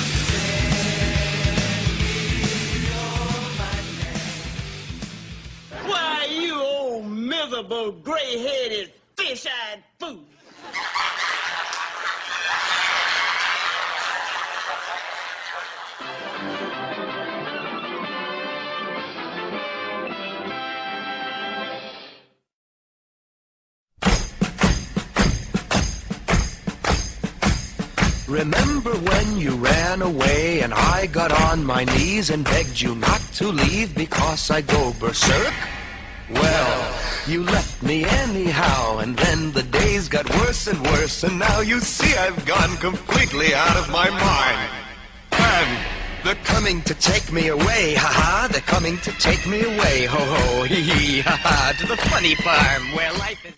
miserable, gray-headed, fish-eyed fool. Remember when you ran away and I got on my knees and begged you not to leave because I go berserk? Well, you left me anyhow, and then the days got worse and worse, and now you see I've gone completely out of my mind. And they're coming to take me away, ha-ha, they're coming to take me away, ho-ho, hee-hee, ha-ha, to the funny farm where life is...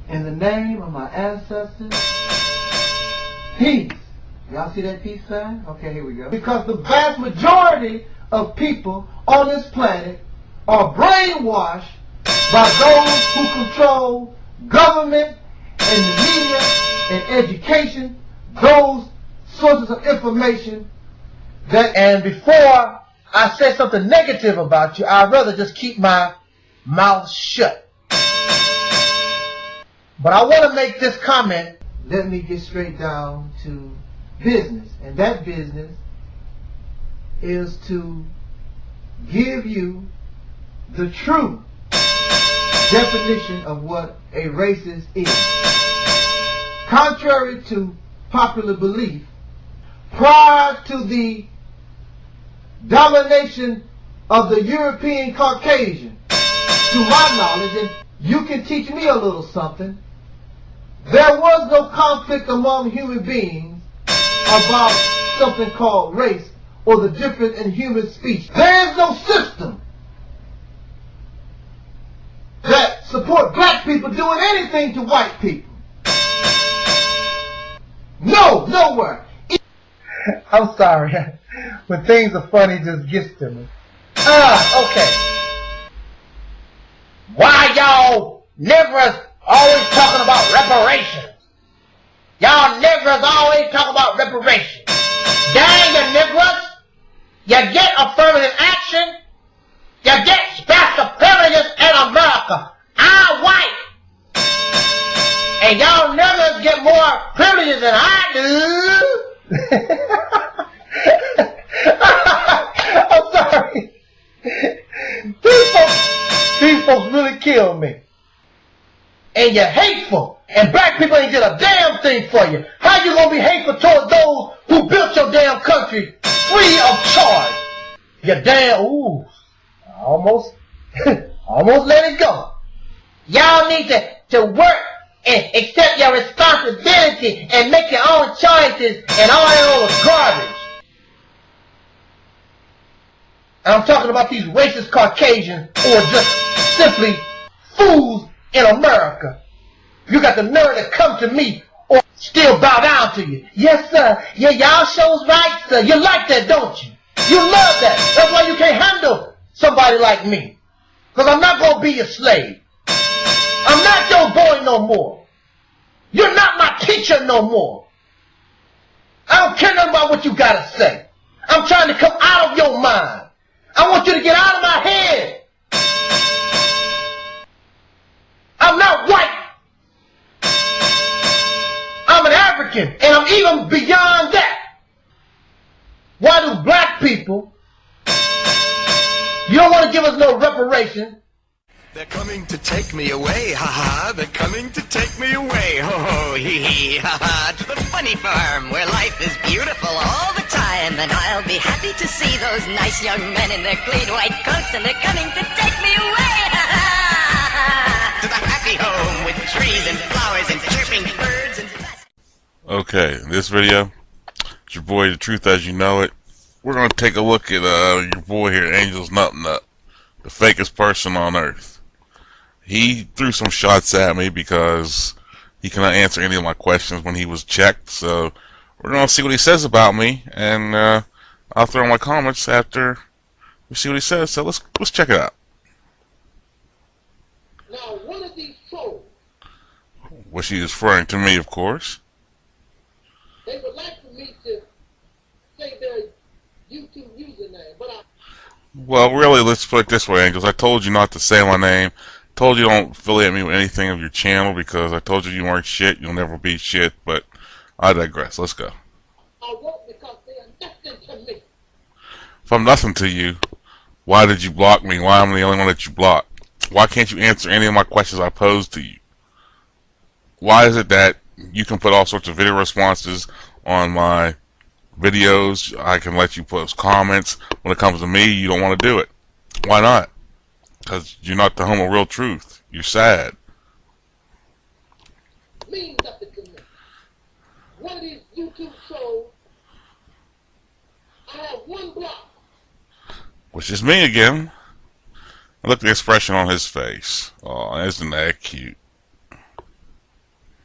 In the name of my ancestors, peace. Y'all see that peace sign? Okay, here we go. Because the vast majority of people on this planet are brainwashed by those who control government and the media and education, those sources of information that, and before I say something negative about you, I'd rather just keep my mouth shut. But I want to make this comment. Let me get straight down to business, and that business is to give you the true definition of what a racist is. Contrary to popular belief, prior to the domination of the European Caucasian, to my knowledge, and you can teach me a little something, there was no conflict among human beings about something called race or the difference in human speech. There is no system that support black people doing anything to white people. No, nowhere. I'm sorry. When things are funny, it just gets to me. Okay. Why y'all niggers always talking about reparations? Y'all niggers always talk about reparations. Dang you niggers. You get affirmative action. You get special privileges in America. I'm white. And y'all niggers get more privileges than I do. I'm sorry. These folks really kill me. And you're hateful. And black people ain't did a damn thing for you. How you gonna be hateful toward those who built your damn country free of charge? You damn, ooh, almost let it go. Y'all need to work and accept your responsibility and make your own choices and all that old garbage. And I'm talking about these racist Caucasians who are just simply fools in America. You got the nerve to come to me or still bow down to you. Yes, sir. Yeah, y'all shows right, sir. You like that, don't you? You love that. That's why you can't handle somebody like me. Because I'm not going to be your slave. I'm not your boy no more. You're not my teacher no more. I don't care nothing about what you got to say. I'm trying to come out of your mind. I want you to get out of my head. I'm not white. I'm an African, and I'm even beyond that. Why do black people, you don't want to give us no reparation? They're coming to take me away, ha-ha, they're coming to take me away, ho-ho, hee-hee, ha-ha, to the funny farm where life is beautiful all the time, and I'll be happy to see those nice young men in their clean white coats, and they're coming to take me away, ha-ha, to the happy home with trees and flowers and chirping birds and... Okay, in this video, it's your boy, The Truth As You Know It. We're going to take a look at your boy here, Angelsnupnup, the fakest person on earth. He threw some shots at me because he cannot answer any of my questions when he was checked. So we're going to see what he says about me, and I'll throw in my comments after we see what he says. So let's check it out. Now, one of these trolls, Well, she is referring to me, of course. they would like for me to say their YouTube username, but Well, really, let's put it this way, Angels. I told you not to say my name, Told you don't affiliate me with anything of your channel because I told you you weren't shit. You'll never be shit. But I digress. Let's go. I won't because they are nothing to me. If I'm nothing to you, why did you block me? Why am I the only one that you blocked? Why can't you answer any of my questions I posed to you? Why is it that you can put all sorts of video responses on my videos? I can let you post comments. When it comes to me, you don't want to do it. Why not? Because you're not the home of real truth. You're sad. Means nothing to me. One of these YouTube shows, I have one block. Which is me again. Look at the expression on his face. Oh, isn't that cute?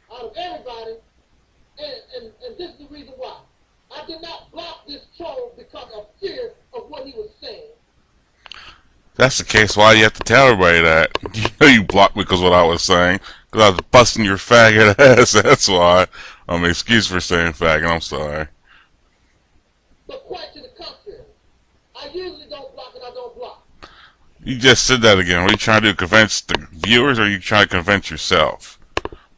Out of everybody, and this is the reason why. I did not block this troll because of fear of what he was saying. If that's the case, why do you have to tell everybody that? You know you blocked me because of what I was saying. Because I was busting your faggot ass, that's why. Excuse for saying faggot, I'm sorry. But quite to the contrary, I usually don't block and I don't block. You just said that again. What are you trying to do? Convince the viewers, or are you trying to convince yourself?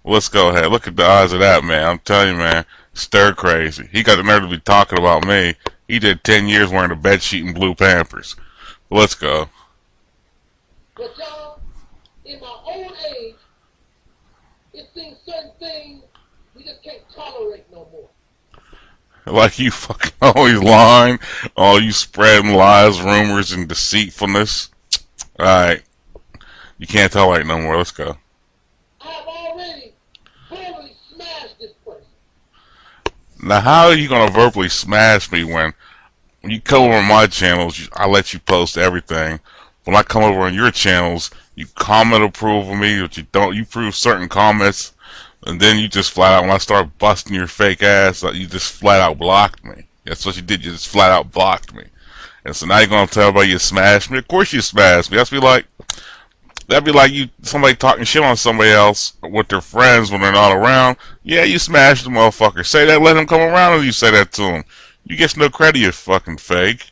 Well, let's go ahead. Look at the eyes of that man. I'm telling you, man, stir crazy. He got the nerve to be talking about me. He did 10 years wearing a bed sheet and blue Pampers. Well, let's go. But y'all, in my old age, it seems certain things we just can't tolerate no more. Like you fucking always lying. Oh, you spreading lies, rumors, and deceitfulness. Alright. You can't tolerate no more. Let's go. I have already verbally smashed this person. Now, how are you going to verbally smash me when you come over on my channels, I let you post everything. When I come over on your channels, you comment approve of me, but you don't. You approve certain comments, and then you just flat out, when I start busting your fake ass, you just flat out blocked me. That's what you did. You just flat out blocked me. And so now you're going to tell everybody you smashed me? Of course you smashed me. That'd be like you, somebody talking shit on somebody else with their friends when they're not around. Yeah, you smashed the motherfucker. Say that, let him come around, and you say that to him. You get no credit, you fucking fake.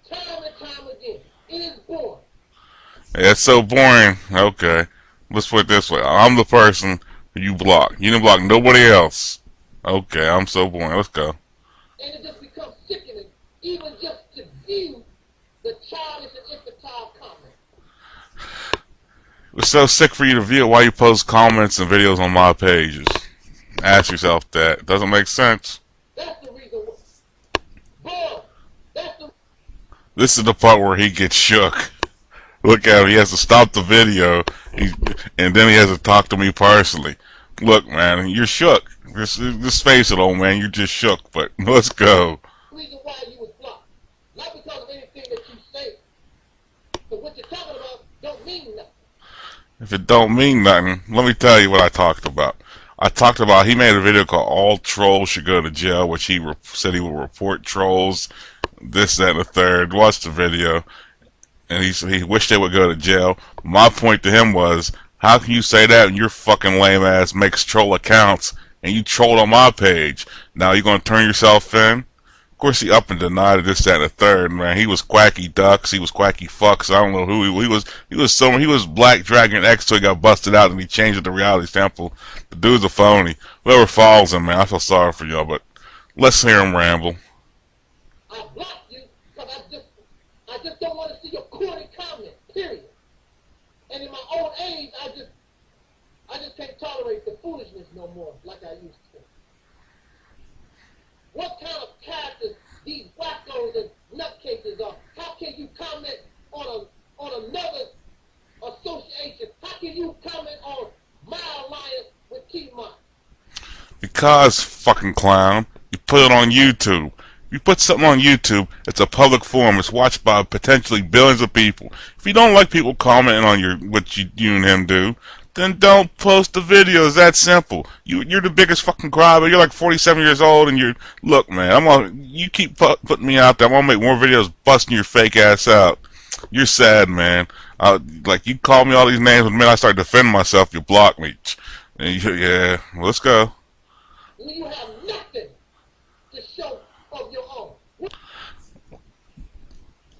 Time and time again. It is boring. Yeah, it's so boring. Okay. Let's put it this way. I'm the person you block. You didn't block nobody else. Okay, I'm so boring. Let's go. And it just becomes sickening, even just to view the childish and infantile comment. It's so sick for you to view. Why you post comments and videos on my pages? Ask yourself that. It doesn't make sense. That's the reason why. This is the part where he gets shook. Look at him. He has to stop the video, and then he has to talk to me personally. Look, man, you're shook. Just face it, old man. You're just shook. But let's go. The reason why you was blocked, not because of anything that you say, but what you're talking about don't mean nothing. If it don't mean nothing, let me tell you what I talked about. I talked about, he made a video called All Trolls Should Go to Jail, which he said he would report trolls, this, that, and the third. Watch the video. And he wished they would go to jail. My point to him was, how can you say that when your fucking lame ass makes troll accounts and you trolled on my page? Now you gonna turn yourself in? Of course he up and denied it, this, that, and the third, man. He was quacky ducks, he was quacky fucks, I don't know who he was. He was Black Dragon X till he got busted out and he changed it to Reality Sample. The dude's a phony. Whoever follows him, man, I feel sorry for y'all, but let's hear him ramble. I blocked you because I just don't want to see your corny comment, period. And in my old age, I just can't tolerate the foolishness no more like I used to. What kind of characters these wackos and nutcases are? How can you comment on another association? How can you comment on my alliance with T-Mont? Because, fucking clown, you put it on YouTube. You put something on YouTube, it's a public forum. It's watched by potentially billions of people. If you don't like people commenting on what you and him do, then don't post the video. It's that simple. You're the biggest fucking grabber. You're like 47 years old, and look, man. You keep putting me out there. I'm gonna make more videos busting your fake ass out. You're sad, man. Like you call me all these names, and the minute I start defending myself, you block me. And yeah, let's go. You have nothing to show of your own.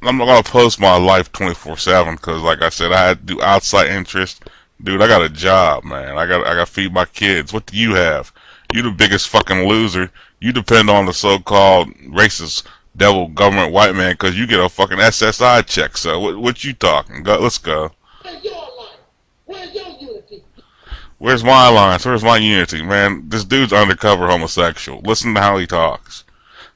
I'm not gonna post my life 24/7 because, like I said, I had to do outside interest. Dude, I got a job, man. I got to feed my kids. What do you have? You the biggest fucking loser. You depend on the so-called racist devil government white man because you get a fucking SSI check. So what you talking? Let's go. Where's your life? Where's your unity? Where's my alliance? Where's my unity, man? This dude's undercover homosexual. Listen to how he talks.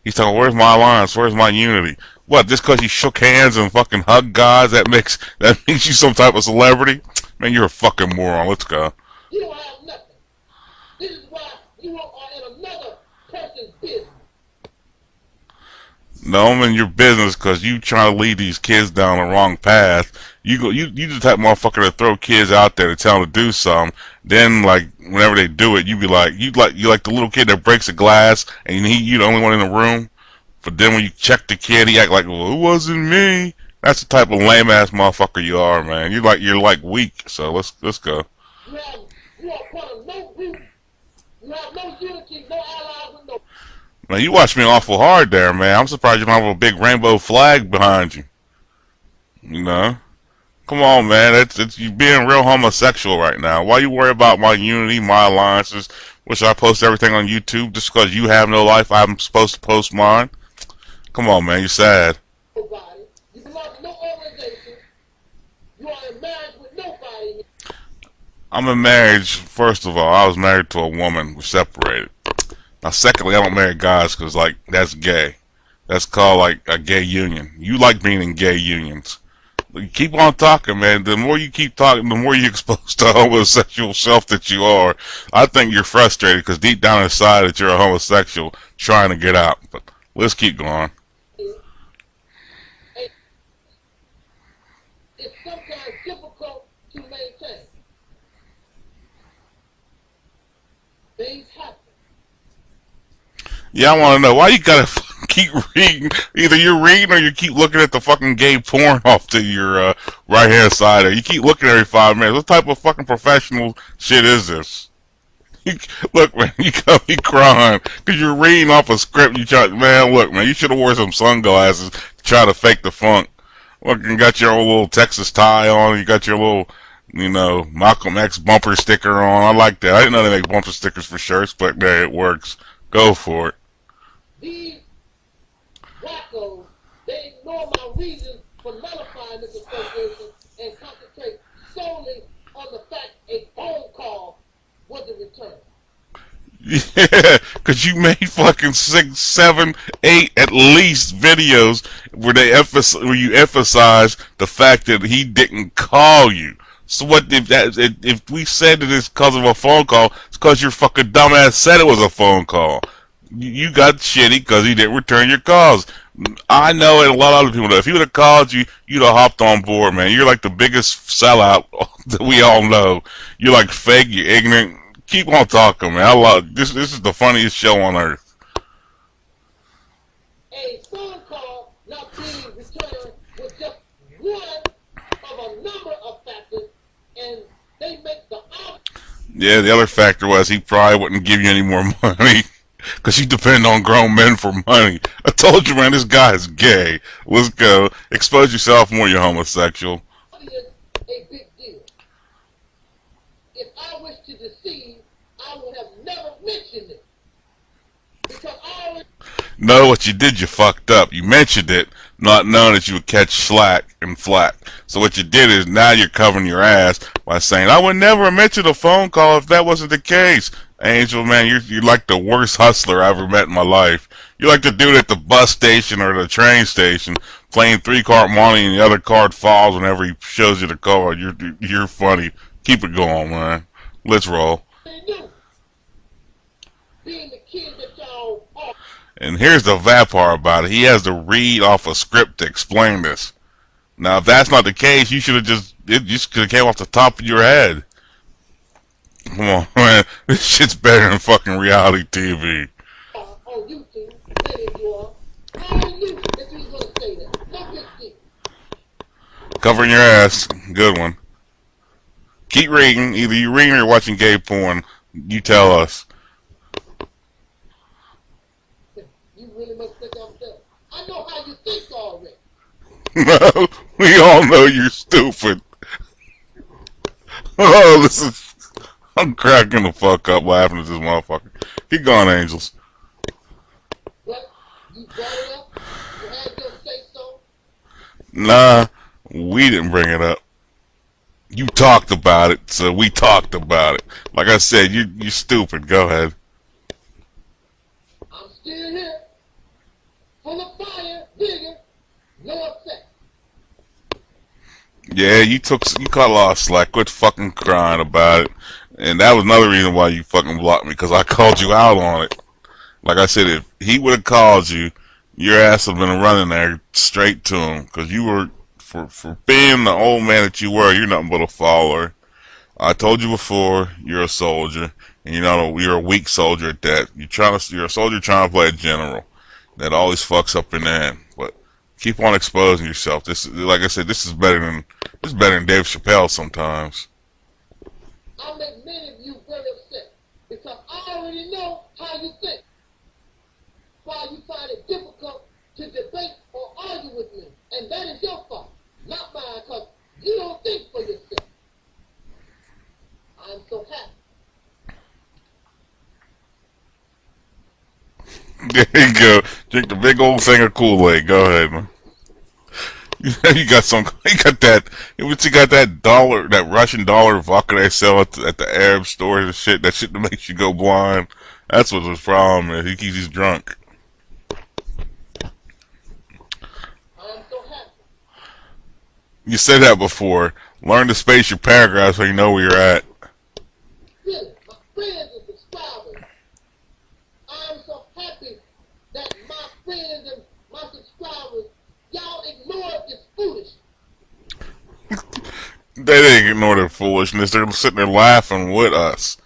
He's talking, where's my alliance? Where's my unity? What, just because you shook hands and fucking hugged guys, that makes you some type of celebrity? Man, you're a fucking moron. Let's go. You don't have nothing. This is why you are in another person's business. No, I'm in your business because you trying to lead these kids down the wrong path. You the type of motherfucker to throw kids out there to tell them to do something. Then, like, whenever they do it, you be like, you like the little kid that breaks a glass and you the only one in the room. But then when you check the kid, he act like, well, it wasn't me. That's the type of lame ass motherfucker you are, man. You're like weak. So let's go. You are part of no group. You have no unity, no allies with no. Man, you watch me awful hard there, man. I'm surprised you don't have a big rainbow flag behind you. You know? Come on, man. It's you being real homosexual right now. Why you worry about my unity, my alliances? Wish I post everything on YouTube just because you have no life. I'm supposed to post mine. Come on, man. You're sad. Nobody. You belong to no organization. You are in marriage with nobody. I'm in marriage. First of all, I was married to a woman. We're separated. Now, secondly, I don't marry guys because, like, that's gay. That's called, like, a gay union. You like being in gay unions. Keep on talking, man. The more you keep talking, the more you expose the homosexual self that you are. I think you're frustrated because deep down inside that you're a homosexual trying to get out. But let's keep going. It's sometimes difficult to maintain. Things happen. Yeah, I want to know why you gotta keep reading. Either you're reading or you keep looking at the fucking gay porn off to your right hand side. Or you keep looking every 5 minutes. What type of fucking professional shit is this? Look, man, you got me crying because you're reading off a script. Man, look, man, you should have wore some sunglasses to try to fake the funk. Look, you got your old little Texas tie on. You got your little, Malcolm X bumper sticker on. I like that. I didn't know they make bumper stickers for shirts, but hey, it works. Go for it. These wackos, they ignore my reason for nullifying this association and concentrate solely on the fact a phone call wasn't returned. Yeah, because you made fucking 6, 7, 8 at least videos where you emphasize the fact that he didn't call you. So what if we said that it's because of a phone call? It's because your fucking dumbass said it was a phone call. You got shitty because he didn't return your calls. I know, and a lot of other people know. If he would have called you, you'd have hopped on board, man. You're like the biggest sellout that we all know. You're like fake. You're ignorant. Keep on talking, man. I love this. This is the funniest show on earth. A phone call not being returned was just one of a number of factors, and they make the Yeah, the other factor was he probably wouldn't give you any more money because you depend on grown men for money. I told you, man, this guy is gay. Let's go. Expose yourself more, you homosexual. is a big deal. If I wish to deceive, I would have never mentioned it. Because I already... No, what you did, you fucked up. You mentioned it, not knowing that you would catch slack and flack. So what you did is now you're covering your ass by saying, I would never have mentioned a phone call if that wasn't the case. Angel, man, you're like the worst hustler I ever met in my life. You're like the dude at the bus station or the train station playing 3-card money and the other card falls whenever he shows you the card. You're funny. Keep it going, man. Let's roll. Being the kid that y'all are. And here's the bad part about it. He has to read off a script to explain this. Now, if that's not the case, you should have it just could have came off the top of your head. Come on, man. This shit's better than fucking reality TV. On YouTube, many of you are. I knew that you was going to say that. No big deal. Covering your ass. Good one. Keep reading. Either you're reading or you're watching gay porn. You tell us. You really must think I'm dumb. I know how you think already. No, we all know you're stupid. Oh, this is... I'm cracking the fuck up laughing at this motherfucker. Keep going, Angels. What? You brought it up? You had your say so? Nah, we didn't bring it up. You talked about it, so we talked about it. Like I said, you're stupid. Go ahead. I'm still here. Full of fire, digging, no upset. Yeah, you caught a lot of slack. Quit fucking crying about it. And that was another reason why you fucking blocked me, because I called you out on it. Like I said, if he would have called you, your ass would have been running there straight to him, because you were, for being the old man that you were, you're nothing but a follower. I told you before, you're a soldier, and you're a weak soldier at that. You're a soldier trying to play a general. That always fucks up in the end. But keep on exposing yourself. This, like I said, this is better than Dave Chappelle sometimes. I'll make many of you very upset because I already know how you think. Why you find it difficult to debate or argue with me, and that is your fault, not mine, because you don't think for yourself. I'm so happy. There you go. Drink the big old thing of Kool-Aid. Go ahead, man. You got that. You got that dollar, that Russian dollar vodka they sell at the Arab stores and shit. That shit that makes you go blind. That's what his problem is. He's drunk. You said that before. Learn to space your paragraphs so you know where you're at. Really, my friends and subscribers, I'm so happy that my friends and my subscribers, y'all ignored this foolishness. They didn't ignore their foolishness. They're sitting there laughing with us.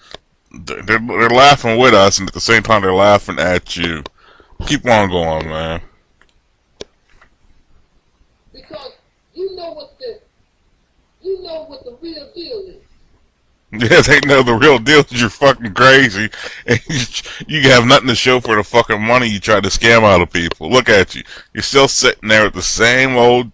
They're laughing with us, and at the same time they're laughing at you. Keep on going, man. Because you know what the real deal is. Yeah, they know the real deal is you're fucking crazy, and you have nothing to show for the fucking money you tried to scam out of people. Look at you. You're still sitting there with the same old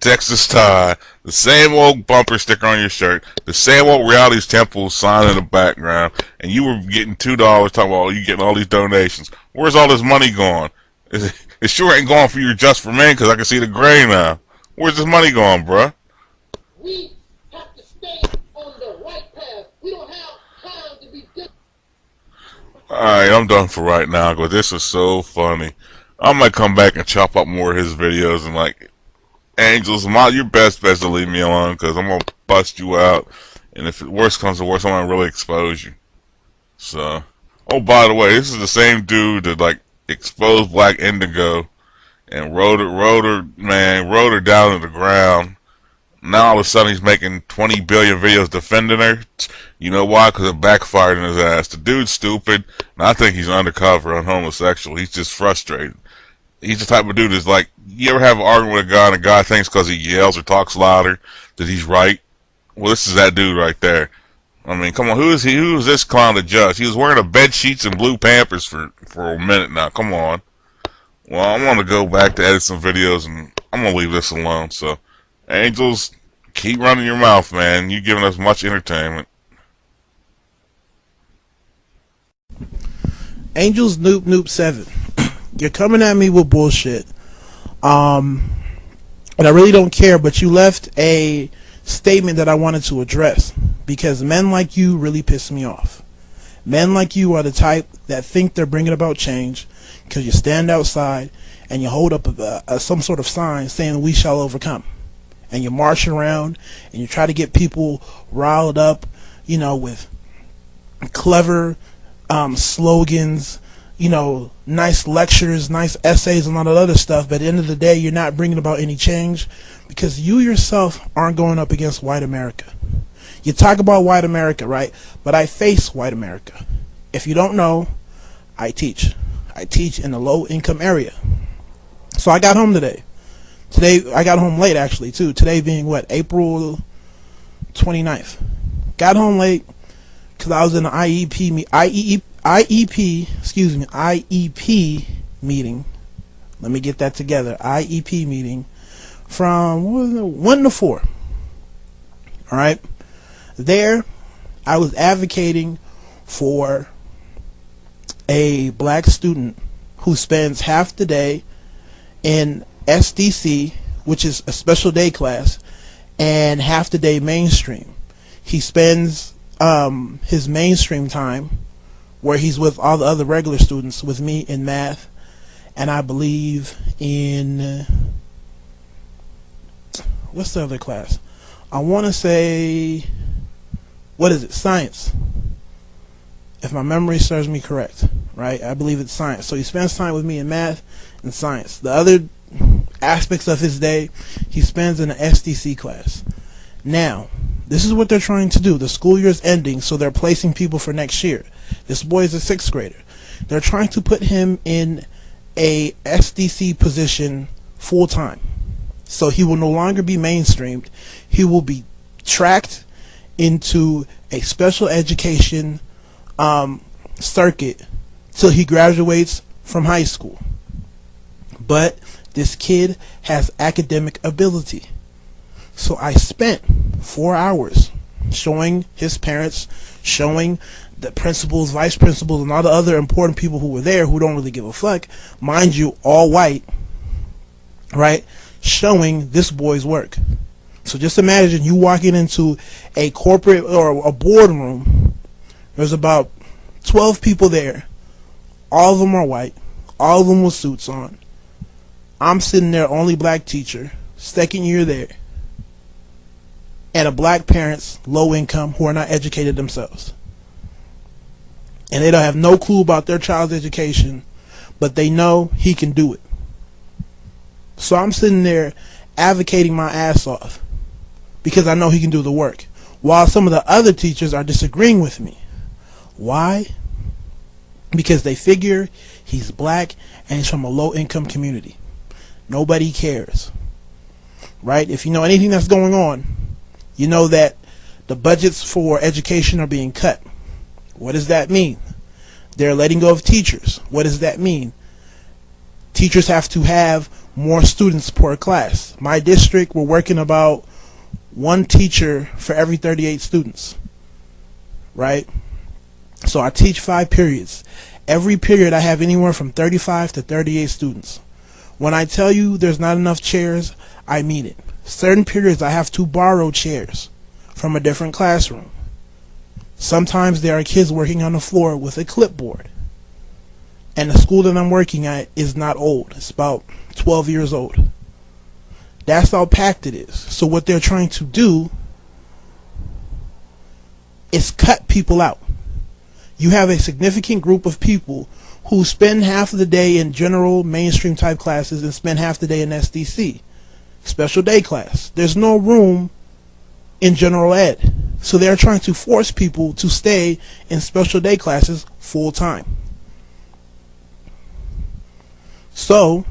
Texas tie, the same old bumper sticker on your shirt, the same old Reality's Temple sign in the background, and you were getting $2 talking about, oh, you getting all these donations. Where's all this money going? It sure ain't going for you just for men, because I can see the gray now. Where's this money going, bruh? We have to stay on the right path. We don't have time to be different. Alright, I'm done for right now, but this was so funny. I might come back and chop up more of his videos and like, Angels, your best bet to leave me alone, because I'm going to bust you out, and if worse comes to worse, I'm going to really expose you. So, oh, by the way, this is the same dude that like exposed Black Indigo and rode her down to the ground. Now all of a sudden he's making 20 billion videos defending her. You know why? Because it backfired in his ass. The dude's stupid, and I think he's undercover and homosexual. He's just frustrated. He's the type of dude that's like, you ever have an argument with a guy and a guy thinks because he yells or talks louder that he's right? Well, this is that dude right there. I mean, come on, who is he? Who is this clown to judge? He was wearing a bed sheets and blue Pampers for a minute now. Come on. Well, I want to go back to edit some videos, and I'm going to leave this alone. So, Angels, keep running your mouth, man. You're giving us much entertainment. AngelsnupnupSEVEN. You're coming at me with bullshit. And I really don't care, but you left a statement that I wanted to address, because men like you really piss me off. Men like you are the type that think they're bringing about change because you stand outside and you hold up some sort of sign saying we shall overcome, and you march around and you try to get people riled up, you know, with clever slogans, you know, nice lectures, nice essays, and all that other stuff, but at the end of the day, you're not bringing about any change because you yourself aren't going up against white America. You talk about white America, right? But I face white America. If you don't know, I teach. I teach in a low-income area. So I got home today. I got home late, actually, too. Today being, what, April 29th. Got home late because I was in an IEP meeting. Let me get that together. IEP meeting from 1 to 4. All right. There, I was advocating for a black student who spends half the day in SDC, which is a special day class, and half the day mainstream. He spends his mainstream time where he's with all the other regular students, with me in math, and I believe in what's the other class? I want to say, what is it? Science. If my memory serves me correct, right? I believe it's science. So he spends time with me in math and science. The other aspects of his day, he spends in an SDC class. Now, this is what they're trying to do. The school year is ending, so they're placing people for next year. This boy is a 6th grader. They're trying to put him in a SDC position full time. So he will no longer be mainstreamed. He will be tracked into a special education circuit till he graduates from high school. But this kid has academic ability. So I spent 4 hours showing his parents, showing the principals, vice principals, and all the other important people who were there who don't really give a fuck, mind you, all white, right, showing this boy's work. So just imagine you walking into a corporate or a boardroom. There's about 12 people there. All of them are white. All of them with suits on. I'm sitting there, only black teacher, 2nd year there. And a black parents, low income, who are not educated themselves. And they don't have no clue about their child's education, but they know he can do it. So I'm sitting there advocating my ass off because I know he can do the work, while some of the other teachers are disagreeing with me. Why? Because they figure he's black and he's from a low income community. Nobody cares, right? If you know anything that's going on, you know that the budgets for education are being cut. What does that mean? They're letting go of teachers. What does that mean? Teachers have to have more students per class. My district, we're working about 1 teacher for every 38 students, right? So I teach 5 periods. Every period I have anywhere from 35 to 38 students. When I tell you there's not enough chairs, I mean it. Certain periods I have to borrow chairs from a different classroom. Sometimes there are kids working on the floor with a clipboard. And the school that I'm working at is not old. It's about 12 years old. That's how packed it is. So what they're trying to do is cut people out. You have a significant group of people who spend half of the day in general mainstream type classes and spend half the day in SDC, special day class. There's no room in general ed. So they're trying to force people to stay in special day classes full time. So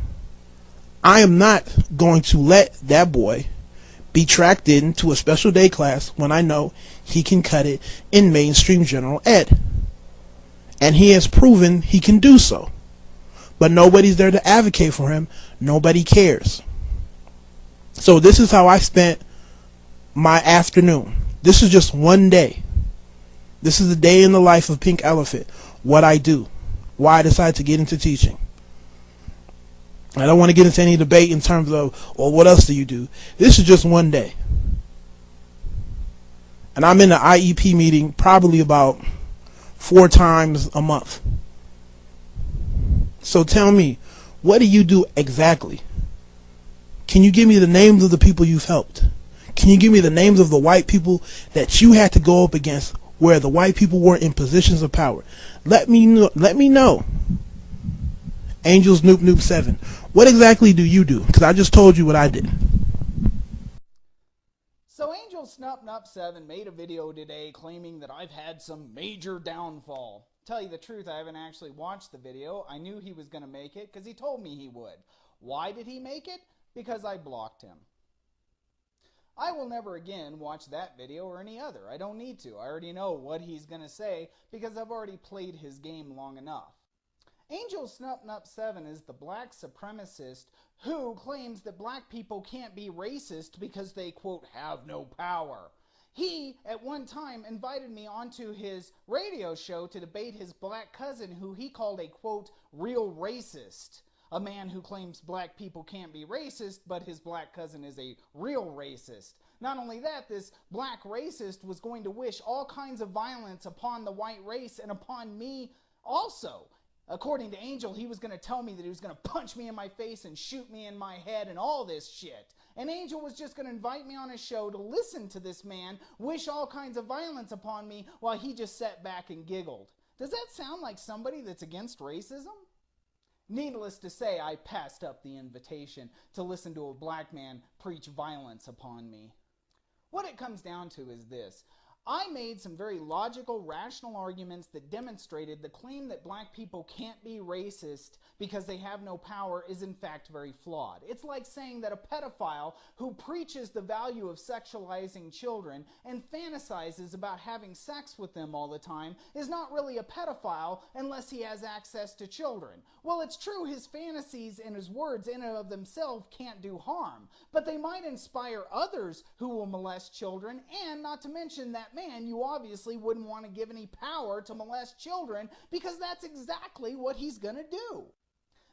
I am not going to let that boy be tracked into a special day class when I know he can cut it in mainstream general ed. And he has proven he can do so. But nobody's there to advocate for him. Nobody cares. So this is how I spent my afternoon. This is just one day. This is a day in the life of Pink Elephant. What I do. Why I decided to get into teaching. I don't want to get into any debate in terms of, well, what else do you do? This is just one day. And I'm in the IEP meeting probably about 4 times a month. So tell me, what do you do exactly? Can you give me the names of the people you've helped? Can you give me the names of the white people that you had to go up against where the white people were in positions of power? Let me know. Let me know. AngelsnupnupSEVEN. What exactly do you do? Because I just told you what I did. So AngelsnupnupSEVEN made a video today claiming that I've had some major downfall. Tell you the truth, I haven't actually watched the video. I knew he was going to make it because he told me he would. Why did he make it? Because I blocked him. I will never again watch that video or any other. I don't need to. I already know what he's going to say because I've already played his game long enough. AngelsnupnupSEVEN is the black supremacist who claims that black people can't be racist because they, quote, have no power. He, at one time, invited me onto his radio show to debate his black cousin who he called a, quote, real racist. A man who claims black people can't be racist, but his black cousin is a real racist. Not only that, this black racist was going to wish all kinds of violence upon the white race and upon me also. According to Angel, he was going to tell me that he was going to punch me in my face and shoot me in my head and all this shit. And Angel was just going to invite me on his show to listen to this man wish all kinds of violence upon me while he just sat back and giggled. Does that sound like somebody that's against racism? Needless to say, I passed up the invitation to listen to a black man preach violence upon me. What it comes down to is this. I made some very logical, rational arguments that demonstrated the claim that black people can't be racist because they have no power is in fact very flawed. It's like saying that a pedophile who preaches the value of sexualizing children and fantasizes about having sex with them all the time is not really a pedophile unless he has access to children. Well, it's true his fantasies and his words in and of themselves can't do harm, but they might inspire others who will molest children, and not to mention that man, you obviously wouldn't want to give any power to molest children because that's exactly what he's going to do.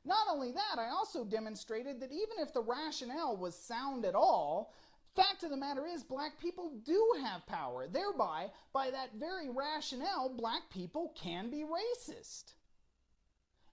Not only that, I also demonstrated that even if the rationale was sound at all, fact of the matter is black people do have power. Thereby, by that very rationale, black people can be racist.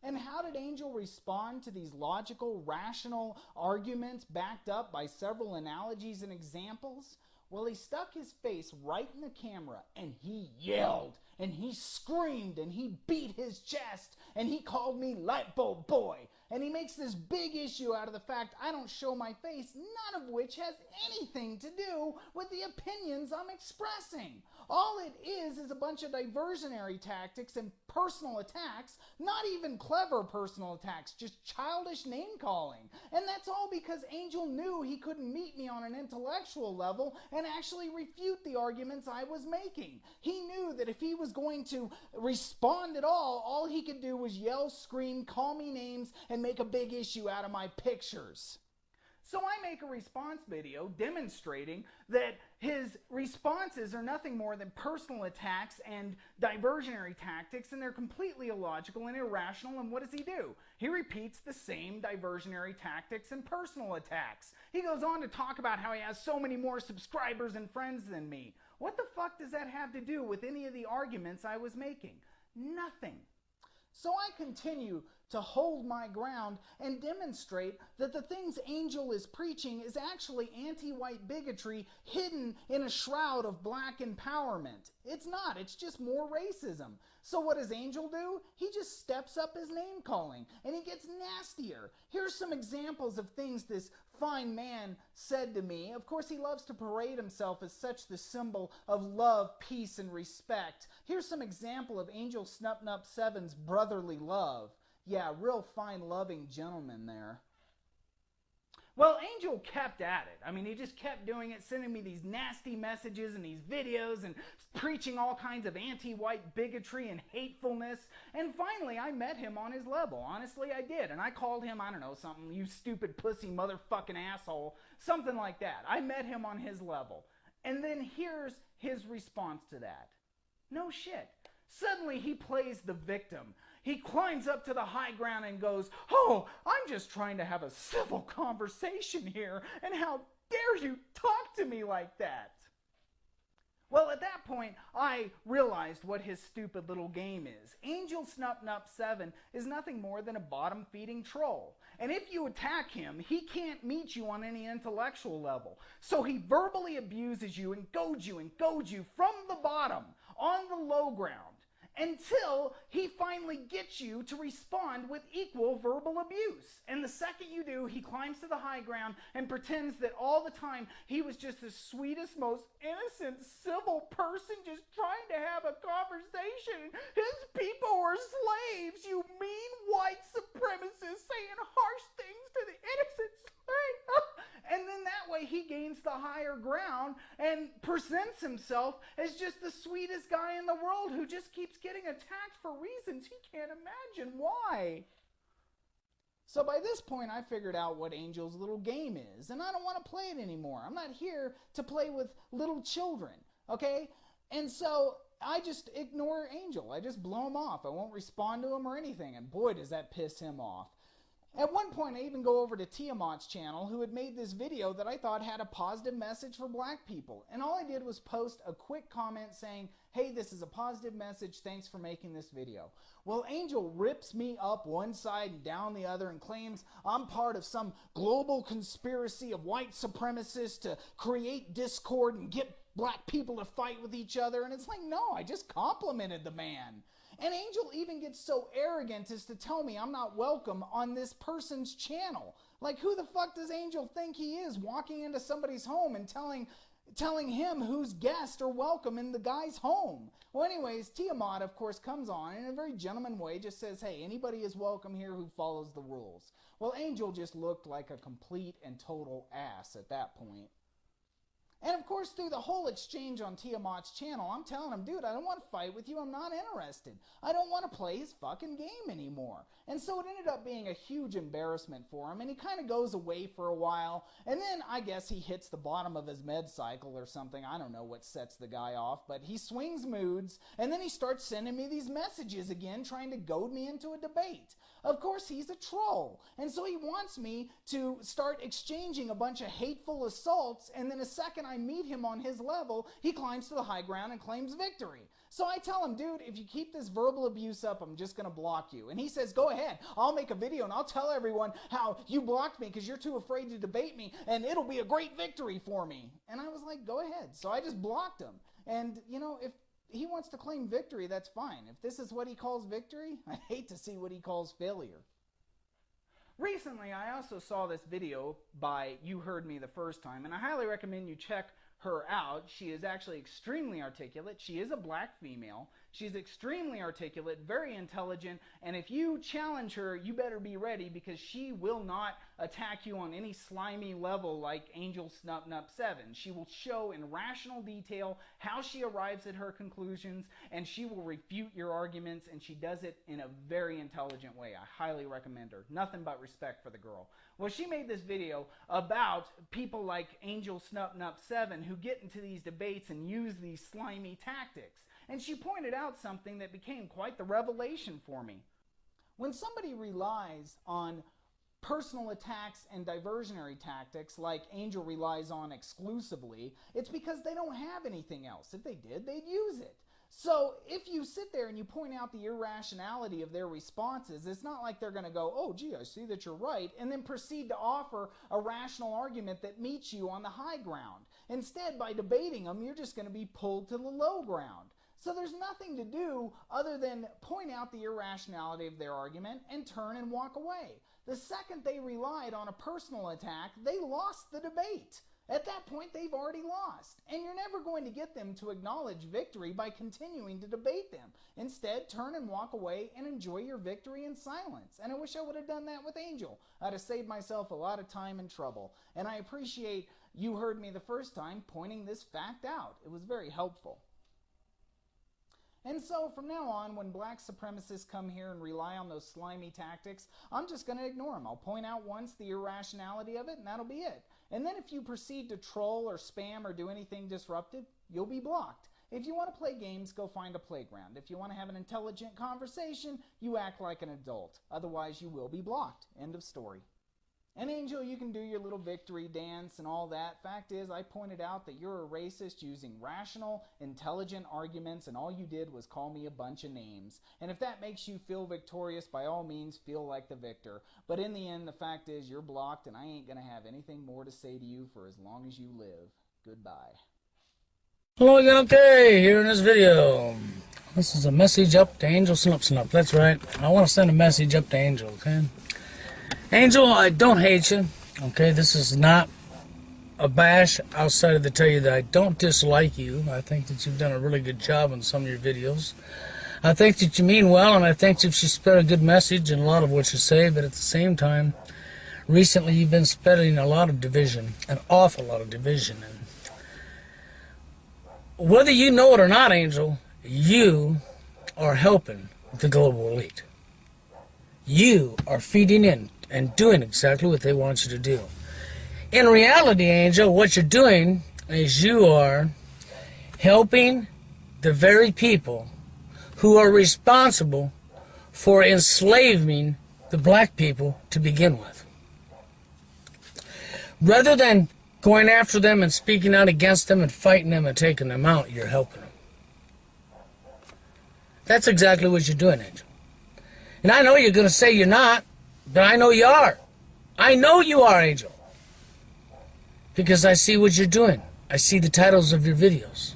And how did Angel respond to these logical, rational arguments backed up by several analogies and examples? Well, he stuck his face right in the camera and he yelled and he screamed and he beat his chest and he called me Lightbulb Boy. And he makes this big issue out of the fact I don't show my face, none of which has anything to do with the opinions I'm expressing. All it is a bunch of diversionary tactics and personal attacks, not even clever personal attacks, just childish name calling. And that's all because Angel knew he couldn't meet me on an intellectual level and actually refute the arguments I was making. He knew that if he was going to respond at all he could do was yell, scream, call me names, and make a big issue out of my pictures. So I make a response video demonstrating that his responses are nothing more than personal attacks and diversionary tactics, and they're completely illogical and irrational. And what does he do? He repeats the same diversionary tactics and personal attacks. He goes on to talk about how he has so many more subscribers and friends than me. What the fuck does that have to do with any of the arguments I was making? Nothing. So I continue to hold my ground and demonstrate that the things Angel is preaching is actually anti-white bigotry hidden in a shroud of black empowerment. It's not, it's just more racism. So what does Angel do? He just steps up his name calling and he gets nastier. Here's some examples of things this fine man said to me. Of course, he loves to parade himself as such the symbol of love, peace, and respect. Here's some example of AngelsnupnupSEVEN's brotherly love. Yeah, real fine, loving gentleman there. Well, Angel kept at it. I mean, he just kept doing it, sending me these nasty messages and these videos and preaching all kinds of anti-white bigotry and hatefulness. And finally, I met him on his level. Honestly, I did. And I called him, I don't know, something, you stupid pussy motherfucking asshole, something like that. I met him on his level. And then here's his response to that. No shit. Suddenly he plays the victim. He climbs up to the high ground and goes, "Oh, I'm just trying to have a civil conversation here, and how dare you talk to me like that?" Well, at that point, I realized what his stupid little game is. AngelsnupnupSEVEN is nothing more than a bottom-feeding troll. And if you attack him, he can't meet you on any intellectual level. So he verbally abuses you and goads you from the bottom on the low ground, until he finally gets you to respond with equal verbal abuse. And the second you do, he climbs to the high ground and pretends that all the time he was just the sweetest, most innocent, civil person just trying to have a conversation. His people were slaves, you mean white supremacists saying harsh things to the innocent slave. And then that way he gains the higher ground and presents himself as just the sweetest guy in the world who just keeps getting attacked for reasons he can't imagine why. So by this point, I figured out what Angel's little game is, and I don't want to play it anymore. I'm not here to play with little children, okay? And so I just ignore Angel. I just blow him off. I won't respond to him or anything, and boy, does that piss him off. At one point, I even go over to Tiamat's channel, who had made this video that I thought had a positive message for black people. And all I did was post a quick comment saying, hey, this is a positive message, thanks for making this video. Well, Angel rips me up one side and down the other and claims I'm part of some global conspiracy of white supremacists to create discord and get black people to fight with each other. And it's like, no, I just complimented the man. And Angel even gets so arrogant as to tell me I'm not welcome on this person's channel. Like, who the fuck does Angel think he is, walking into somebody's home and telling him who's guest or welcome in the guy's home? Well, anyways, Tiamat, of course, comes on in a very gentleman way, just says, hey, anybody is welcome here who follows the rules. Well, Angel just looked like a complete and total ass at that point. And of course, through the whole exchange on Tiamat's channel, I'm telling him, dude, I don't want to fight with you. I'm not interested. I don't want to play his fucking game anymore. And so it ended up being a huge embarrassment for him, and he kind of goes away for a while, and then I guess he hits the bottom of his med cycle or something. I don't know what sets the guy off, but he swings moods, and then he starts sending me these messages again, trying to goad me into a debate. Of course, he's a troll, and so he wants me to start exchanging a bunch of hateful assaults, and then the second I meet him on his level, he climbs to the high ground and claims victory. So I tell him, dude, if you keep this verbal abuse up, I'm just going to block you. And he says, go ahead, I'll make a video and I'll tell everyone how you blocked me because you're too afraid to debate me, and it'll be a great victory for me. And I was like, go ahead. So I just blocked him. And, you know, if he wants to claim victory, that's fine. If this is what he calls victory, I hate to see what he calls failure. Recently, I also saw this video by You Heard Me the First Time, and I highly recommend you check her out. She is actually extremely articulate. She is a black female. She's extremely articulate, very intelligent, and if you challenge her, you better be ready, because she will not attack you on any slimy level like AngelsnupnupSEVEN. She will show in rational detail how she arrives at her conclusions, and she will refute your arguments, and she does it in a very intelligent way. I highly recommend her. Nothing but respect for the girl. Well, she made this video about people like AngelsnupnupSEVEN who get into these debates and use these slimy tactics. And she pointed out something that became quite the revelation for me. When somebody relies on personal attacks and diversionary tactics like Angel relies on exclusively, it's because they don't have anything else. If they did, they'd use it. So if you sit there and you point out the irrationality of their responses, it's not like they're going to go, oh, gee, I see that you're right, and then proceed to offer a rational argument that meets you on the high ground. Instead, by debating them, you're just going to be pulled to the low ground. So there's nothing to do other than point out the irrationality of their argument and turn and walk away. The second they relied on a personal attack, they lost the debate. At that point, they've already lost. And you're never going to get them to acknowledge victory by continuing to debate them. Instead, turn and walk away and enjoy your victory in silence. And I wish I would have done that with Angel. I'd have saved myself a lot of time and trouble. And I appreciate You Heard Me the First Time pointing this fact out. It was very helpful. And so from now on, when black supremacists come here and rely on those slimy tactics, I'm just going to ignore them. I'll point out once the irrationality of it, and that'll be it. And then if you proceed to troll or spam or do anything disruptive, you'll be blocked. If you want to play games, go find a playground. If you want to have an intelligent conversation, you act like an adult. Otherwise, you will be blocked. End of story. And Angel, you can do your little victory dance and all that. Fact is, I pointed out that you're a racist using rational, intelligent arguments, and all you did was call me a bunch of names. And if that makes you feel victorious, by all means, feel like the victor. But in the end, the fact is, you're blocked, and I ain't going to have anything more to say to you for as long as you live. Goodbye. Hello again, okay, here in this video. This is a message up to Angelsnupnup. That's right. I want to send a message up to Angel, okay? Angel, I don't hate you, okay? This is not a bash outside of to tell you that I don't dislike you. I think that you've done a really good job on some of your videos. I think that you mean well, and I think that you spread a good message in a lot of what you say, but at the same time, recently you've been spreading a lot of division, an awful lot of division. And whether you know it or not, Angel, you are helping the global elite. You are feeding in and doing exactly what they want you to do. In reality, Angel, what you're doing is you are helping the very people who are responsible for enslaving the black people to begin with. Rather than going after them and speaking out against them and fighting them and taking them out, you're helping them. That's exactly what you're doing, Angel. And I know you're going to say you're not, but I know you are. I know you are, Angel. Because I see what you're doing. I see the titles of your videos.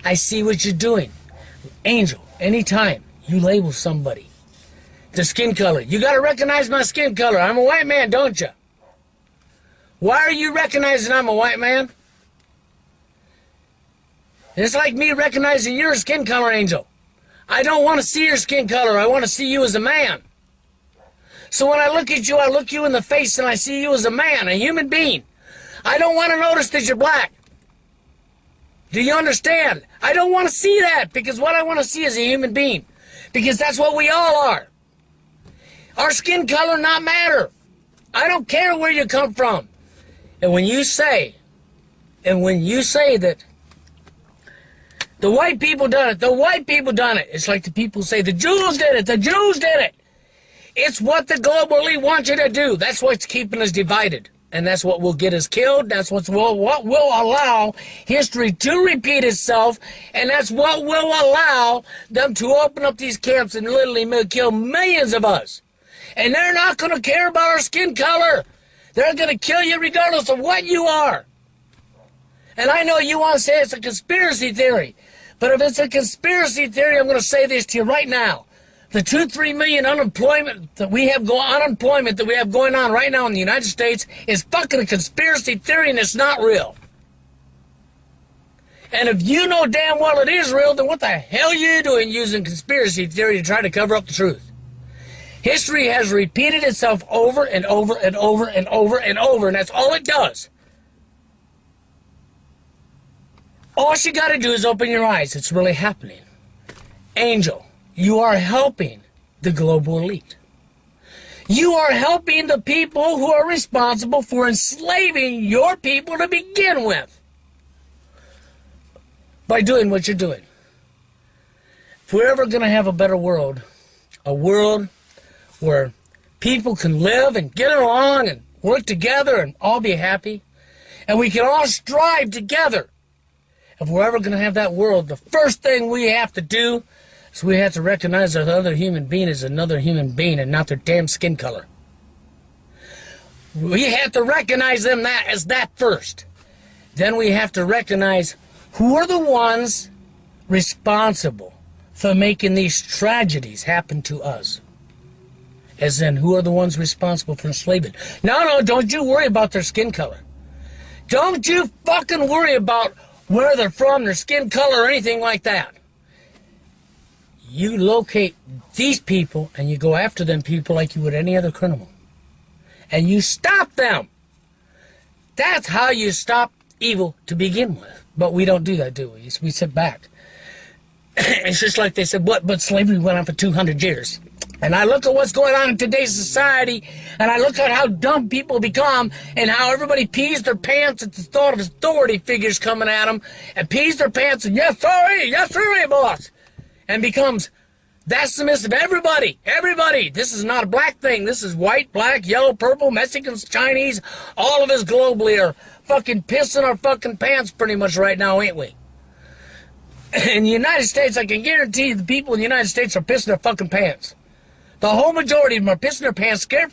I see what you're doing. Angel, anytime you label somebody, their skin color, you got to recognize my skin color. I'm a white man, don't you? Why are you recognizing I'm a white man? It's like me recognizing your skin color, Angel. I don't want to see your skin color. I want to see you as a man. So when I look at you, I look you in the face and I see you as a man, a human being. I don't want to notice that you're black. Do you understand? I don't want to see that, because what I want to see is a human being. Because that's what we all are. Our skin color not matter. I don't care where you come from. And when you say that the white people done it, the white people done it, it's like the people say the Jews did it, the Jews did it. It's what the global elite want you to do. That's what's keeping us divided. And that's what will get us killed. That's what will allow history to repeat itself. And that's what will allow them to open up these camps and literally kill millions of us. And they're not going to care about our skin color. They're going to kill you regardless of what you are. And I know you want to say it's a conspiracy theory. But if it's a conspiracy theory, I'm going to say this to you right now. The 2-3 million unemployment that we have going on right now in the United States is fucking a conspiracy theory, and it's not real. And if you know damn well it is real, then what the hell are you doing using conspiracy theory to try to cover up the truth? History has repeated itself over and over and over and over and over, and that's all it does. All you got to do is open your eyes. It's really happening. Angel, you are helping the global elite. You are helping the people who are responsible for enslaving your people to begin with by doing what you're doing. If we're ever going to have a better world, a world where people can live and get along and work together and all be happy, and we can all strive together, if we're ever going to have that world, the first thing we have to do is we have to recognize that the other human being is another human being and not their damn skin color. We have to recognize them as that first. Then we have to recognize who are the ones responsible for making these tragedies happen to us. As in, who are the ones responsible for enslavement? No, don't you worry about their skin color. Don't you fucking worry about where they're from, their skin color, or anything like that. You locate these people and you go after them people like you would any other criminal. And you stop them. That's how you stop evil to begin with. But we don't do that, do we? We sit back. It's just like they said, but slavery went on for 200 years. And I look at what's going on in today's society, and I look at how dumb people become, and how everybody pees their pants at the thought of authority figures coming at them, and pees their pants, and yes, sorry, boss, and becomes that submissive. Everybody, this is not a black thing. This is white, black, yellow, purple, Mexicans, Chinese, all of us globally are fucking pissing our fucking pants pretty much right now, ain't we? In the United States, I can guarantee you the people in the United States are pissing their fucking pants. The whole majority of them are pissing their pants, scared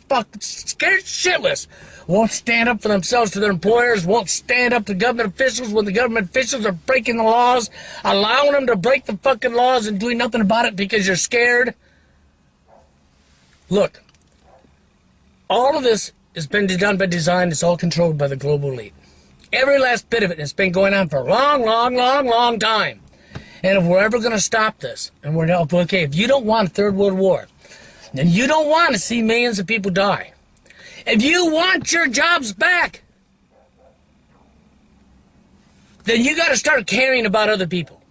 shitless. Won't stand up for themselves to their employers, won't stand up to government officials when the government officials are breaking the laws, allowing them to break the fucking laws and doing nothing about it because you're scared. Look, all of this has been done by design. It's all controlled by the global elite. Every last bit of it has been going on for a long time. And if we're ever going to stop this, and we're okay, if you don't want a third world war, then you don't want to see millions of people die. If you want your jobs back, then you got to start caring about other people.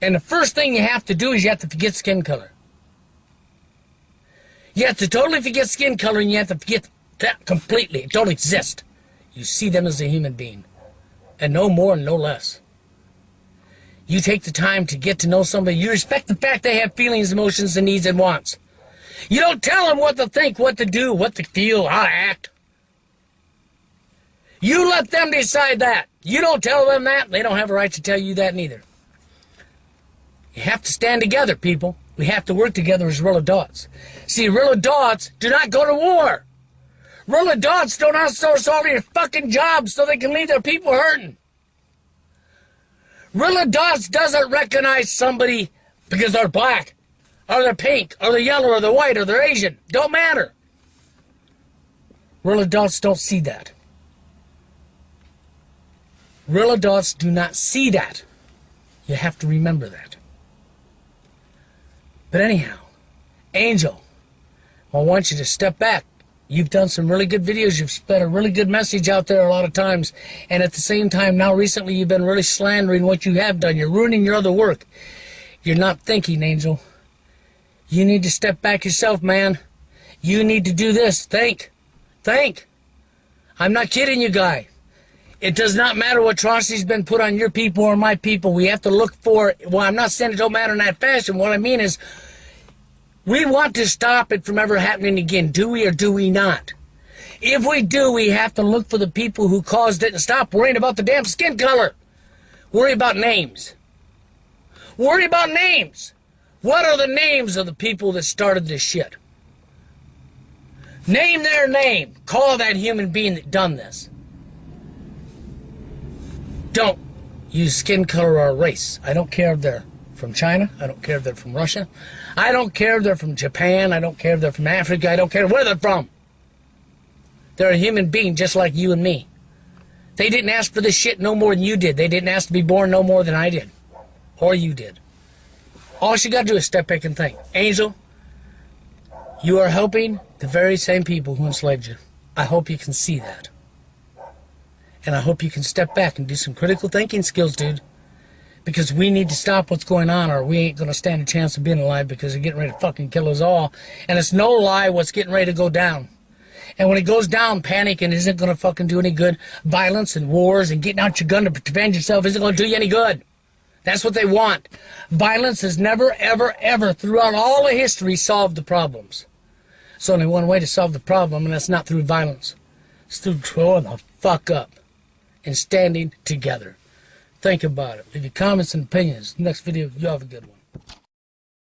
And the first thing you have to do is you have to forget skin color. You have to totally forget skin color, and you have to forget that completely. It don't exist. You see them as a human being, and no more and no less. You take the time to get to know somebody. You respect the fact they have feelings, emotions, and needs and wants. You don't tell them what to think, what to do, what to feel, how to act. You let them decide that. You don't tell them that. They don't have a right to tell you that neither. You have to stand together, people. We have to work together as real adults. See, real adults do not go to war. Real adults don't outsource all their fucking jobs so they can leave their people hurting. Real adults doesn't recognize somebody because they're black, or they're pink, or they're yellow, or they're white, or they're Asian. Don't matter. Real adults don't see that. Real adults do not see that. You have to remember that. But anyhow, Angel, I want you to step back. You've done some really good videos. You've spread a really good message out there a lot of times. And at the same time, now recently, you've been really slandering what you have done. You're ruining your other work. You're not thinking, Angel. You need to step back yourself, man. You need to do this. Think. Think. I'm not kidding you, guy. It does not matter what atrocity's been put on your people or my people. We have to look for, well, I'm not saying it don't matter in that fashion. What I mean is, we want to stop it from ever happening again. Do we or do we not? If we do, we have to look for the people who caused it and stop worrying about the damn skin color. Worry about names. Worry about names. What are the names of the people that started this shit? Name their name. Call that human being that done this. Don't use skin color or race. I don't care if they're from China. I don't care if they're from Russia. I don't care if they're from Japan. I don't care if they're from Africa. I don't care where they're from. They're a human being just like you and me. They didn't ask for this shit no more than you did. They didn't ask to be born no more than I did. Or you did. All you gotta do is step back and think. Angel, you are helping the very same people who enslaved you. I hope you can see that. And I hope you can step back and do some critical thinking skills, dude. Because we need to stop what's going on, or we ain't going to stand a chance of being alive, because they're getting ready to fucking kill us all. And it's no lie what's getting ready to go down. And when it goes down, panicking isn't going to fucking do any good. Violence and wars and getting out your gun to defend yourself isn't going to do you any good. That's what they want. Violence has never, ever, ever, throughout all of history, solved the problems. There's only one way to solve the problem, and that's not through violence. It's through growing the fuck up and standing together. Think about it. Leave your comments and opinions. Next video, you have a good one.